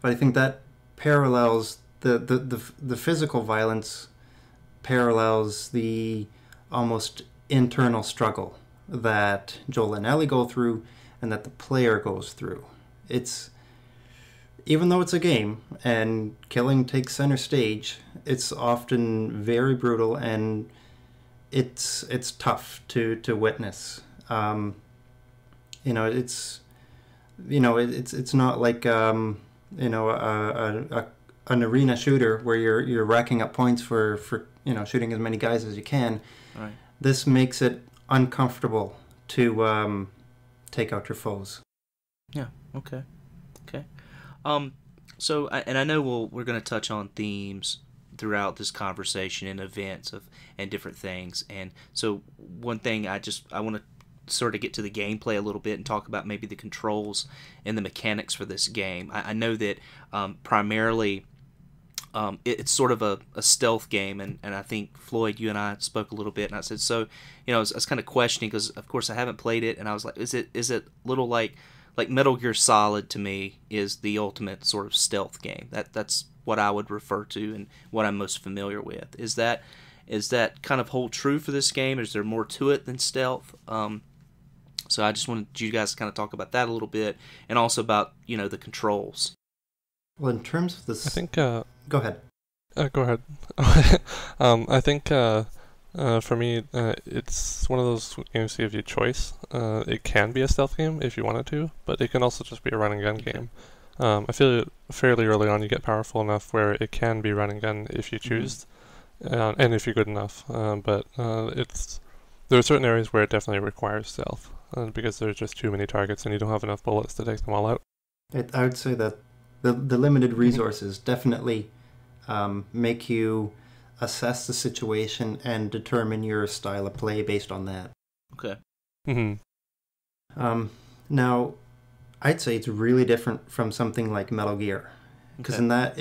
I think that parallels the physical violence, parallels the almost internal struggle that Joel and Ellie go through, and that the player goes through. It's, even though it's a game and killing takes center stage, it's often very brutal, and it's tough to witness. It's not like an arena shooter where you're racking up points for shooting as many guys as you can. Right. This makes it uncomfortable to take out your foes. Yeah. Okay. So, and I know we're going to touch on themes throughout this conversation and events and different things. And so, one thing I want to sort of get to the gameplay a little bit and talk about maybe the controls and the mechanics for this game. I know that primarily it's sort of a stealth game, and I think Floyd, you and I spoke a little bit, and I said, so, I was kind of questioning, because of course I haven't played it, and I was like, is it little like Metal Gear Solid to me is the ultimate sort of stealth game. That's what I would refer to and what I'm most familiar with. Is that kind of hold true for this game? Is there more to it than stealth? So I just wanted you guys to kind of talk about that a little bit, and also about the controls. Well, in terms of this, I think. Go ahead. Go ahead. I think for me, it's one of those games that give you choice. It can be a stealth game if you wanted to, but it can also just be a run and gun game. I feel fairly early on you get powerful enough where it can be run and gun if you choose, and if you're good enough. But there are certain areas where it definitely requires stealth, because there's just too many targets and you don't have enough bullets to take them all out. I would say that the limited resources definitely make you assess the situation and determine your style of play based on that. Okay. Now, I'd say it's really different from something like Metal Gear, because in that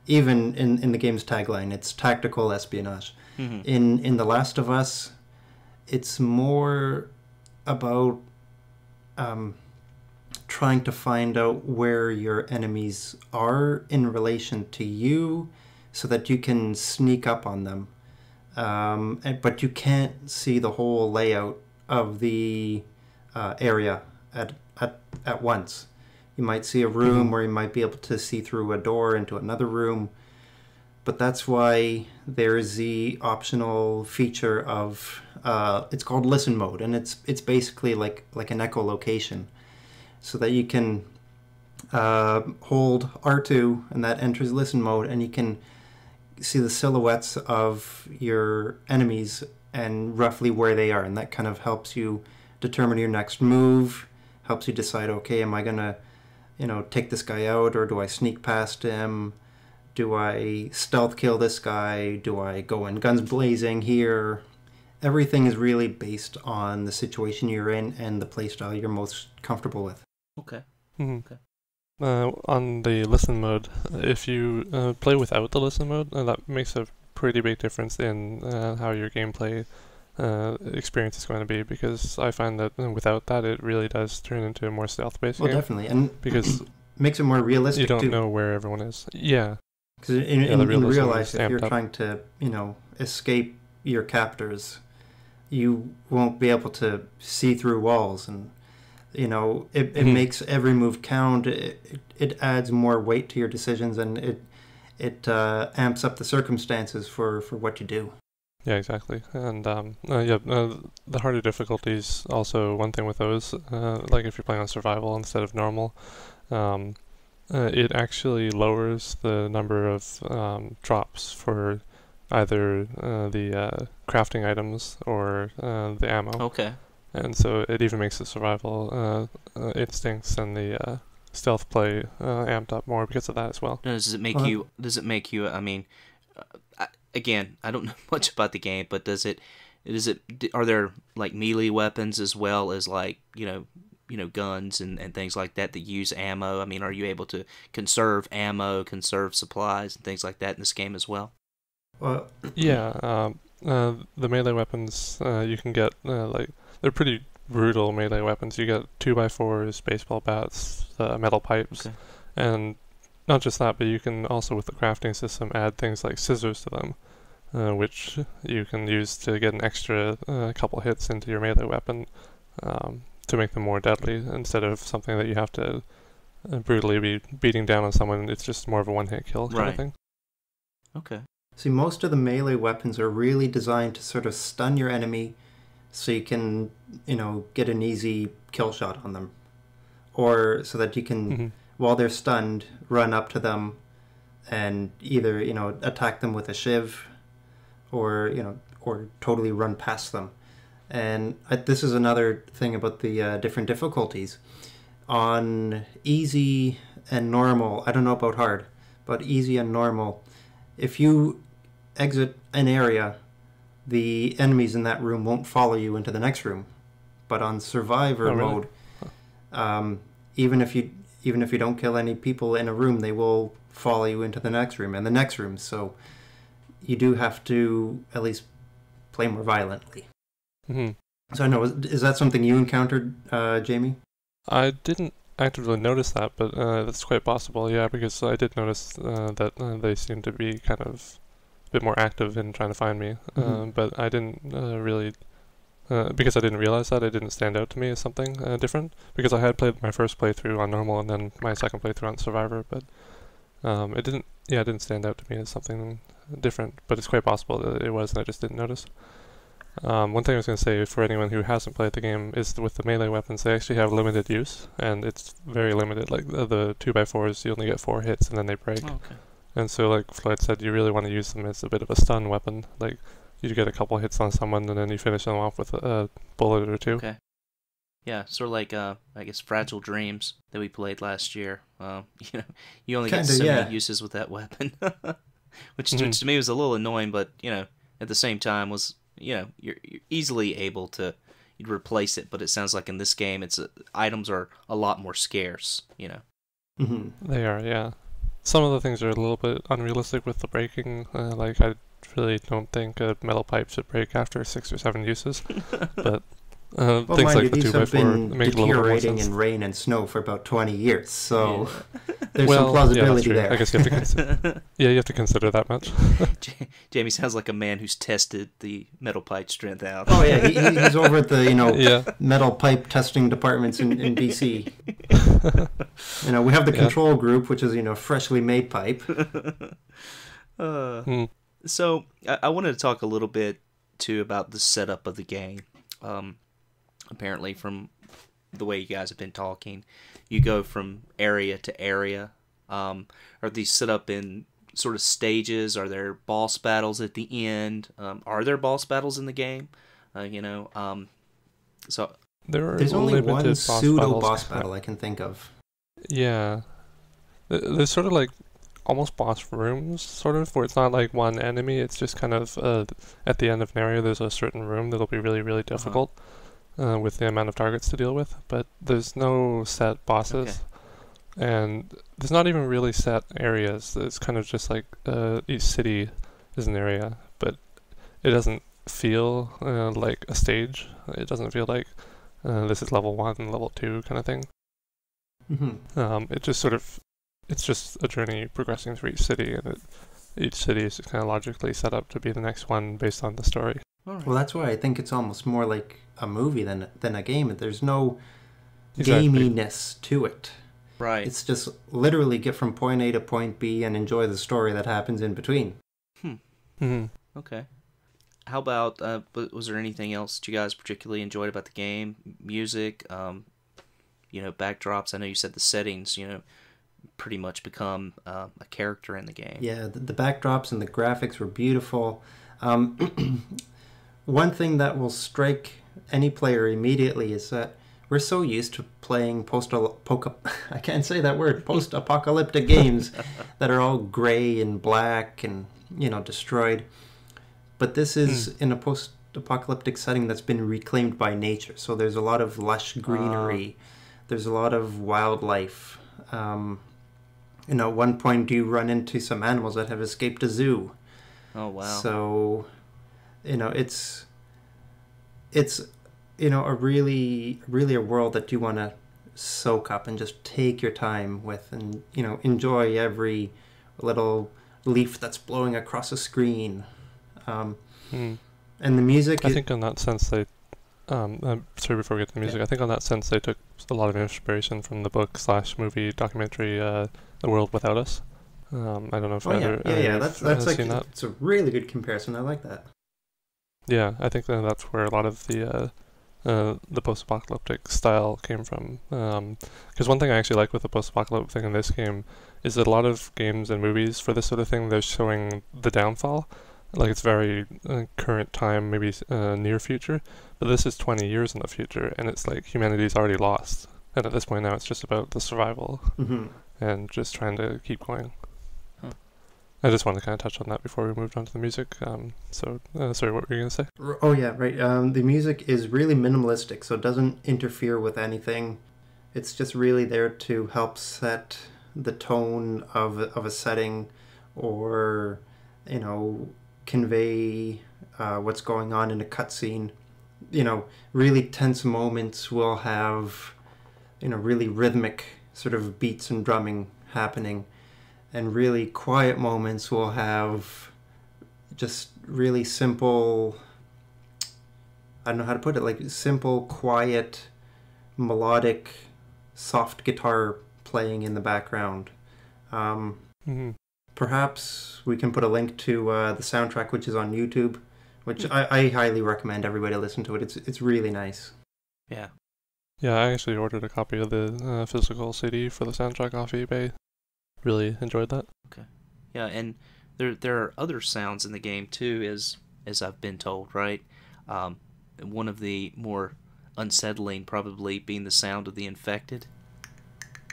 even in the game's tagline, it's tactical espionage. In The Last of Us, it's more about trying to find out where your enemies are in relation to you, so that you can sneak up on them. But you can't see the whole layout of the area at once. You might see a room, or you might be able to see through a door into another room. But that's why there's the optional feature of it's called listen mode, and it's basically like an echolocation, so that you can hold R2 and that enters listen mode, and you can see the silhouettes of your enemies and roughly where they are, and that kind of helps you determine your next move, helps you decide, okay, am I gonna take this guy out, or do I sneak past him? Do I stealth kill this guy? Do I go in guns blazing here? Everything is really based on the situation you're in and the playstyle you're most comfortable with. Okay. Okay. On the listen mode, if you play without the listen mode, that makes a pretty big difference in how your gameplay experience is going to be, because I find that without that, it really does turn into a more stealth-based game. Well, definitely, and because makes it more realistic. You don't too. know where everyone is. Yeah. Because in real life, if you're trying to, escape your captors, you won't be able to see through walls, and it makes every move count. It adds more weight to your decisions, and it amps up the circumstances for what you do. Yeah, exactly. And the harder difficulties also one thing with those. Like if you're playing on survival instead of normal, it actually lowers the number of drops for either the crafting items or the ammo. Okay. And so it even makes the survival instincts and the stealth play amped up more because of that as well. Now, does it make you? I mean, again, I don't know much about the game, but are there like melee weapons as well as like guns and things like that use ammo? I mean, are you able to conserve ammo, conserve supplies, and things like that in this game as well? Well, yeah, the melee weapons you can get they're pretty brutal melee weapons. You get 2x4s, baseball bats, metal pipes, and not just that, but you can also with the crafting system add things like scissors to them, which you can use to get an extra couple hits into your melee weapon. To make them more deadly, instead of something that you have to brutally be beating down on someone. It's just more of a one-hit kill kind of thing. Okay. See, most of the melee weapons are really designed to sort of stun your enemy, so you can, get an easy kill shot on them, or so that you can, while they're stunned, run up to them and either attack them with a shiv, or totally run past them. And this is another thing about the different difficulties. On easy and normal, I don't know about hard, but easy and normal, if you exit an area, the enemies in that room won't follow you into the next room. But on survivor mode, even if even if you don't kill any people in a room, they will follow you into the next room and the next room. So you do have to at least play more violently. Mm-hmm. So I know, is that something you encountered, Jamie? I didn't actively notice that, but that's quite possible, yeah, because I did notice that they seem to be kind of a bit more active in trying to find me, but I didn't really, because I didn't realize that, it didn't stand out to me as something different, because I had played my first playthrough on normal and then my second playthrough on survivor, but it didn't stand out to me as something different, but it's quite possible that it was and I just didn't notice. One thing I was going to say for anyone who hasn't played the game is with the melee weapons, they actually have limited use, and it's very limited. Like the 2x4s, you only get 4 hits and then they break. Oh, okay. And so, like Floyd said, you really want to use them as a bit of a stun weapon. Like, you get a couple hits on someone and then you finish them off with a bullet or two. Okay. Yeah, sort of like, I guess, Fragile Dreams that we played last year. You only get so many uses with that weapon. which to me was a little annoying, but, at the same time was... you're easily able to replace it, but it sounds like in this game, items are a lot more scarce. Mm-hmm. They are, yeah. Some of the things are a little bit unrealistic with the breaking. Like I really don't think a metal pipe should break after 6 or 7 uses, but things like the 2x4 make a little bit more sense. In rain and snow for about 20 years, so there's some plausibility there. I guess you have to consider. Yeah, you have to consider that much. Jamie sounds like a man who's tested the metal pipe strength out. Oh yeah, he's over at the metal pipe testing departments in BC. We have the control group, which is freshly made pipe. So I wanted to talk a little bit too about the setup of the game. Apparently, from the way you guys have been talking, you go from area to area. Are these set up in sort of stages? Are there boss battles at the end? Are there boss battles in the game? So there's only one pseudo boss battle I can think of. Yeah, there's sort of like almost boss rooms, sort of, where it's not like one enemy. It's just kind of at the end of an area, there's a certain room that'll be really, really difficult. With the amount of targets to deal with, but there's no set bosses, and there's not even really set areas. It's kind of just like each city is an area, but it doesn't feel like a stage. It doesn't feel like this is level 1 and level 2 kind of thing. Mm-hmm. It's just a journey progressing through each city, and each city is just kind of logically set up to be the next one based on the story. Right. Well, that's why I think it's almost more like a movie than a game. There's no gaminess to it. Right. It's just literally get from point A to point B and enjoy the story that happens in between. Mm-hmm. Okay. How about, was there anything else that you guys particularly enjoyed about the game? Music, backdrops? I know you said the settings, pretty much become a character in the game. Yeah, the backdrops and the graphics were beautiful. One thing that will strike any player immediately is that we're so used to playing I can't say that word, post-apocalyptic games that are all gray and black and, destroyed. But this is in a post-apocalyptic setting that's been reclaimed by nature. So there's a lot of lush greenery. There's a lot of wildlife. At one point you run into some animals that have escaped a zoo. Oh, wow. So... it's a really a world that you want to soak up and just take your time with, and enjoy every little leaf that's blowing across a screen. And the music, I think in that sense they sorry, before we get to the music, I think on that sense they took a lot of inspiration from the book / movie documentary The World Without Us. I don't know if that's like seen that. It's a really good comparison. I like that. Yeah, I think that's where a lot of the post-apocalyptic style came from. Because one thing I actually like with the post-apocalyptic thing in this game is that a lot of games and movies for this sort of thing, they're showing the downfall. Like, it's very current time, maybe near future. But this is 20 years in the future, and it's like humanity's already lost. And at this point now, it's just about the survival and just trying to keep going. I just wanted to kind of touch on that before we moved on to the music. Sorry, what were you going to say? Oh, yeah, right. The music is really minimalistic, so it doesn't interfere with anything. It's just really there to help set the tone of a setting, or, you know, convey what's going on in a cutscene. You know, really tense moments will have, you know, really rhythmic sort of beats and drumming happening, and really quiet moments will have just really simple, I don't know how to put it, like simple, quiet, melodic, soft guitar playing in the background. Perhaps we can put a link to the soundtrack, which is on YouTube, which I highly recommend everybody listen to it. It's really nice. Yeah. Yeah, I actually ordered a copy of the physical CD for the soundtrack off eBay. Really enjoyed that. Okay. Yeah, and there are other sounds in the game too, as I've been told, right? One of the more unsettling probably being the sound of the infected.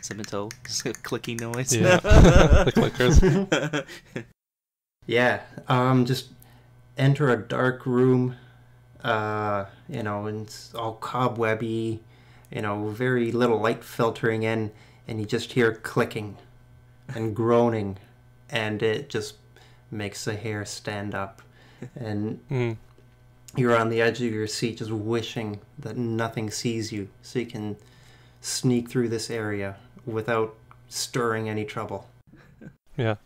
As I've been told. Just a clicking noise. Yeah. The clickers. Yeah. Just enter a dark room, you know, and it's all cobwebby, you know, very little light filtering in, and you just hear clicking and groaning, and it just makes the hair stand up, and you're on the edge of your seat just wishing that nothing sees you so you can sneak through this area without stirring any trouble. Yeah.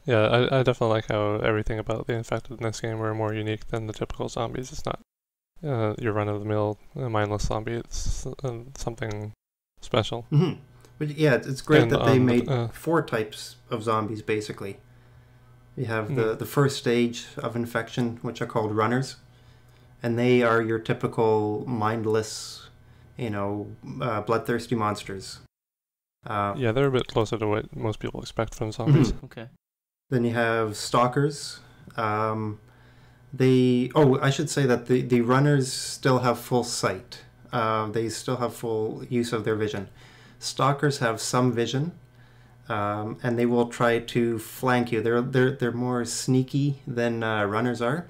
Yeah, I definitely like how everything about the infected in this game were more unique than the typical zombies. It's not your run-of-the-mill mindless zombie. It's something special. Mm-hmm. But yeah, it's great that they made 4 types of zombies, basically. You have the first stage of infection, which are called runners, and they are your typical mindless, you know, bloodthirsty monsters. Yeah, they're a bit closer to what most people expect from zombies. Okay. Then you have stalkers. I should say that the runners still have full sight. They still have full use of their vision. Stalkers have some vision, and they will try to flank you. They're more sneaky than runners are.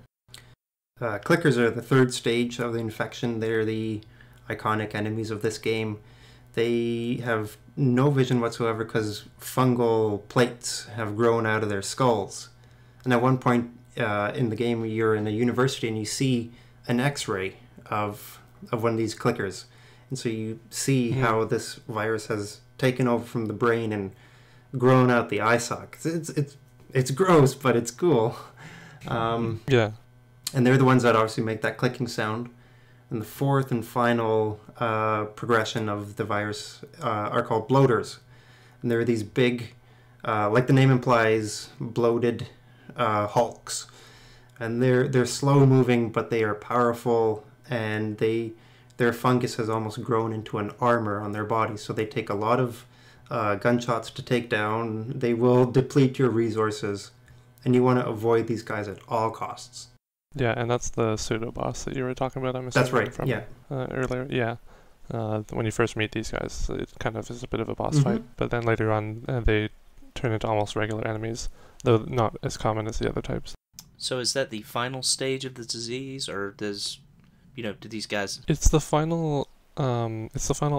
Clickers are the third stage of the infection. They're the iconic enemies of this game. They have no vision whatsoever because fungal plates have grown out of their skulls. And at one point in the game, you're in a university and you see an X-ray of one of these clickers. And so you see how this virus has taken over from the brain and grown out the eye sockets. It's gross, but it's cool. Yeah. And they're the ones that obviously make that clicking sound. And the fourth and final progression of the virus are called bloaters. And they're these big, like the name implies, bloated hulks. And they're slow moving, but they are powerful, and their fungus has almost grown into an armor on their body. So they take a lot of gunshots to take down. They will deplete your resources, and you want to avoid these guys at all costs. Yeah, and that's the pseudo-boss that you were talking about, I'm assuming. That's right, from, yeah. Earlier, yeah. When you first meet these guys, it kind of is a bit of a boss fight, but then later on they turn into almost regular enemies, though not as common as the other types. So is that the final stage of the disease, or do these guys... It's the final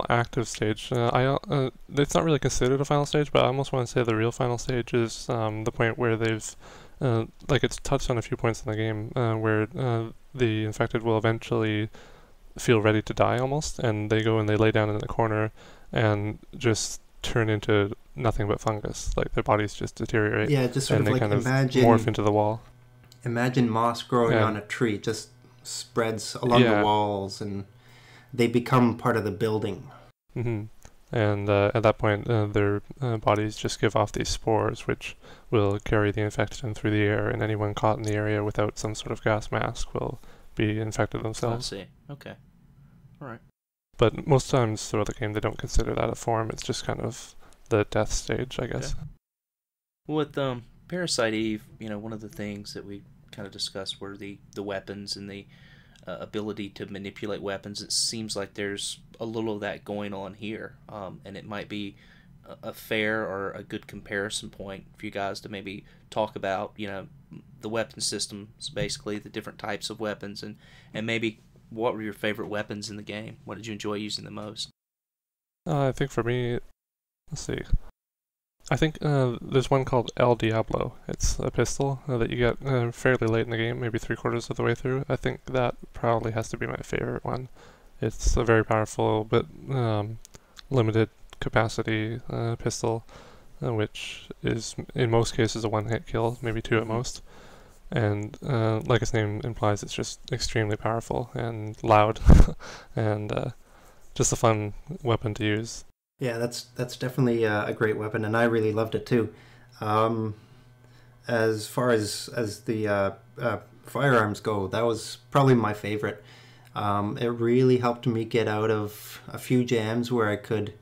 active stage. It's not really considered a final stage, but I almost want to say the real final stage is the point where they've it's touched on a few points in the game where the infected will eventually feel ready to die almost, and they go and they lay down in the corner and just turn into nothing but fungus. Like their bodies just deteriorate. Yeah, just sort and of they like kind imagine, of morph into the wall. Imagine moss growing on a tree, just spreads along the walls, and they become part of the building. And at that point, their bodies just give off these spores, which will carry the infection through the air, and anyone caught in the area without some sort of gas mask will be infected themselves. I see. Okay. All right. But most times throughout the game, they don't consider that a form. It's just kind of the death stage, I guess. Okay. With Parasite Eve, one of the things that we kind of discussed were the weapons and the ability to manipulate weapons. It seems like there's a little of that going on here, and it might be a fair or a good comparison point for you guys to maybe talk about, the weapon systems, basically the different types of weapons, and maybe what were your favorite weapons in the game? What did you enjoy using the most? I think for me, let's see. I think there's one called El Diablo. It's a pistol that you get fairly late in the game, maybe 3/4 of the way through. I think that probably has to be my favorite one. It's a very powerful but limited capacity pistol, which is in most cases a one-hit kill, maybe two at most. And like its name implies, it's just extremely powerful and loud, and just a fun weapon to use. Yeah, that's definitely a great weapon, and I really loved it too. As far as the firearms go, that was probably my favorite. It really helped me get out of a few jams where I could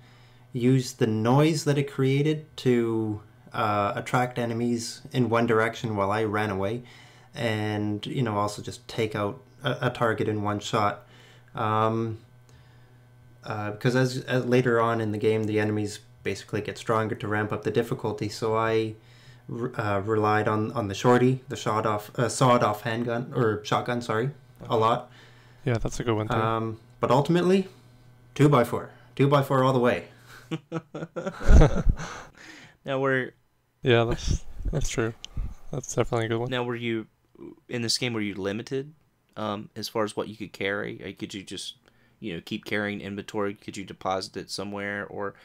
use the noise that it created to attract enemies in one direction while I ran away, and also just take out a target in one shot. Because as later on in the game, the enemies basically get stronger to ramp up the difficulty, so I relied on the shorty, the sawed-off handgun, or shotgun, a lot. Yeah, that's a good one too. But ultimately, 2x4. 2x4 all the way. Now Yeah, that's true. That's definitely a good one. Now, were you in this game? Were you limited as far as what you could carry? Could you just keep carrying inventory? Could you deposit it somewhere, or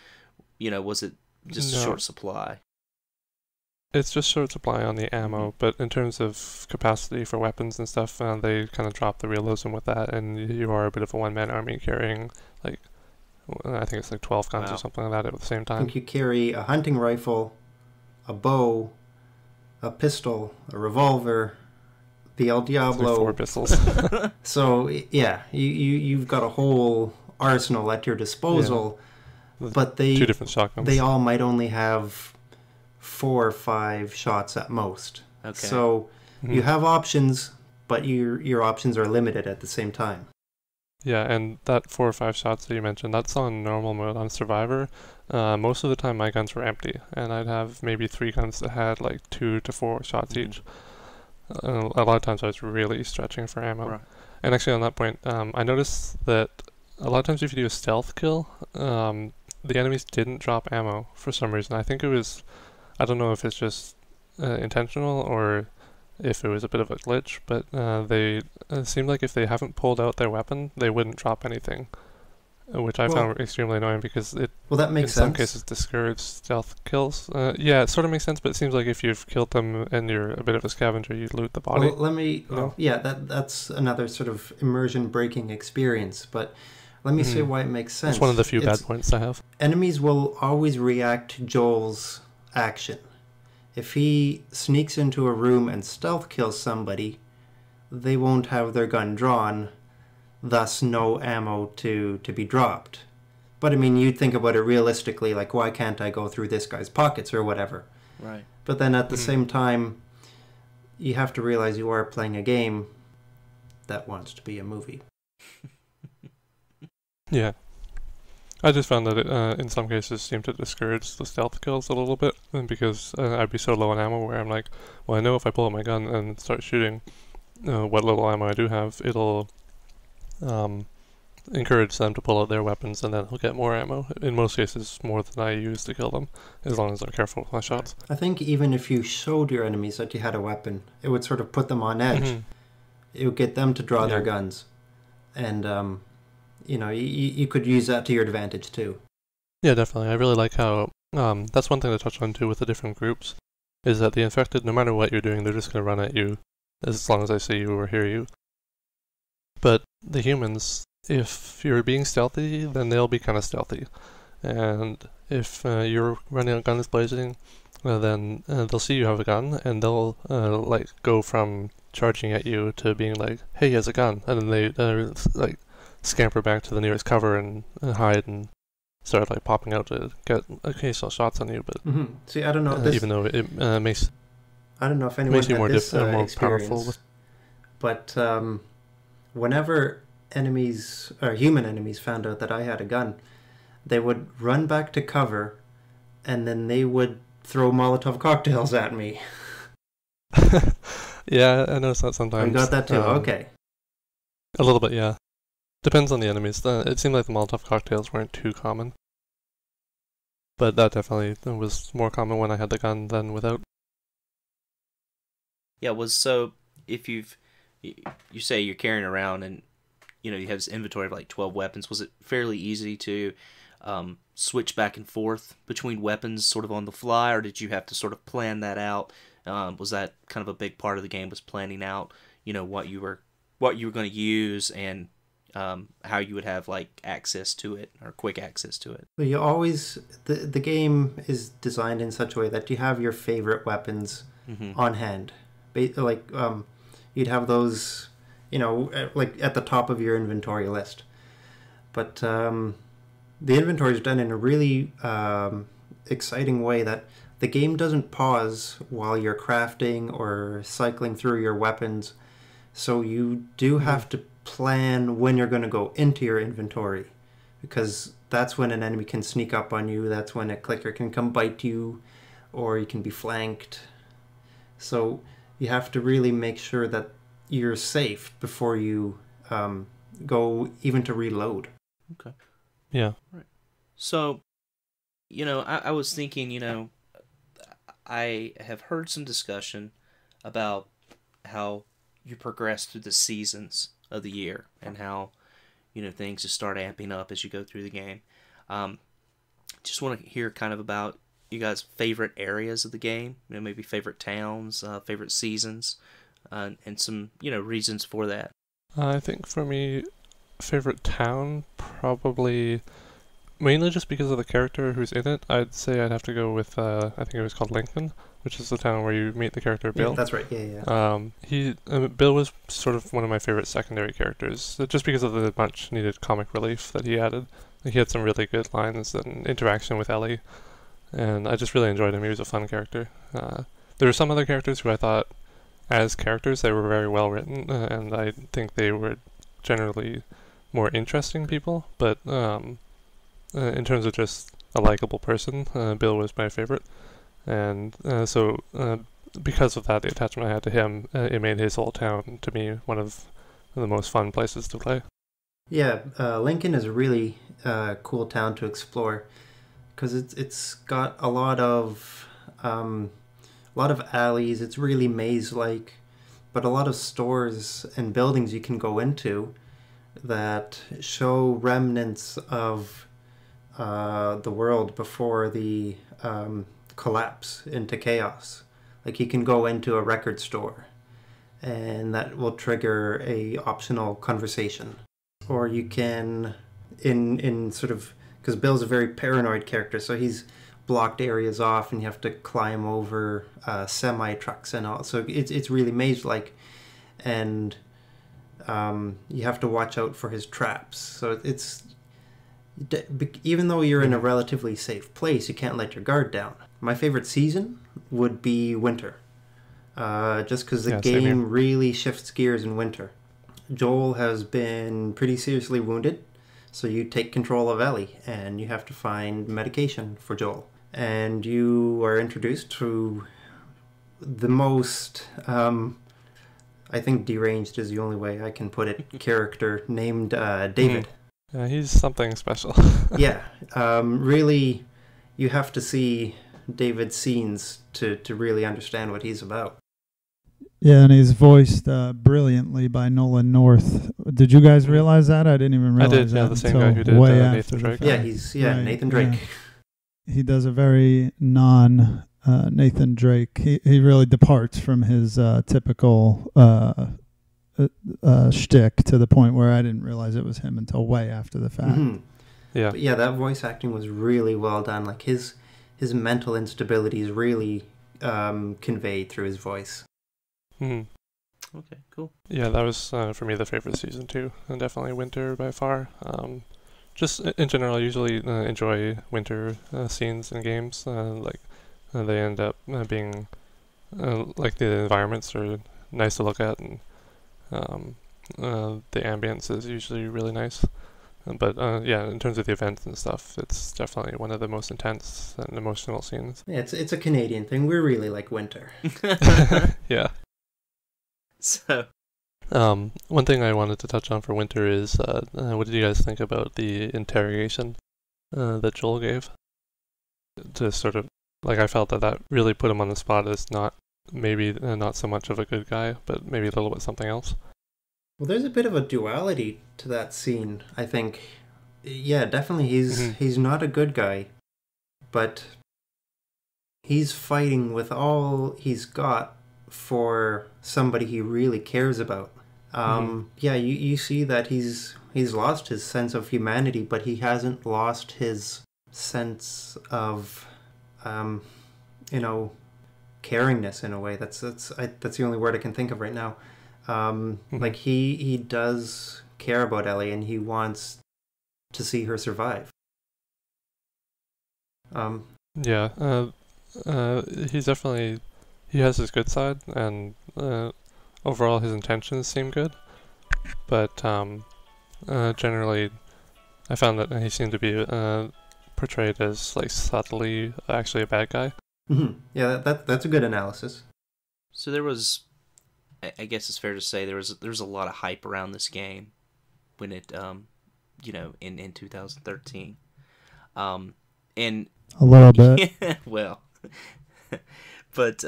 was it just a short supply? It's just short supply on the ammo, but in terms of capacity for weapons and stuff, they kind of drop the realism with that, and you are a bit of a one-man army carrying, like, I think it's like 12 guns or something like that at the same time. I think you carry a hunting rifle, a bow, a pistol, a revolver, the El Diablo. Like 4 pistols. So, yeah, you've got a whole arsenal at your disposal, but 2 different shotguns. They all might only have 4 or 5 shots at most. Okay. So you have options, but your options are limited at the same time. Yeah, and that 4 or 5 shots that you mentioned, that's on normal mode. On Survivor, most of the time my guns were empty, and I'd have maybe 3 guns that had like 2 to 4 shots each. A lot of times I was really stretching for ammo. Right. And actually on that point, I noticed that a lot of times if you do a stealth kill, the enemies didn't drop ammo for some reason. I think it was, I don't know if it's just intentional or if it was a bit of a glitch, but they seemed like if they haven't pulled out their weapon, they wouldn't drop anything, which I found extremely annoying because it that makes in some cases discouraged stealth kills. Yeah, it sort of makes sense, but it seems like if you've killed them and you're a bit of a scavenger, you'd loot the body. Well, let me... that's another sort of immersion-breaking experience, but let me say why it makes sense. It's one of the few bad points I have. Enemies will always react to Joel's action. If he sneaks into a room and stealth kills somebody, they won't have their gun drawn, thus no ammo to be dropped. But I mean, you'd think about it realistically, like, why can't I go through this guy's pockets or whatever? Right. But then at the same time, you have to realize you are playing a game that wants to be a movie. Yeah. I just found that it, in some cases, seemed to discourage the stealth kills a little bit, because I'd be so low on ammo where I'm like, well, I know if I pull out my gun and start shooting what little ammo I do have, it'll encourage them to pull out their weapons, and then they'll get more ammo. In most cases, more than I use to kill them, as long as I'm careful with my shots. I think even if you showed your enemies that you had a weapon, it would sort of put them on edge. It would get them to draw their guns. And, you could use that to your advantage too. Yeah, definitely. I really like how, that's one thing to touch on too with the different groups, is that the infected, no matter what you're doing, they're just going to run at you, as long as I see you or hear you. But the humans, if you're being stealthy, then they'll be kind of stealthy. And if you're running out guns blazing, then they'll see you have a gun, and they'll go from charging at you to being like, hey, he has a gun, and then they scamper back to the nearest cover and hide and start popping out to get occasional shots on you. But see, I don't know. Even though it makes, I don't know if anyone makes you had this more experience, powerful. But whenever enemies or human enemies found out that I had a gun, they would run back to cover, and then they would throw Molotov cocktails at me. Yeah, I noticed that sometimes. I got that too. Okay. A little bit, yeah. Depends on the enemies. It seemed like the Molotov cocktails weren't too common. But that definitely was more common when I had the gun than without. Yeah, so if you say you're carrying around and you have this inventory of like 12 weapons, was it fairly easy to switch back and forth between weapons sort of on the fly, or did you have to sort of plan that out? Was that kind of a big part of the game, was planning out what you were going to use and how you would have like access to it or quick access to it? Well, you always the game is designed in such a way that you have your favorite weapons on hand. Like you'd have those, like at the top of your inventory list. But the inventory is done in a really exciting way that the game doesn't pause while you're crafting or cycling through your weapons. So you do have to plan when you're going to go into your inventory, because that's when an enemy can sneak up on you. That's when a clicker can come bite you, or you can be flanked. So you have to really make sure that you're safe before you go even to reload. Okay. Yeah. Right. So, I was thinking, I have heard some discussion about how you progress through the seasons of the year and how, things just start amping up as you go through the game. Just want to hear kind of about you guys' favorite areas of the game, maybe favorite towns, favorite seasons, and some, reasons for that. I think for me, favorite town, probably mainly just because of the character who's in it. I'd say I'd have to go with, I think it was called Lincoln, which is the town where you meet the character Bill. Yeah, that's right, yeah. Bill was sort of one of my favorite secondary characters, just because of the much needed comic relief that he added. He had some really good lines and interaction with Ellie, and I just really enjoyed him. He was a fun character. There were some other characters who I thought, as characters, they were very well written, and I think they were generally more interesting people, but in terms of just a likable person, Bill was my favorite, and so because of that, the attachment I had to him, it made his whole town, to me, one of the most fun places to play. Yeah, Lincoln is a really cool town to explore, because it's got a lot of alleys. It's really maze-like, but a lot of stores and buildings you can go into that show remnants of the world before the collapse into chaos. Like you can go into a record store and that will trigger a optional conversation. Or you can, in sort of, because Bill's a very paranoid character, so he's blocked areas off and you have to climb over semi-trucks and all. So it's really maze-like, and you have to watch out for his traps. So it's, even though you're in a relatively safe place, you can't let your guard down. My favorite season would be winter, just because the game really shifts gears in winter. Joel has been pretty seriously wounded, so you take control of Ellie, and you have to find medication for Joel. And you are introduced to the most, I think deranged is the only way I can put it, character named David. Yeah, he's something special. Yeah, really, you have to see David's scenes to really understand what he's about. Yeah, and he's voiced brilliantly by Nolan North. Did you guys realize that? I didn't even realize that. The same guy who did Nathan Drake. Yeah, he's right, Nathan Drake. Yeah. He does a very Nathan Drake. He really departs from his typical shtick to the point where I didn't realize it was him until way after the fact. Mm-hmm. Yeah, but yeah, that voice acting was really well done. Like his mental instability is really conveyed through his voice. Mm-hmm. Okay, cool. Yeah, that was for me the favorite season too, and definitely winter by far. Just in general, I usually enjoy winter scenes in games. They end up being like the environments are nice to look at, and the ambience is usually really nice. But yeah, in terms of the events and stuff, it's definitely one of the most intense and emotional scenes. Yeah, it's a Canadian thing. We really like winter. Yeah. So, one thing I wanted to touch on for winter is, what did you guys think about the interrogation that Joel gave? to sort of, like, I felt that really put him on the spot as not maybe not so much of a good guy, but maybe a little bit something else. Well, there's a bit of a duality to that scene, I think. Yeah, definitely he's not a good guy, but he's fighting with all he's got for somebody he really cares about. Yeah, you see that he's lost his sense of humanity, but he hasn't lost his sense of, caringness in a way. That's the only word I can think of right now. Like he does care about Ellie, and he wants to see her survive. He's definitely, he has his good side, and overall his intentions seem good, but generally I found that he seemed to be portrayed as like subtly actually a bad guy. Yeah, that's a good analysis. So there was, I guess it's fair to say, there was a lot of hype around this game when it in 2013, and a little bit. Yeah, well, but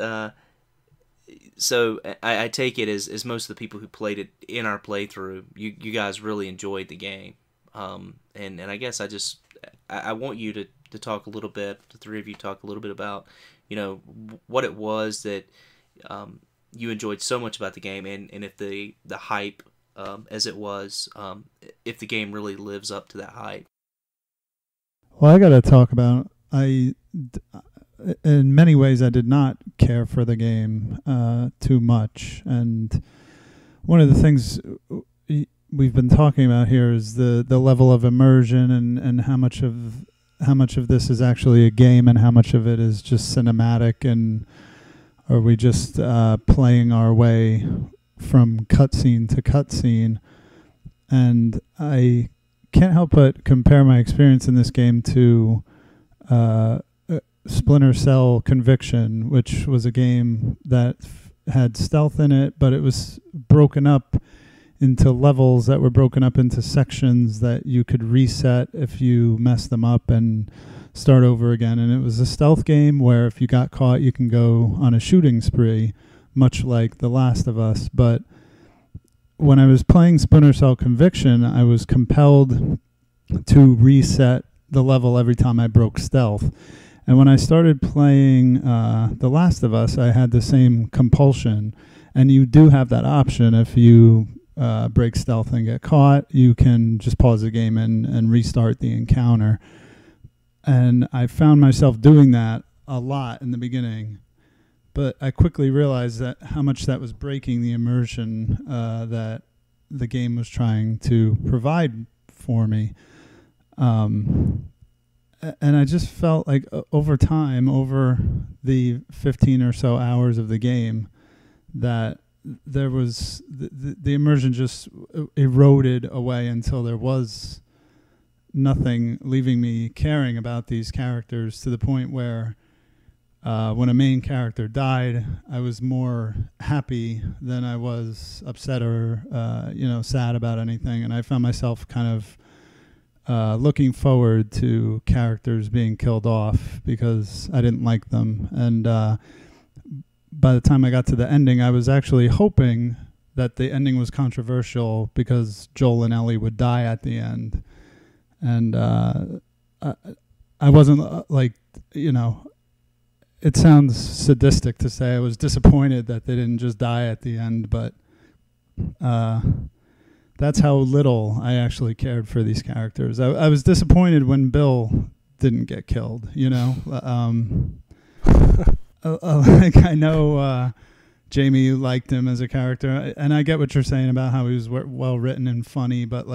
so I take it as most of the people who played it in our playthrough, you guys really enjoyed the game, and I guess I want you to talk a little bit, the three of you talk a little bit about what it was that you enjoyed so much about the game, and if the hype as it was, if the game really lives up to that hype. Well, I got to talk about, in many ways, I did not care for the game too much, and one of the things we've been talking about here is the level of immersion and how much of this is actually a game and how much of it is just cinematic, and are we just playing our way from cutscene to cutscene. And I can't help but compare my experience in this game to Splinter Cell Conviction, which was a game that had stealth in it, but it was broken up into levels that were broken up into sections that you could reset if you mess them up and start over again. And it was a stealth game where if you got caught, you can go on a shooting spree, much like The Last of Us. But when I was playing Splinter Cell Conviction, I was compelled to reset the level every time I broke stealth. And when I started playing The Last of Us, I had the same compulsion. And you do have that option. If you break stealth and get caught, you can just pause the game and restart the encounter. And I found myself doing that a lot in the beginning. But I quickly realized that how much that was breaking the immersion that the game was trying to provide for me. And I just felt like over time, over the 15 or so hours of the game, that there was the immersion just eroded away until there was nothing leaving me caring about these characters, to the point where when a main character died, I was more happy than I was upset or sad about anything. And I found myself kind of looking forward to characters being killed off because I didn't like them. And by the time I got to the ending, I was actually hoping that the ending was controversial because Joel and Ellie would die at the end. And I wasn't it sounds sadistic to say I was disappointed that they didn't just die at the end, but that's how little I actually cared for these characters. I was disappointed when Bill didn't get killed, like I know Jamie liked him as a character, and I get what you're saying about how he was well written and funny, but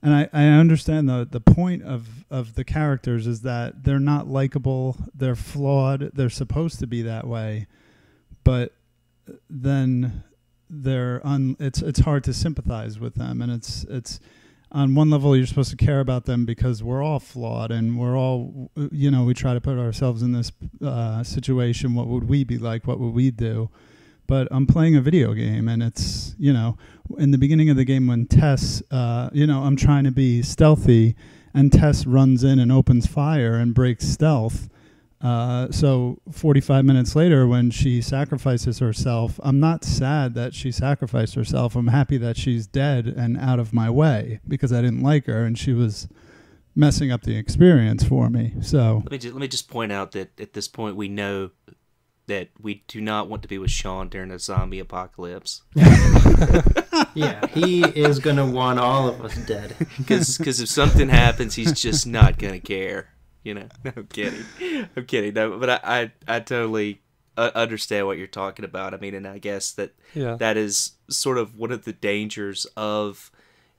and I understand the point of the characters is that they're not likable, they're flawed, they're supposed to be that way, but then it's hard to sympathize with them, and it's on one level you're supposed to care about them because we're all flawed and we're all we try to put ourselves in this situation. What would we be like? What would we do? But I'm playing a video game, and it's, in the beginning of the game when Tess, I'm trying to be stealthy, and Tess runs in and opens fire and breaks stealth, So 45 minutes later, when she sacrifices herself, I'm not sad that she sacrificed herself. I'm happy that she's dead and out of my way, because I didn't like her and she was messing up the experience for me. So let me just point out that at this point we know that we do not want to be with Shawn during a zombie apocalypse. Yeah, he is going to want all of us dead. Because if something happens, he's just not going to care. You know, no, I'm kidding. No, but I totally understand what you're talking about. I mean, and I guess that is sort of one of the dangers of,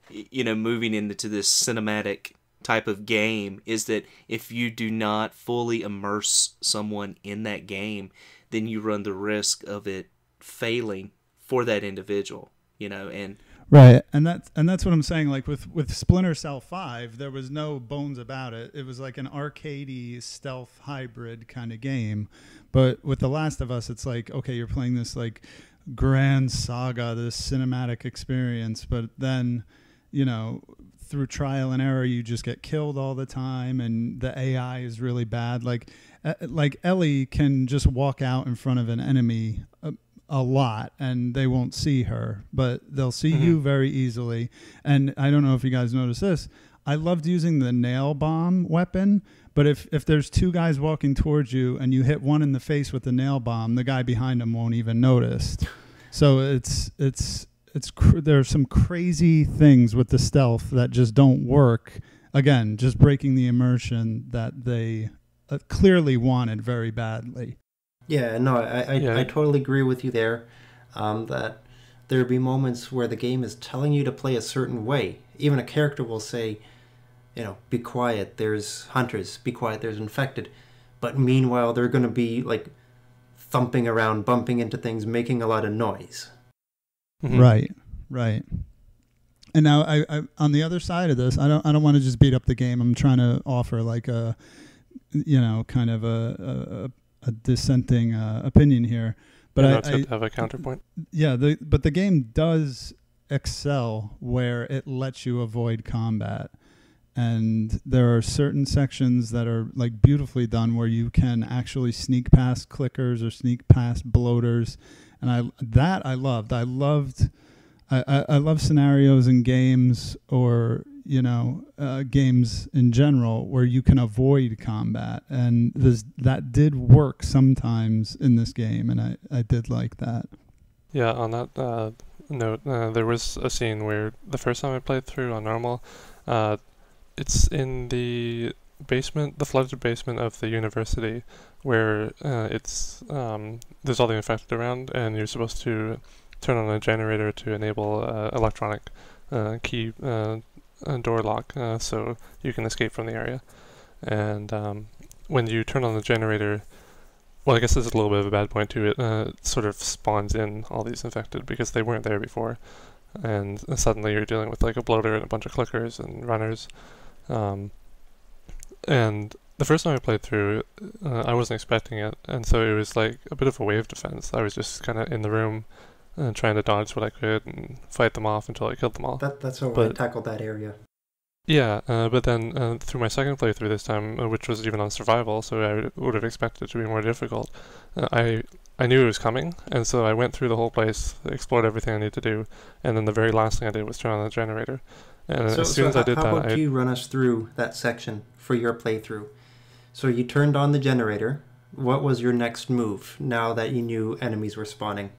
you know, moving into this cinematic type of game, is that if you do not fully immerse someone in that game, then you run the risk of it failing for that individual, you know, and right, and that's what I'm saying. Like with Splinter Cell 5, there was no bones about it. It was like an arcadey stealth hybrid kind of game. But with The Last of Us, it's like, okay, you're playing this like grand saga, this cinematic experience, but then, you know, through trial and error, you just get killed all the time, and the AI is really bad. Like Ellie can just walk out in front of an enemy a lot and they won't see her, but they'll see you very easily. And I don't know if you guys noticed this, I loved using the nail bomb weapon, but if there's two guys walking towards you and you hit one in the face with the nail bomb, the guy behind him won't even notice. So there's some crazy things with the stealth that just don't work. Again, just breaking the immersion that they clearly wanted very badly. Yeah, no, I totally agree with you there, that there be moments where the game is telling you to play a certain way. Even a character will say, you know, be quiet, there's hunters, be quiet, there's infected. But meanwhile, they're going to be, like, thumping around, bumping into things, making a lot of noise. Right. And now, I on the other side of this, I don't want to just beat up the game. I'm trying to offer, like, a, you know, kind of a dissenting opinion here, but it's good to have a counterpoint. Yeah, but the game does excel where it lets you avoid combat, and there are certain sections that are like beautifully done where you can actually sneak past clickers or sneak past bloaters, and I loved. I love scenarios in games, or you know, games in general where you can avoid combat, and that did work sometimes in this game, and I did like that. Yeah, on that note, there was a scene where the first time I played through on normal, it's in the basement, the flooded basement of the university, where there's all the infected around, and you're supposed to turn on a generator to enable electronic key door lock, so you can escape from the area. And when you turn on the generator, well, I guess this is a little bit of a bad point too, it sort of spawns in all these infected because they weren't there before, and suddenly you're dealing with like a bloater and a bunch of clickers and runners. And the first time I played through, I wasn't expecting it, and so it was like a bit of a wave defense. I was just kind of in the room trying to dodge what I could and fight them off until I killed them all. That's how I tackled that area. Yeah, but then through my second playthrough this time, which was even on survival, so I would have expected it to be more difficult, I knew it was coming, and so I went through the whole place, explored everything I needed to do, and then the very last thing I did was turn on the generator. And as soon as I did that... How about you run us through that section for your playthrough? So you turned on the generator. What was your next move now that you knew enemies were spawning?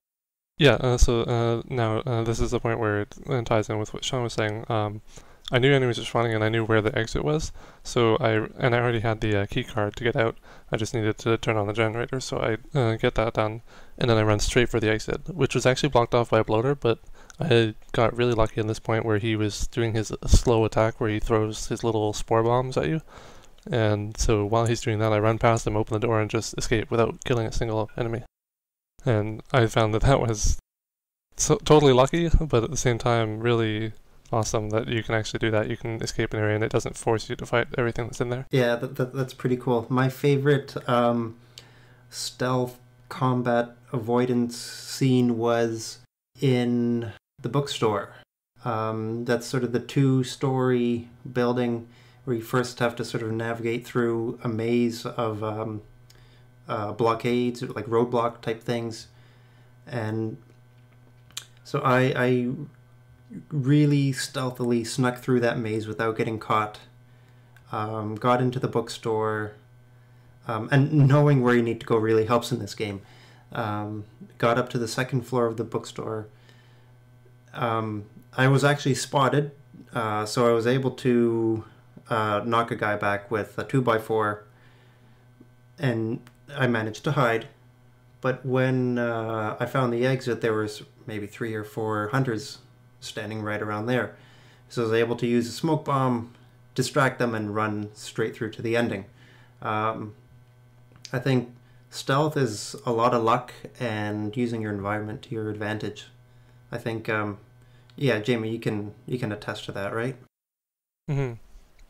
Yeah, so now this is the point where it ties in with what Shawn was saying. I knew enemies were spawning and I knew where the exit was, so I already had the key card to get out. I just needed to turn on the generator, so I get that done, and then I run straight for the exit, which was actually blocked off by a bloater, but I got really lucky in this point where he was doing his slow attack where he throws his little spore bombs at you. And so while he's doing that, I run past him, open the door, and just escape without killing a single enemy. And I found that was totally lucky, but at the same time really awesome that you can actually do that. You can escape an area and it doesn't force you to fight everything that's in there. Yeah, that's pretty cool. My favorite stealth combat avoidance scene was in the bookstore. That's sort of the 2-story building where you first have to sort of navigate through a maze of blockades, like roadblock type things. And so I really stealthily snuck through that maze without getting caught. Got into the bookstore, and knowing where you need to go really helps in this game. Got up to the second floor of the bookstore. I was actually spotted, so I was able to knock a guy back with a 2x4, and I managed to hide. But when I found the exit, there was maybe 3 or 4 hunters standing right around there. So I was able to use a smoke bomb, distract them, and run straight through to the ending. I think stealth is a lot of luck and using your environment to your advantage. I think, yeah, Jamie, you can attest to that, right? Mm-hmm.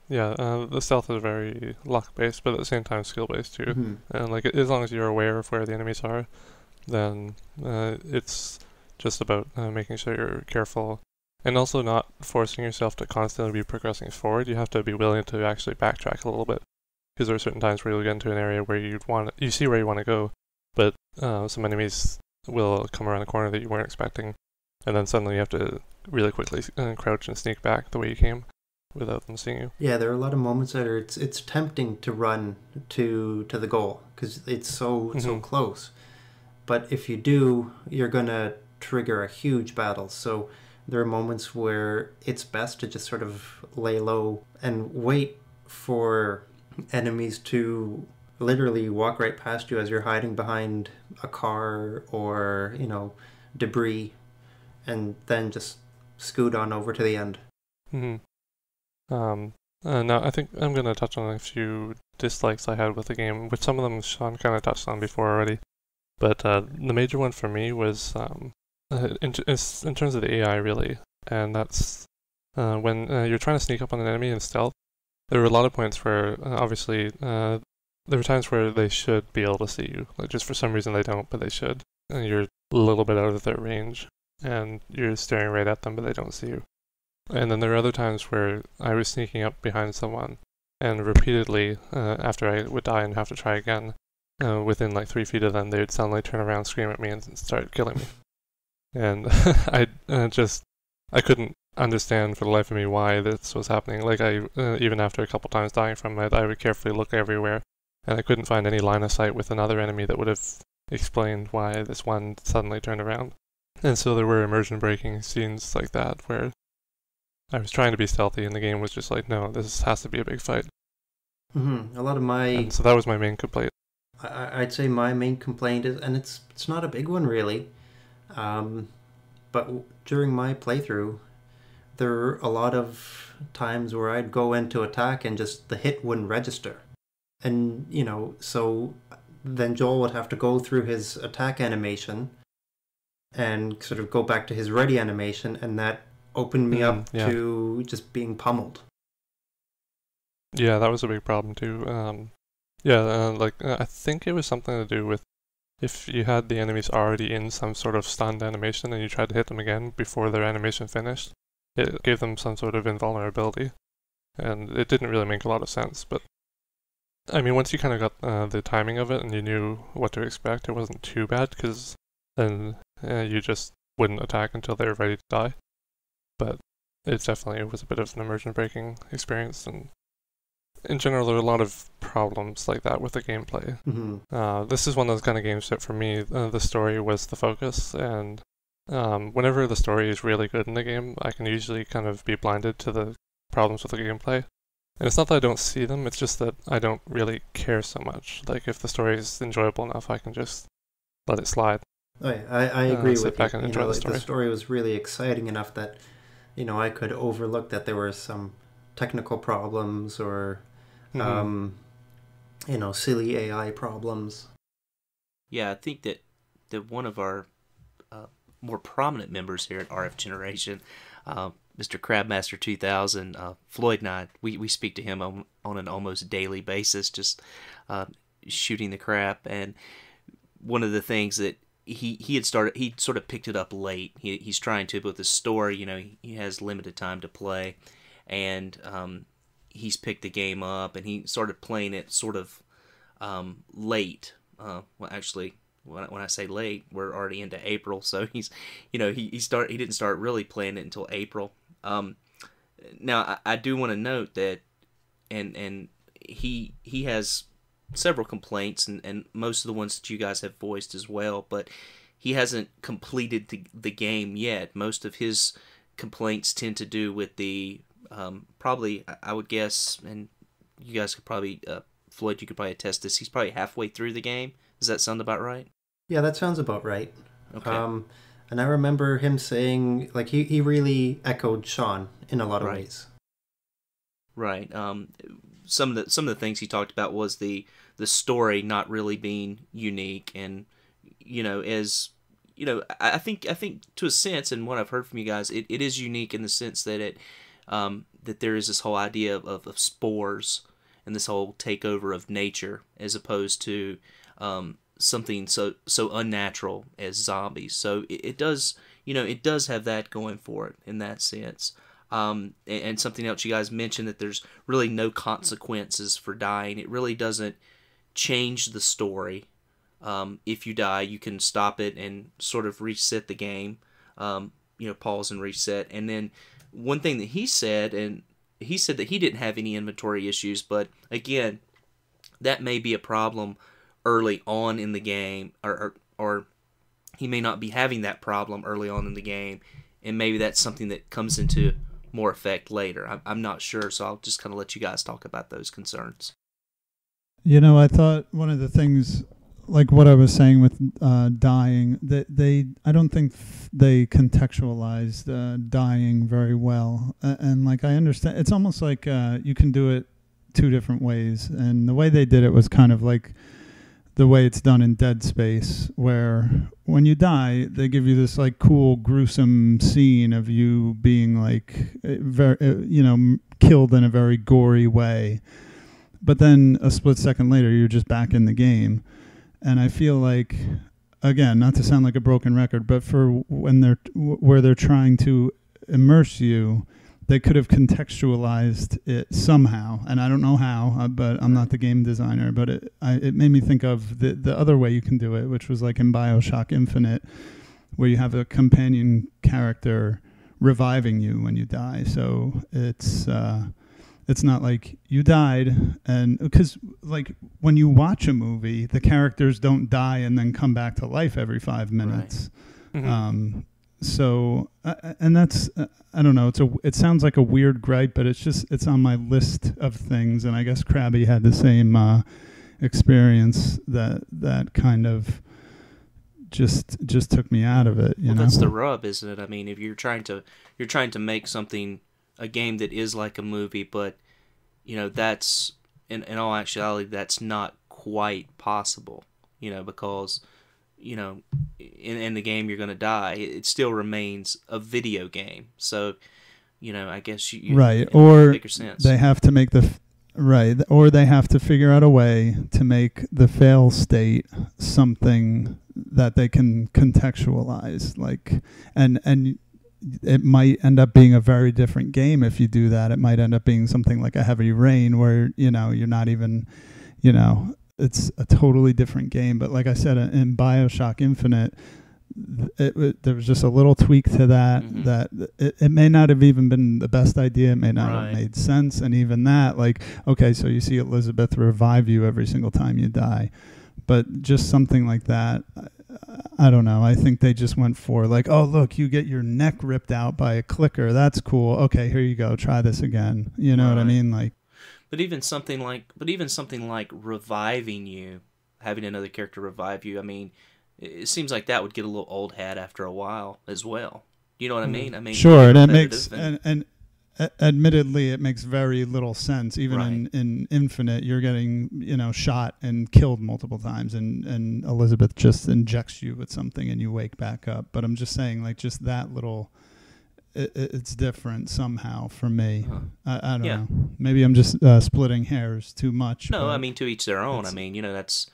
Yeah, the stealth is very luck-based, but at the same time skill-based too. Mm-hmm. And like as long as you're aware of where the enemies are, then it's just about making sure you're careful and also not forcing yourself to constantly be progressing forward. You have to be willing to actually backtrack a little bit, because there are certain times where you'll get into an area where you see where you want to go, but some enemies will come around the corner that you weren't expecting, and then suddenly you have to really quickly crouch and sneak back the way you came without them seeing you. Yeah, there are a lot of moments that it's tempting to run to the goal because it's so close. But if you do, you're gonna trigger a huge battle. So there are moments where it's best to just sort of lay low and wait for enemies to literally walk right past you as you're hiding behind a car or, debris, and then just scoot on over to the end. Mm-hmm. Now I think I'm going to touch on a few dislikes I had with the game, which some of them Shawn kind of touched on before already. But the major one for me was in terms of the AI, really. And that's when you're trying to sneak up on an enemy in stealth. There were a lot of points where, obviously, there were times where they should be able to see you. Like, just for some reason they don't, but they should. And you're a little bit out of their range. And you're staring right at them, but they don't see you. And then there were other times where I was sneaking up behind someone, and repeatedly, after I would die and have to try again, within like 3 feet of them, they would suddenly turn around, scream at me, and start killing me. And I couldn't understand for the life of me why this was happening. Like even after a couple times dying from it, I would carefully look everywhere, and I couldn't find any line of sight with another enemy that would have explained why this one suddenly turned around. And so there were immersion breaking scenes like that where I was trying to be stealthy, and the game was just like, no, this has to be a big fight. Mm-hmm. A lot of my... And so that was my main complaint. I'd say my main complaint is, and it's not a big one really, but during my playthrough, there were a lot of times where I'd go in to attack and just the hit wouldn't register. And, so then Joel would have to go through his attack animation and sort of go back to his ready animation, and that opened me up to just being pummeled. Yeah, that was a big problem too. I think it was something to do with if you had the enemies already in some sort of stunned animation and you tried to hit them again before their animation finished, it gave them some sort of invulnerability. And it didn't really make a lot of sense, but I mean, once you kind of got the timing of it and you knew what to expect, it wasn't too bad, because then you just wouldn't attack until they were ready to die. But it definitely was a bit of an immersion breaking experience, and in general there were a lot of problems like that with the gameplay. Mm-hmm. This is one of those kind of games that for me, the story was the focus, and whenever the story is really good in the game, I can usually kind of be blinded to the problems with the gameplay. And it's not that I don't see them, it's just that I don't really care so much. Like, if the story is enjoyable enough, I can just let it slide. Oh, yeah, I agree with sit back and enjoy the story. The story was really exciting enough that, I could overlook that there were some technical problems or, silly AI problems. Yeah, I think that one of our more prominent members here at RFGeneration, Mr. Crabmaster 2000, Floyd and I, we speak to him on an almost daily basis, just shooting the crap. And one of the things that he sort of picked it up late. He's trying to, but with the story, he has limited time to play, and he's picked the game up and he started playing it sort of late, Well, actually, when I say late, we're already into April, so he's, he didn't start really playing it until April. Now I do want to note that, and he has several complaints, and most of the ones that you guys have voiced as well, but he hasn't completed the game yet. Most of his complaints tend to do with the probably, I would guess, and you guys could probably, Floyd, you could probably attest this, he's probably halfway through the game. Does that sound about right? Yeah, that sounds about right. Okay. And I remember him saying, like, he really echoed Shawn in a lot of ways. Right. Some of the things he talked about was the story not really being unique, and I think to a sense, and what I've heard from you guys, it is unique in the sense that it that there is this whole idea of spores and this whole takeover of nature, as opposed to something so unnatural as zombies. So it does have that going for it in that sense. And something else you guys mentioned, that there's really no consequences for dying. It really doesn't change the story. If you die, you can stop it and sort of reset the game, pause and reset. And then one thing that he said that he didn't have any inventory issues, but again, that may be a problem early on in the game, or he may not be having that problem early on in the game, and maybe that's something that comes into more effect later. I'm not sure, so I'll just kind of let you guys talk about those concerns. I thought one of the things, like what I was saying with dying, that I don't think they contextualized dying very well. And like, I understand, it's almost like you can do it two different ways. And the way they did it was kind of like the way it's done in Dead Space, where when you die, they give you this like cool, gruesome scene of you being like, very, killed in a very gory way. But then a split second later, you're just back in the game. And I feel like, again, not to sound like a broken record, but for where they're trying to immerse you, they could have contextualized it somehow. And I don't know how, but I'm not the game designer. But it made me think of the other way you can do it, which was like in BioShock Infinite, where you have a companion character reviving you when you die. So it's not like you died, and because like when you watch a movie, the characters don't die and then come back to life every 5 minutes. Right. Mm-hmm. So and that's I don't know. It sounds like a weird gripe, but it's on my list of things, and I guess Krabby had the same experience that kind of just took me out of it. You know? That's the rub, isn't it? I mean, if you're trying to make something, a game that is like a movie, but that's in all actuality that's not quite possible, because in the game you're going to die. It still remains a video game, so I guess you right, or make sense. They have to make or they have to figure out a way to make the fail state something that they can contextualize, like and it might end up being a very different game if you do that. It might end up being something like a Heavy Rain, where you're not even, it's a totally different game. But like I said, in BioShock Infinite, there was just a little tweak to that. Mm-hmm. That it may not have even been the best idea. It may not have made sense. And even that, like, okay, so you see Elizabeth revive you every single time you die, but just something like that. I don't know. I think they just went for like, oh, look, you get your neck ripped out by a clicker. That's cool. Okay, here you go. Try this again. You know what I mean? Like, but even something like reviving you, having another character revive you. I mean, it seems like that would get a little old hat after a while as well. You know what I mean? I mean, sure. And it makes and admittedly, it makes very little sense. Even in Infinite, you're getting shot and killed multiple times, and Elizabeth just injects you with something, and you wake back up. But I'm just saying, like, just that little, it's different somehow for me. I don't know. Maybe I'm just splitting hairs too much. No, I mean, to each their own. I mean, that's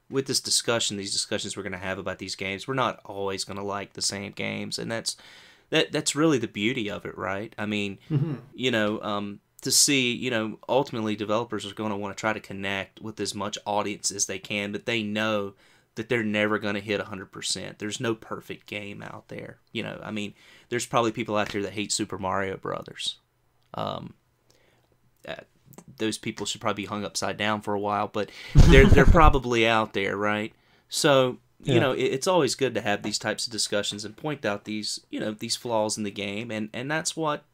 with this discussion, these discussions we're going to have about these games, we're not always going to like the same games, and that's really the beauty of it, right? I mean, to see, you know, ultimately developers are going to want to try to connect with as much audience as they can, but they know that they're never going to hit 100%. There's no perfect game out there. You know, I mean, there's probably people out there that hate Super Mario Brothers. Those people should probably be hung upside down for a while, but they're probably out there, right? So, you know, it's always good to have these types of discussions and point out these, you know, these flaws in the game, and that's what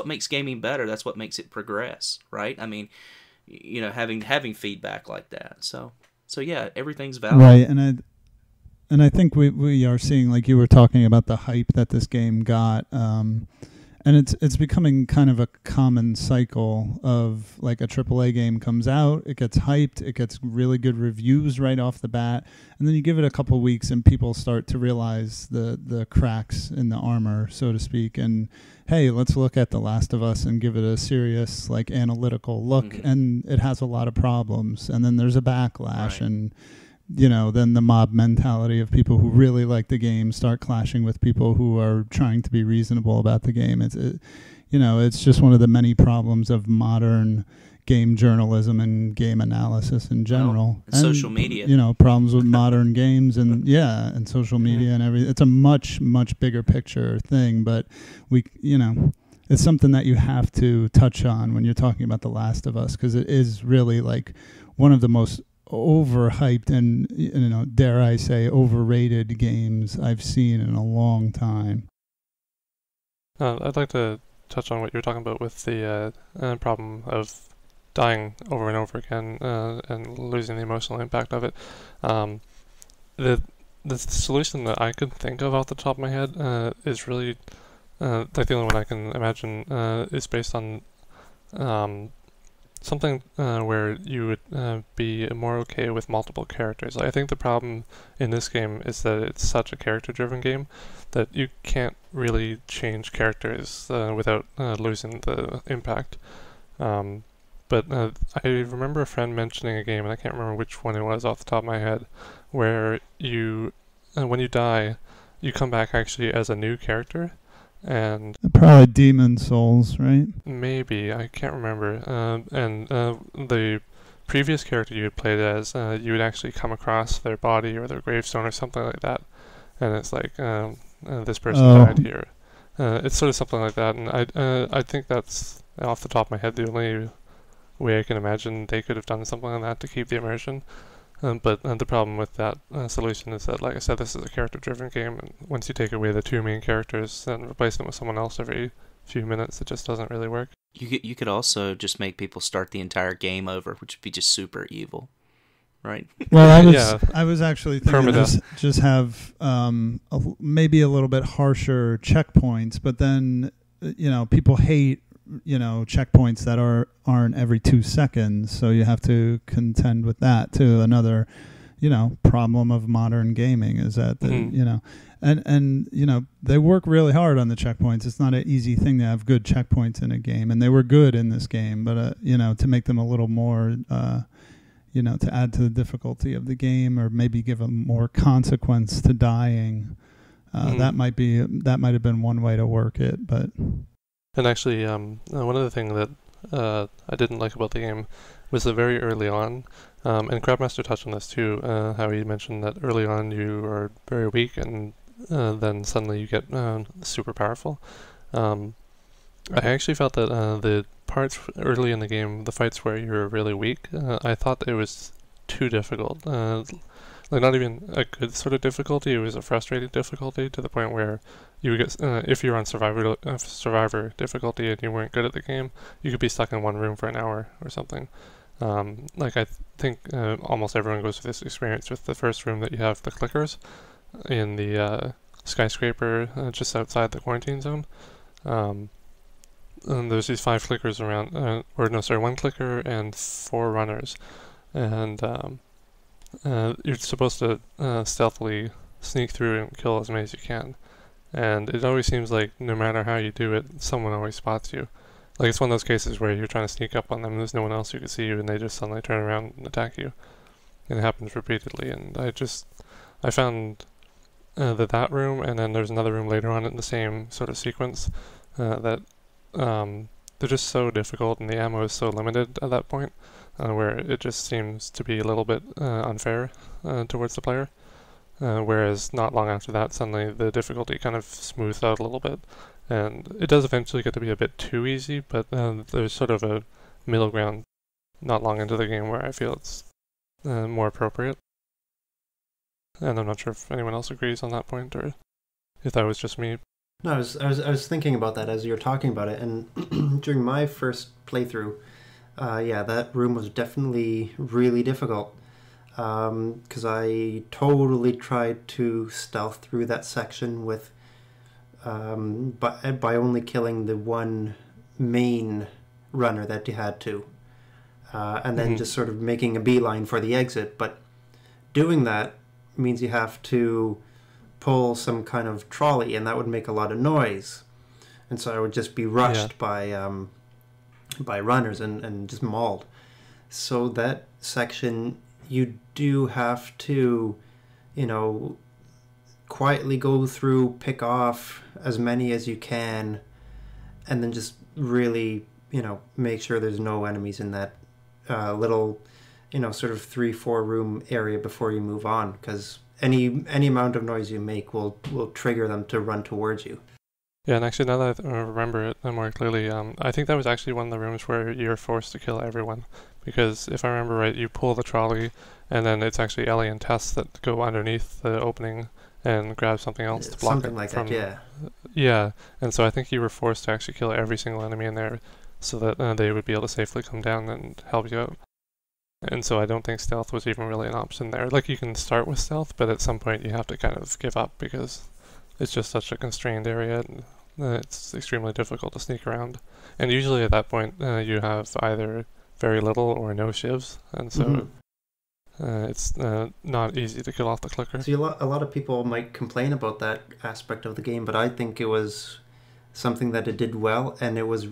makes gaming better. That's what makes it progress, right? I mean, you know, having feedback like that. So yeah, everything's valid. Right, and I think we are seeing, like you were talking about, the hype that this game got, and it's becoming kind of a common cycle of, like, a AAA game comes out, it gets hyped, it gets really good reviews right off the bat, and then you give it a couple weeks and people start to realize the cracks in the armor, so to speak, and hey, let's look at The Last of Us and give it a serious, like, analytical look, and it has a lot of problems, and then there's a backlash, and you know, then the mob mentality of people who really like the game start clashing with people who are trying to be reasonable about the game. You know, it's just one of the many problems of modern game journalism and game analysis in general. And social media. You know, problems with modern games and and social media and everything. It's a much, much bigger picture thing, but it's something that you have to touch on when you're talking about The Last of Us, because it is really like one of the most overhyped and, you know, dare I say, overrated games I've seen in a long time. I'd like to touch on what you were talking about with the problem of dying over and over again and losing the emotional impact of it. The solution that I could think of off the top of my head is really like the only one I can imagine is based on something where you would be more okay with multiple characters. I think the problem in this game is that it's such a character-driven game that you can't really change characters without losing the impact. But I remember a friend mentioning a game, and I can't remember which one it was off the top of my head, where you, when you die, you come back actually as a new character. And probably Demon Souls, right? Maybe, I can't remember. And the previous character you had played as, you would actually come across their body or their gravestone or something like that, and it's like this person died here. It's sort of something like that, and I think that's off the top of my head the only way I can imagine they could have done something like that to keep the immersion. But the problem with that solution is that, like I said, this is a character-driven game, and once you take away the two main characters and replace them with someone else every few minutes, it just doesn't really work. You could also just make people start the entire game over, which would be just super evil, right? Well, I was actually thinking just have maybe a little bit harsher checkpoints, but then, you know, people hate, you know, checkpoints that aren't every 2 seconds, so you have to contend with that too. Another, you know, problem of modern gaming is that you know, and you know, they work really hard on the checkpoints. It's not an easy thing to have good checkpoints in a game, and they were good in this game, but you know, to make them a little more you know, to add to the difficulty of the game, or maybe give a more consequence to dying, that might have been one way to work it, but. And actually, one of the things that I didn't like about the game was that very early on, and Crabmaster touched on this too, how he mentioned that early on you are very weak, and then suddenly you get super powerful. I actually felt that the parts early in the game, the fights where you're really weak, I thought it was too difficult. Like, not even a good sort of difficulty, it was a frustrating difficulty to the point where you would get, if you're on survivor difficulty and you weren't good at the game, you could be stuck in one room for an hour or something. Like, I think almost everyone goes through this experience with the first room that you have the clickers in the skyscraper just outside the quarantine zone. And there's these 5 clickers around, one clicker and 4 runners. And you're supposed to stealthily sneak through and kill as many as you can. And it always seems like no matter how you do it, someone always spots you. Like, it's one of those cases where you're trying to sneak up on them and there's no one else who can see you, and they just suddenly turn around and attack you. And it happens repeatedly, and I found that room, and then there's another room later on in the same sort of sequence that they're just so difficult, and the ammo is so limited at that point, where it just seems to be a little bit unfair towards the player. Whereas not long after that, suddenly the difficulty kind of smooths out a little bit, and it does eventually get to be a bit too easy, but there's sort of a middle ground not long into the game where I feel it's more appropriate. And I'm not sure if anyone else agrees on that point, or if that was just me. No, I was thinking about that as you were talking about it, and during my first playthrough, yeah, that room was definitely really difficult. Because I totally tried to stealth through that section with, by only killing the one main runner that you had to, and then just sort of making a beeline for the exit. But doing that means you have to pull some kind of trolley, and that would make a lot of noise, and so I would just be rushed by runners and just mauled. So that section, you do have to, quietly go through, pick off as many as you can, and then just really, make sure there's no enemies in that little, sort of 3-4 room area before you move on, because any amount of noise you make will trigger them to run towards you. Yeah, and actually now that I remember it more clearly, I think that was actually one of the rooms where you're forced to kill everyone. Because if I remember right, you pull the trolley, and then it's actually Ellie and Tess that go underneath the opening and grab something else to block something it like from... that, yeah. Yeah, and so I think you were forced to actually kill every single enemy in there so that they would be able to safely come down and help you out. And so I don't think stealth was even really an option there. Like, you can start with stealth, but at some point you have to kind of give up because it's just such a constrained area, and it's extremely difficult to sneak around. And usually at that point you have either very little or no shivs, and so it's not easy to kill off the clicker. See, a lot of people might complain about that aspect of the game, but I think it was something that it did well, and it was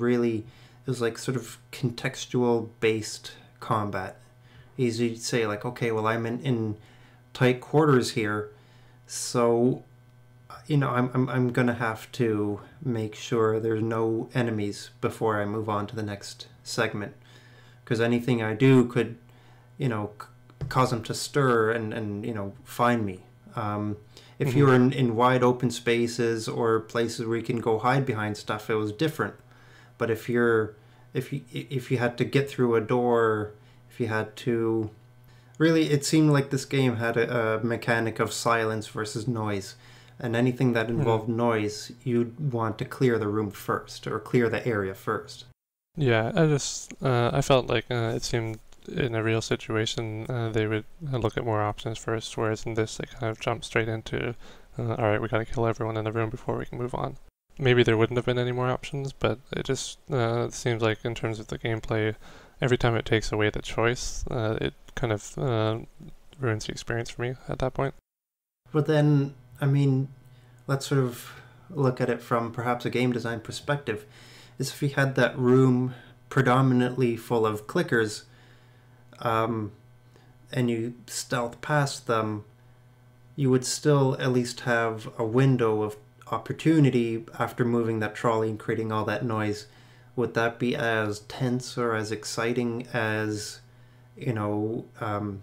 like sort of contextual based combat. Easy to say, like, okay, well, I'm in tight quarters here, so I'm gonna have to make sure there's no enemies before I move on to the next segment, because anything I do could, cause them to stir and find me. If you're in wide open spaces or places where you can go hide behind stuff, it was different. But if you had to get through a door, if you had to, really, it seemed like this game had a mechanic of silence versus noise. And anything that involved noise, you'd want to clear the room first, or clear the area first. Yeah, I felt like it seemed in a real situation they would look at more options first, whereas in this they kind of jump straight into, alright, we gotta kill everyone in the room before we can move on. Maybe there wouldn't have been any more options, but it just seems like in terms of the gameplay, every time it takes away the choice, it kind of ruins the experience for me at that point. But then, let's sort of look at it from perhaps a game design perspective. Is if you had that room predominantly full of clickers, and you stealth past them, you would still at least have a window of opportunity after moving that trolley and creating all that noise. Would that be as tense or as exciting as, having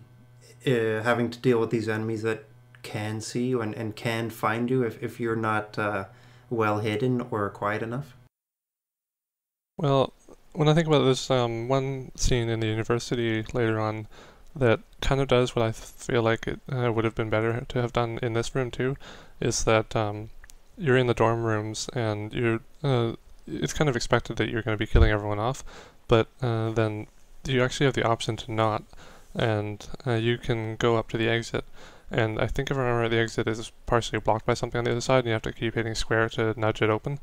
to deal with these enemies that can see you and can find you if you're not well hidden or quiet enough? Well, when I think about this, one scene in the university later on that kind of does what I feel like it would have been better to have done in this room too, is that you're in the dorm rooms and it's kind of expected that you're going to be killing everyone off, but then you actually have the option to not, and you can go up to the exit. And I think if I remember, the exit is partially blocked by something on the other side, and you have to keep hitting square to nudge it open.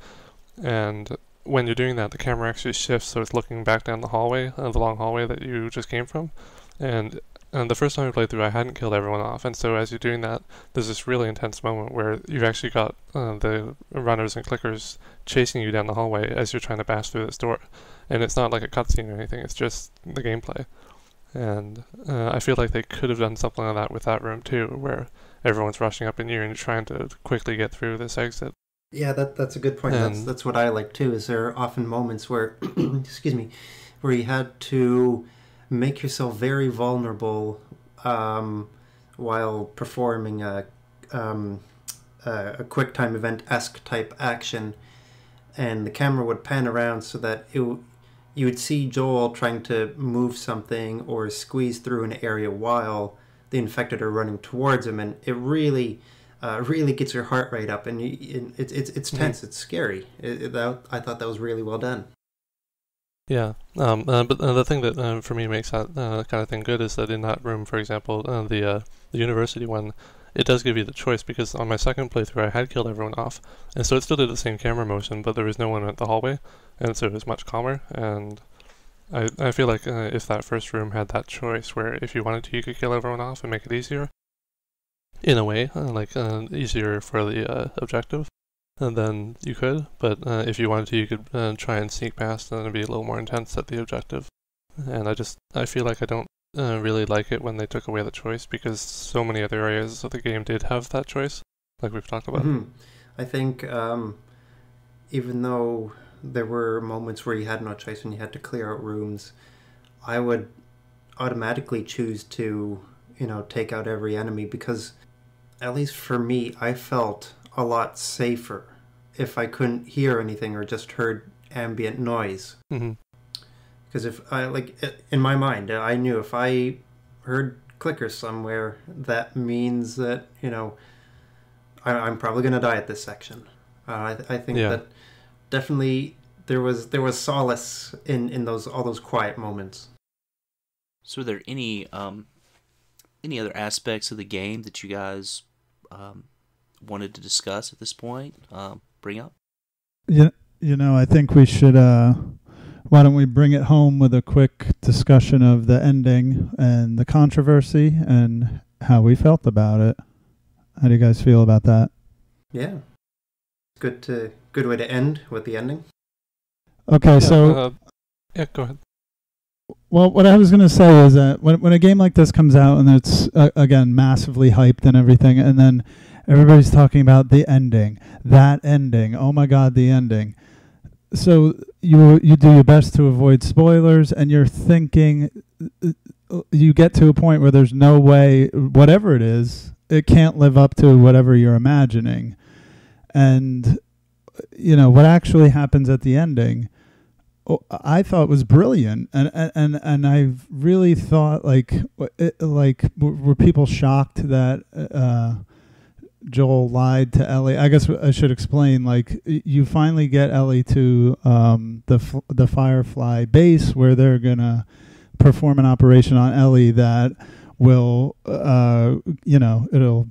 And when you're doing that, the camera actually shifts, so it's looking back down the hallway, the long hallway that you just came from. And the first time I played through, I hadn't killed everyone off, and so as you're doing that, there's this really intense moment where you've actually got the runners and clickers chasing you down the hallway as you're trying to bash through this door. And it's not like a cutscene or anything, it's just the gameplay. And I feel like they could have done something like that with that room too, where everyone's rushing up in you and you're trying to quickly get through this exit. Yeah, that's a good point. That's what I like too. Is there are often moments where, excuse me, where you had to make yourself very vulnerable while performing a quick time event-esque type action, and the camera would pan around so that you would see Joel trying to move something or squeeze through an area while the infected are running towards him, and it really gets your heart rate up, and it's tense, it's scary. I thought that was really well done. Yeah, but the thing that for me makes that kind of thing good is that in that room, for example, the university one, it does give you the choice, because on my second playthrough I had killed everyone off, and so it still did the same camera motion, but there was no one at the hallway, and so it was much calmer, and I feel like if that first room had that choice, where if you wanted to you could kill everyone off and make it easier, in a way, easier for the objective, and then you could, but if you wanted to you could try and sneak past and it'd be a little more intense at the objective, and I feel like I don't really like it when they took away the choice, because so many other areas of the game did have that choice, like we've talked about. Mm-hmm. I think even though there were moments where you had no choice and you had to clear out rooms, I would automatically choose to, take out every enemy, because at least for me, I felt a lot safer if I couldn't hear anything or just heard ambient noise. Mm-hmm. Because if in my mind, I knew if I heard clickers somewhere, that means that, I'm probably going to die at this section. I think that definitely there was solace in all those quiet moments. So are there any other aspects of the game that you guys wanted to discuss at this point? Bring up? Yeah, I think we should... why don't we bring it home with a quick discussion of the ending and the controversy and how we felt about it. How do you guys feel about that? Yeah. Good way to end with the ending. Okay, so... yeah, go ahead. Well, what I was going to say is that when a game like this comes out and it's, again, massively hyped and everything, and then everybody's talking about the ending, that ending, oh my god, the ending. So you do your best to avoid spoilers, and you're thinking, you get to a point where there's no way, whatever it is, it can't live up to whatever you're imagining. And, what actually happens at the ending, I thought was brilliant, and I really thought were people shocked that Joel lied to Ellie? I guess I should explain. You finally get Ellie to the Firefly base where they're gonna perform an operation on Ellie that will, it'll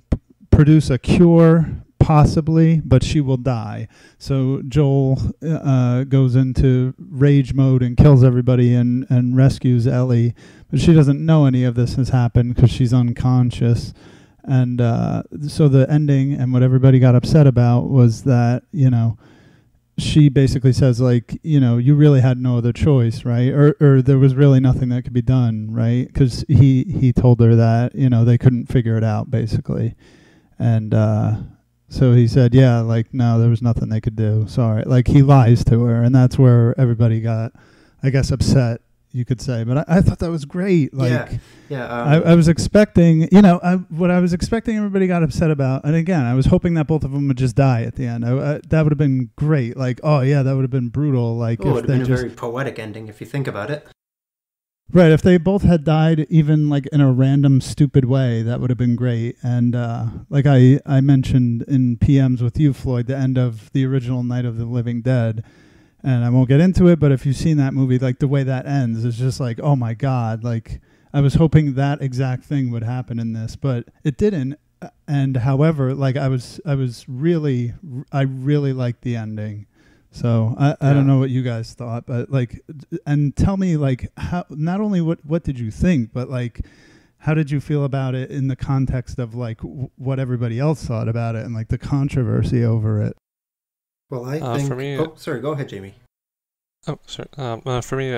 produce a cure. Possibly, but she will die. So Joel goes into rage mode and kills everybody and rescues Ellie, but she doesn't know any of this has happened because she's unconscious. And so the ending and what everybody got upset about was that, she basically says, you really had no other choice, right? Or there was really nothing that could be done, right? Because he told her that, they couldn't figure it out, basically. And so he said, no, there was nothing they could do. Sorry. He lies to her, and that's where everybody got, I guess, upset, you could say. But I thought that was great. I was expecting, what I was expecting everybody got upset about, and again, I was hoping that both of them would just die at the end. That would have been great. that would have been brutal. It would have been a very poetic ending if you think about it. Right, if they both had died even in a random stupid way, that would have been great. And I mentioned in PMs with you, Floyd, the end of the original Night of the Living Dead. And I won't get into it, but if you've seen that movie, the way that ends is just oh my God. I was hoping that exact thing would happen in this, but it didn't. And however, I really liked the ending. So I don't know what you guys thought, but and tell me how, not only what did you think, but how did you feel about it in the context of what everybody else thought about it and the controversy over it? Well, I think for me, sorry, go ahead, Jamie. Oh, sorry. For me,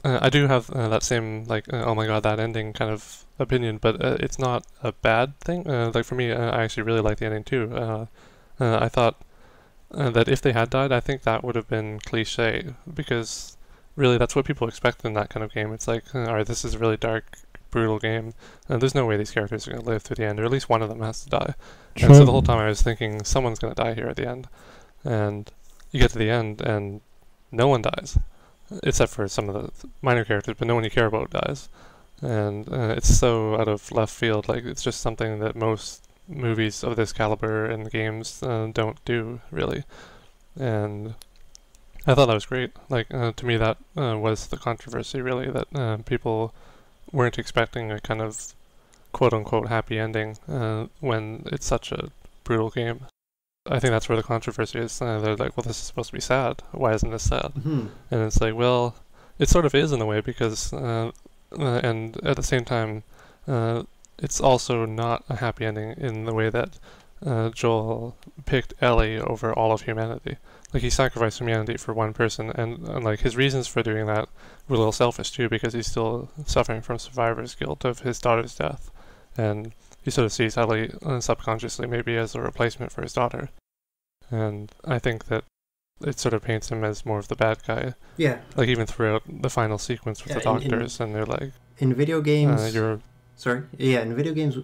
I do have that same, like, oh my god, that ending kind of opinion, but it's not a bad thing. Like, for me, I actually really like the ending too. I thought that if they had died, I think that would have been cliche, because really that's what people expect in that kind of game. It's like, alright, this is a really dark, brutal game, and there's no way these characters are going to live through the end, or at least one of them has to die. True. And so the whole time I was thinking, someone's going to die here at the end. And you get to the end, and no one dies, except for some of the minor characters, but no one you care about dies. And it's so out of left field. Like, it's just something that most movies of this caliber and games don't do, really. And I thought that was great. Like, to me, that was the controversy, really, that people weren't expecting a kind of quote-unquote happy ending when it's such a brutal game. I think that's where the controversy is. They're like, well, this is supposed to be sad. Why isn't this sad? Mm-hmm. And it's like, well, it sort of is in a way, because, and at the same time, it's also not a happy ending in the way that Joel picked Ellie over all of humanity. Like, he sacrificed humanity for one person, and like, his reasons for doing that were a little selfish too, because he's still suffering from survivor's guilt of his daughter's death. And he sort of sees Ellie subconsciously maybe as a replacement for his daughter. And I think that it sort of paints him as more of the bad guy. Yeah. Like, even throughout the final sequence with the doctors, and they're like... In video games... you're... Sorry? Yeah, in video games,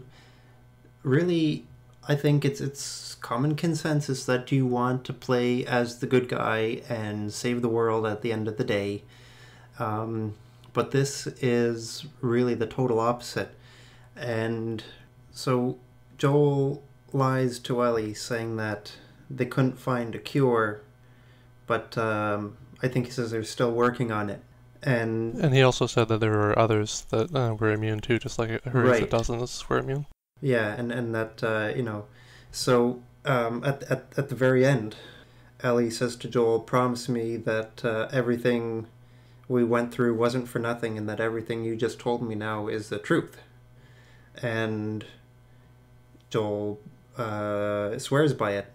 really, I think it's common consensus that you want to play as the good guy and save the world at the end of the day. But this is really the total opposite. And so Joel lies to Ellie, saying that they couldn't find a cure, but I think he says they're still working on it. And he also said that there were others that were immune too, just like her, right. The dozens were immune. Yeah, and that, you know, so at the very end, Ellie says to Joel, promise me that everything we went through wasn't for nothing, and that everything you just told me now is the truth. And Joel swears by it,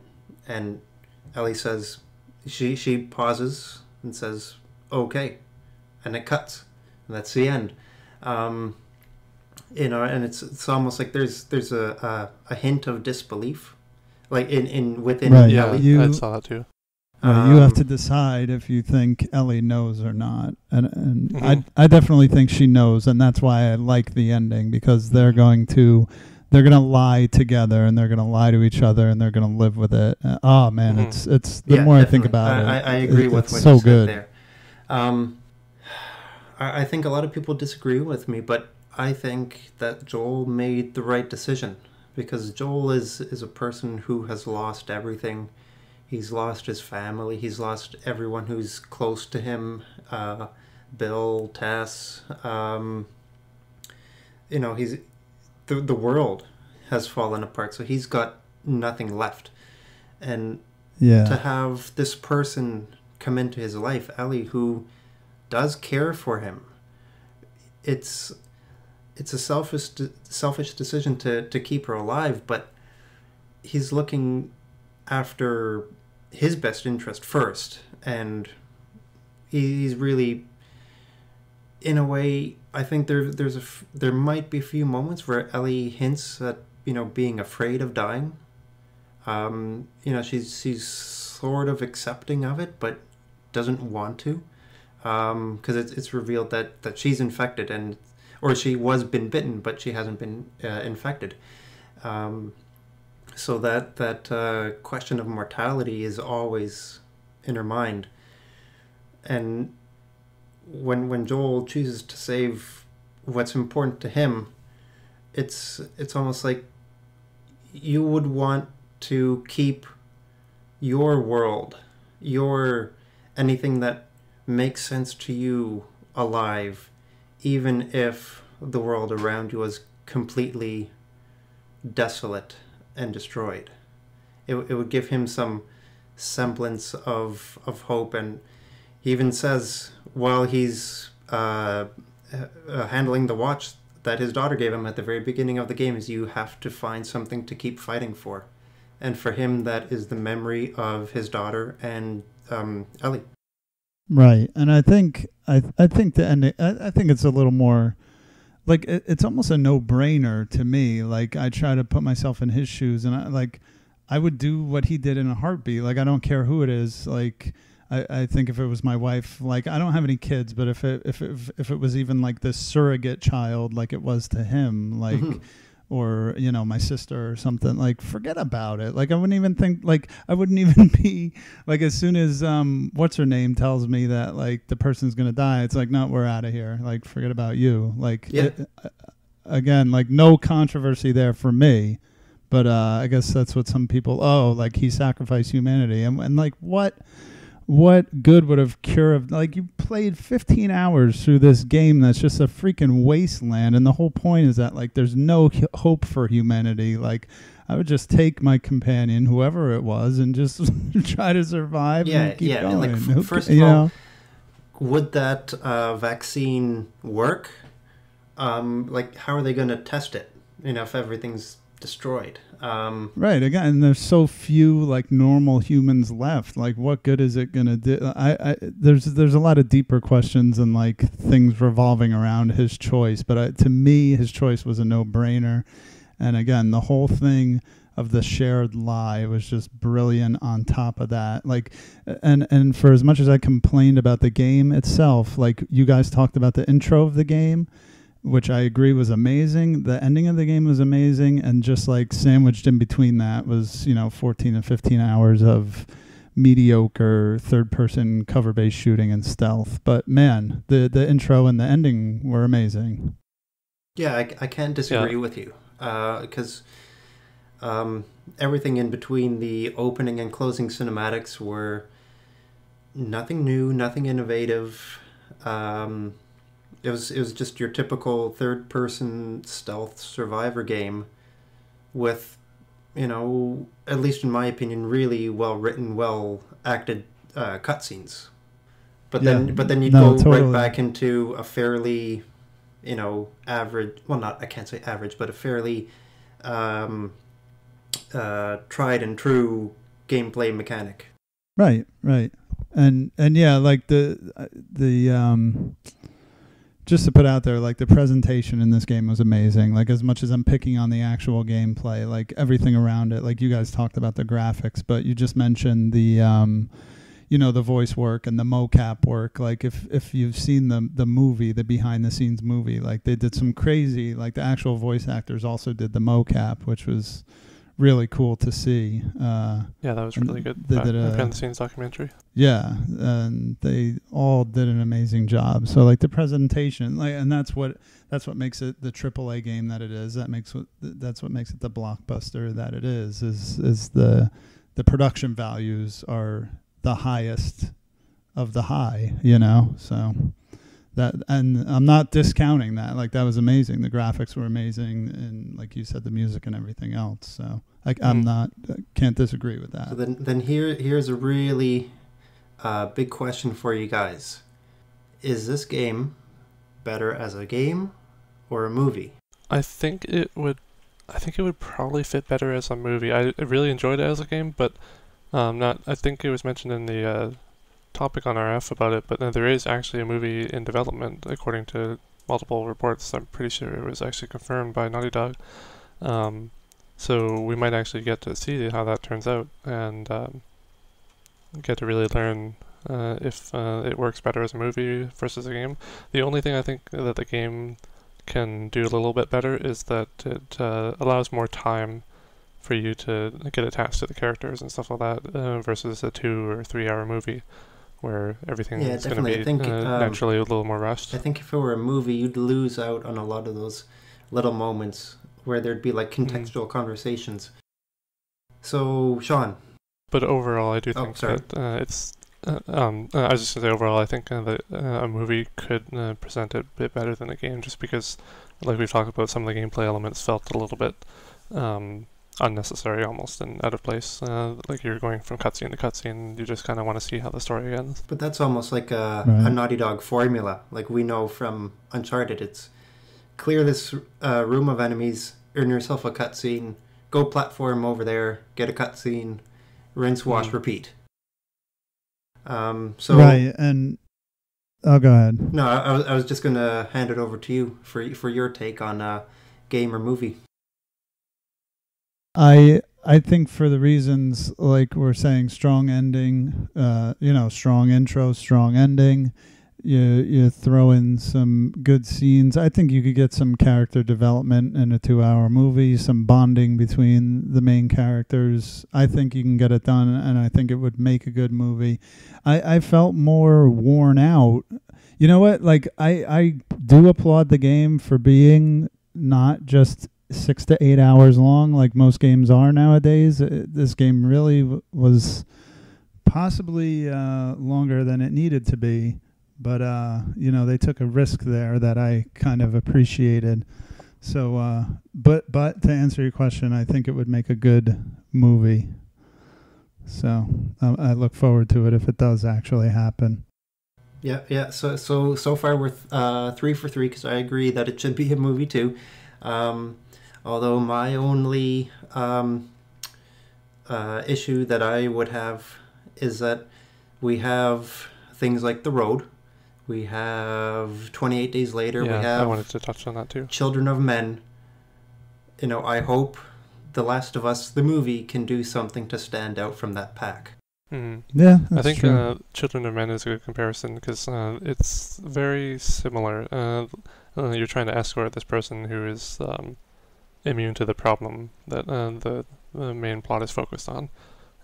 and Ellie says, she pauses and says, okay, and it cuts, and that's the end. You know, and it's almost like there's a hint of disbelief, like within right, yeah, Ellie. I saw that too. You have to decide if you think Ellie knows or not, and Mm-hmm. I definitely think she knows, and that's why I like the ending, because they're gonna lie together, and they're gonna lie to each other, and they're gonna live with it. Oh man, Mm-hmm. it's the more I think about it, I agree with it's what so you said good. there. I think a lot of people disagree with me, but I think that Joel made the right decision, because Joel is a person who has lost everything. He's lost his family. He's lost everyone who's close to him. Bill, Tess. You know, he's the world has fallen apart, so he's got nothing left. And to have this person come into his life, Ellie, who does care for him, it's a selfish decision to keep her alive, but he's looking after his best interest first, and he's really, in a way, I think there might be a few moments where Ellie hints at, you know, being afraid of dying. You know, she's sort of accepting of it, but doesn't want to, because it's revealed that she's infected, or she was been bitten, but she hasn't been infected. So that question of mortality is always in her mind. And when Joel chooses to save what's important to him, it's almost like you would want to keep your world, anything that makes sense to you alive, even if the world around you was completely desolate and destroyed. It would give him some semblance of hope. And he even says, while he's handling the watch that his daughter gave him at the very beginning of the game, is you have to find something to keep fighting for. And for him, that is the memory of his daughter and Ellie. Right, and I think the ending. I think it's a little more like it's almost a no-brainer to me. Like I try to put myself in his shoes, and I would do what he did in a heartbeat. Like I don't care who it is. Like I think if it was my wife, like I don't have any kids, but if it was even like this surrogate child, like it was to him, like. Or, you know, my sister or something, like, forget about it. Like, I wouldn't even think, like, I wouldn't even be, like, as soon as, what's her name tells me that, like, the person's going to die, it's like, no, we're out of here. Like, forget about you. Like, again, like, no controversy there for me. But I guess that's what some people, like, he sacrificed humanity. And like, what good would have cured? Like, you played 15 hours through this game that's just a freaking wasteland, and the whole point is that, like, there's no hope for humanity. Like, I would just take my companion, whoever it was, and just try to survive and keep going. Like, first of all, would that vaccine work? Like, how are they going to test it, you know, if everything's destroyed? Right, again, there's so few like normal humans left. Like, what good is it gonna do? There's a lot of deeper questions and like things revolving around his choice, but to me his choice was a no-brainer. And again, the whole thing of the shared lie was just brilliant on top of that. Like, and for as much as I complained about the game itself, like you guys talked about the intro of the game, which I agree was amazing. The ending of the game was amazing, and just like sandwiched in between that was, you know, 14 and 15 hours of mediocre third-person cover-based shooting and stealth. But man, the intro and the ending were amazing. Yeah, I can't disagree with you, because everything in between the opening and closing cinematics were nothing new, nothing innovative. It was just your typical third-person stealth survivor game with, you know, at least in my opinion, really well-written, well-acted cutscenes. But then you'd go totally right back into a fairly, you know, average. Well, I can't say average, but a fairly tried and true gameplay mechanic. Right, and yeah, like the just to put out there, like the presentation in this game was amazing. Like, as much as I'm picking on the actual gameplay, like everything around it, like you guys talked about the graphics, but you just mentioned the, you know, the voice work and the mocap work. Like if you've seen the movie, the behind the scenes movie, like they did some crazy, like the actual voice actors also did the mocap, which was really cool to see. Yeah, that was really good. They did a behind the scenes documentary. Yeah, and they all did an amazing job. So like the presentation, like, and that's what makes it the AAA game that it is. That's what makes it the blockbuster that it is the production values are the highest of the high, you know. So that, and I'm not discounting that. Like, that was amazing. The graphics were amazing, and like you said, the music and everything else. So can't disagree with that. So then here's a really big question for you guys. Is this game better as a game or a movie? I think it would probably fit better as a movie. I really enjoyed it as a game, but I think it was mentioned in the topic on RF about it, but there is actually a movie in development according to multiple reports. I'm pretty sure it was actually confirmed by Naughty Dog. So we might actually get to see how that turns out and get to really learn if it works better as a movie versus a game. The only thing I think that the game can do a little bit better is that it allows more time for you to get attached to the characters and stuff like that versus a 2 or 3 hour movie where everything is going to be naturally a little more rushed. I think if it were a movie, you'd lose out on a lot of those little moments where there'd be like contextual conversations. So, Shawn. But overall, I do think that it's... I was just going to say, overall, I think that a movie could present it a bit better than a game, just because, like we've talked about, some of the gameplay elements felt a little bit unnecessary almost and out of place. Like you're going from cutscene to cutscene, you just kind of want to see how the story ends. But that's almost like a Naughty Dog formula. Like we know from Uncharted, it's clear this room of enemies, earn yourself a cutscene, go platform over there, get a cutscene, rinse, wash, repeat. So right, and oh, go ahead. no, I was just gonna hand it over to you for your take on game or movie. I think for the reasons like we're saying, strong ending, strong intro, strong ending. You throw in some good scenes. I think you could get some character development in a 2-hour movie, some bonding between the main characters. I think you can get it done, and I think it would make a good movie. I felt more worn out. You know what? Like I do applaud the game for being not just 6 to 8 hours long like most games are nowadays. This game really was possibly longer than it needed to be. But, they took a risk there that I kind of appreciated. So, but to answer your question, I think it would make a good movie. So I look forward to it if it does actually happen. Yeah. So far we're 3 for 3 because I agree that it should be a movie too. Although my only issue that I would have is that we have things like The Road. We have 28 Days Later. Yeah, we have I wanted to touch on that too. Children of Men. I hope The Last of Us, the movie, can do something to stand out from that pack. Yeah, that's I think true. Children of Men is a good comparison because it's very similar. You're trying to escort this person who is immune to the problem that the main plot is focused on,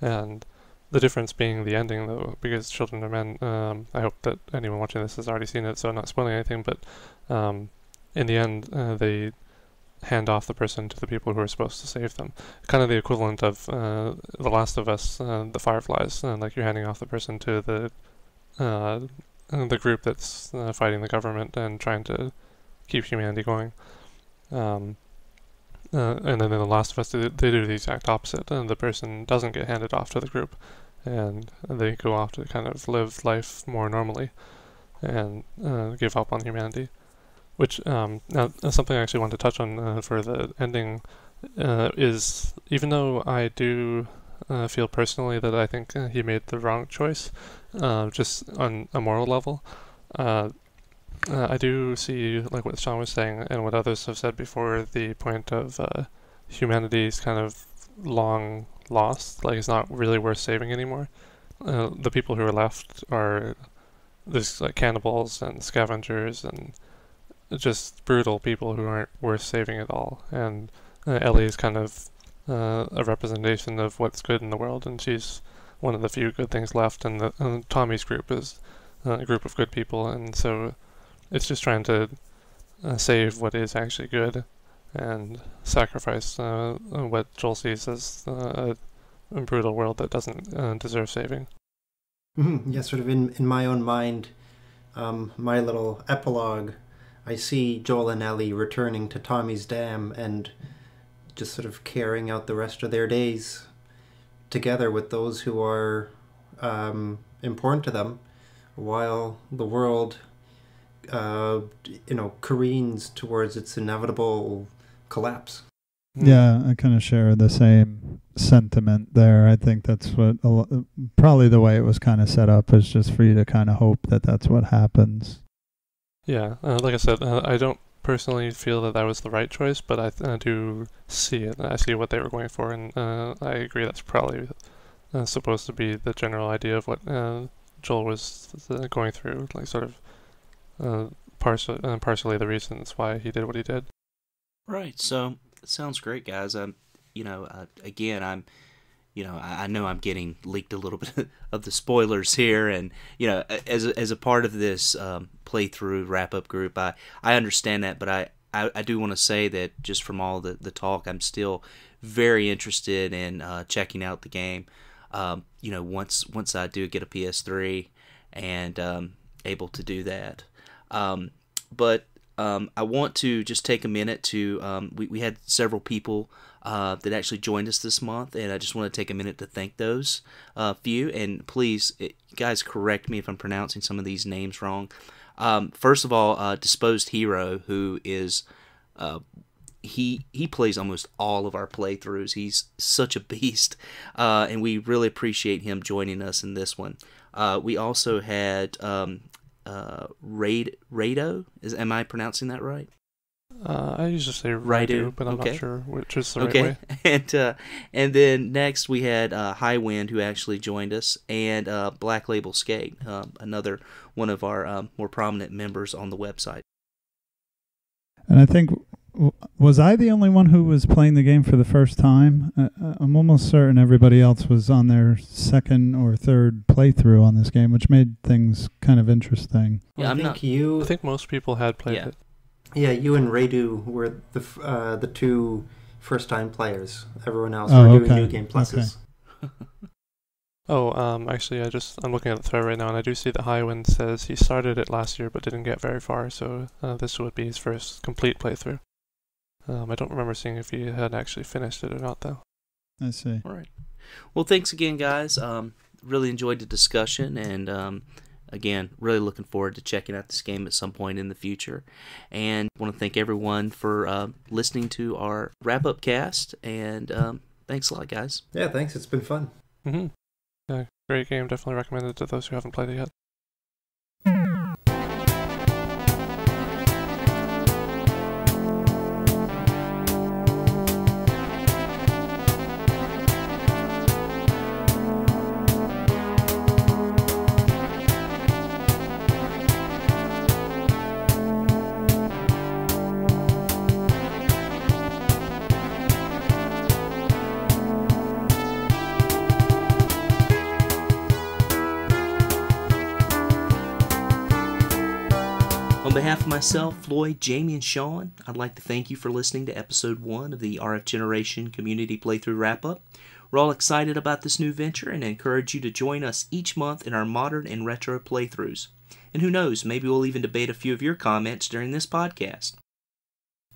and the difference being the ending, though, because Children of Men, I hope that anyone watching this has already seen it, so I'm not spoiling anything, but in the end, they hand off the person to the people who are supposed to save them. Kind of the equivalent of The Last of Us, the Fireflies, like you're handing off the person to the group that's fighting the government and trying to keep humanity going. And then in The Last of Us, they do the exact opposite, and the person doesn't get handed off to the group, and they go off to kind of live life more normally and give up on humanity. Which, now, something I actually want to touch on for the ending is, even though I do feel personally that I think he made the wrong choice, just on a moral level, I do see, like what Shawn was saying and what others have said before, the point of humanity's kind of long lost. Like, it's not really worth saving anymore. The people who are left are there's like cannibals and scavengers and just brutal people who aren't worth saving at all. And Ellie is kind of a representation of what's good in the world, and she's one of the few good things left. And Tommy's group is a group of good people, and so it's just trying to save what is actually good and sacrifice what Joel sees as a brutal world that doesn't deserve saving. Mm-hmm. Yeah, sort of in my own mind, my little epilogue, I see Joel and Ellie returning to Tommy's dam and just sort of carrying out the rest of their days together with those who are important to them, while the world careens towards its inevitable collapse. Yeah, I kind of share the same sentiment there. I think that's what probably the way it was kind of set up is just for you to kind of hope that that's what happens. Yeah, like I said, I don't personally feel that was the right choice, but I do see it. I see what they were going for, and I agree that's probably supposed to be the general idea of what Joel was going through, like sort of partially the reasons why he did what he did. Right. So it sounds great, guys. Again, I know I'm getting leaked a little bit of the spoilers here, and as a part of this playthrough wrap-up group, I understand that, but I do want to say that just from all the talk, I'm still very interested in checking out the game. Once I do get a PS3 and able to do that. But I want to just take a minute to we had several people that actually joined us this month, and I just want to take a minute to thank those few. And please, guys, correct me if I'm pronouncing some of these names wrong. First of all, Disposed Hero, who is he plays almost all of our playthroughs. He's such a beast, and we really appreciate him joining us in this one. We also had Rado. Am I pronouncing that right? I usually say Raidu, Raidu, but I'm okay. not sure which is the right way. And then next we had Highwind, who actually joined us, and Black Label Skate, another one of our more prominent members on the website. And I think, was I the only one who was playing the game for the first time? I'm almost certain everybody else was on their second or third playthrough on this game, which made things kind of interesting. Yeah, I think most people had played it. Yeah, you and Radu were the two first-time players. Everyone else were doing New Game Pluses. Okay. Actually, I'm looking at the thread right now, and I do see that Highwind says he started it last year but didn't get very far, so this would be his first complete playthrough. I don't remember seeing if he had actually finished it or not, though. I see. All right. Well, thanks again, guys. Really enjoyed the discussion, and again, really looking forward to checking out this game at some point in the future. And I want to thank everyone for listening to our wrap-up cast, and thanks a lot, guys. Yeah, thanks. It's been fun. Mm-hmm. Yeah, great game. Definitely recommended to those who haven't played it yet. On behalf of myself, Floyd, Jamie, and Shawn, I'd like to thank you for listening to Episode 1 of the RFGeneration Community Playthrough Wrap-Up. We're all excited about this new venture and encourage you to join us each month in our modern and retro playthroughs. And who knows, maybe we'll even debate a few of your comments during this podcast.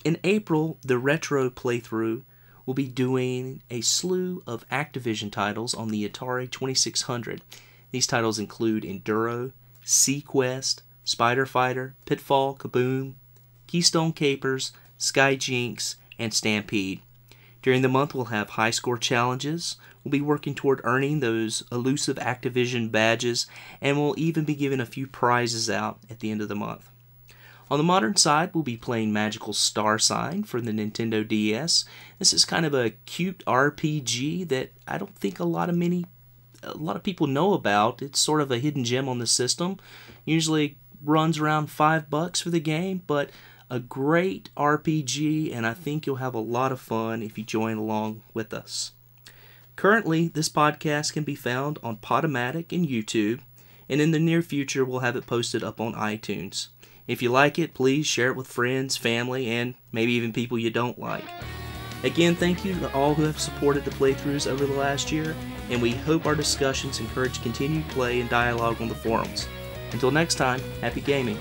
In April, the retro playthrough will be doing a slew of Activision titles on the Atari 2600. These titles include Enduro, Sequest, Spider Fighter, Pitfall, Kaboom, Keystone Capers, Sky Jinx, and Stampede. During the month, we'll have high score challenges. We'll be working toward earning those elusive Activision badges, and we'll even be giving a few prizes out at the end of the month. On the modern side, we'll be playing Magical Star Sign for the Nintendo DS. This is kind of a cute RPG that I don't think a lot of people know about. It's sort of a hidden gem on the system. Usually runs around $5 for the game, but a great RPG, and I think you'll have a lot of fun if you join along with us. Currently, this podcast can be found on Podomatic and YouTube, and in the near future, we'll have it posted up on iTunes. If you like it, please share it with friends, family, and maybe even people you don't like. Again, thank you to all who have supported the playthroughs over the last year, and we hope our discussions encourage continued play and dialogue on the forums. Until next time, happy gaming.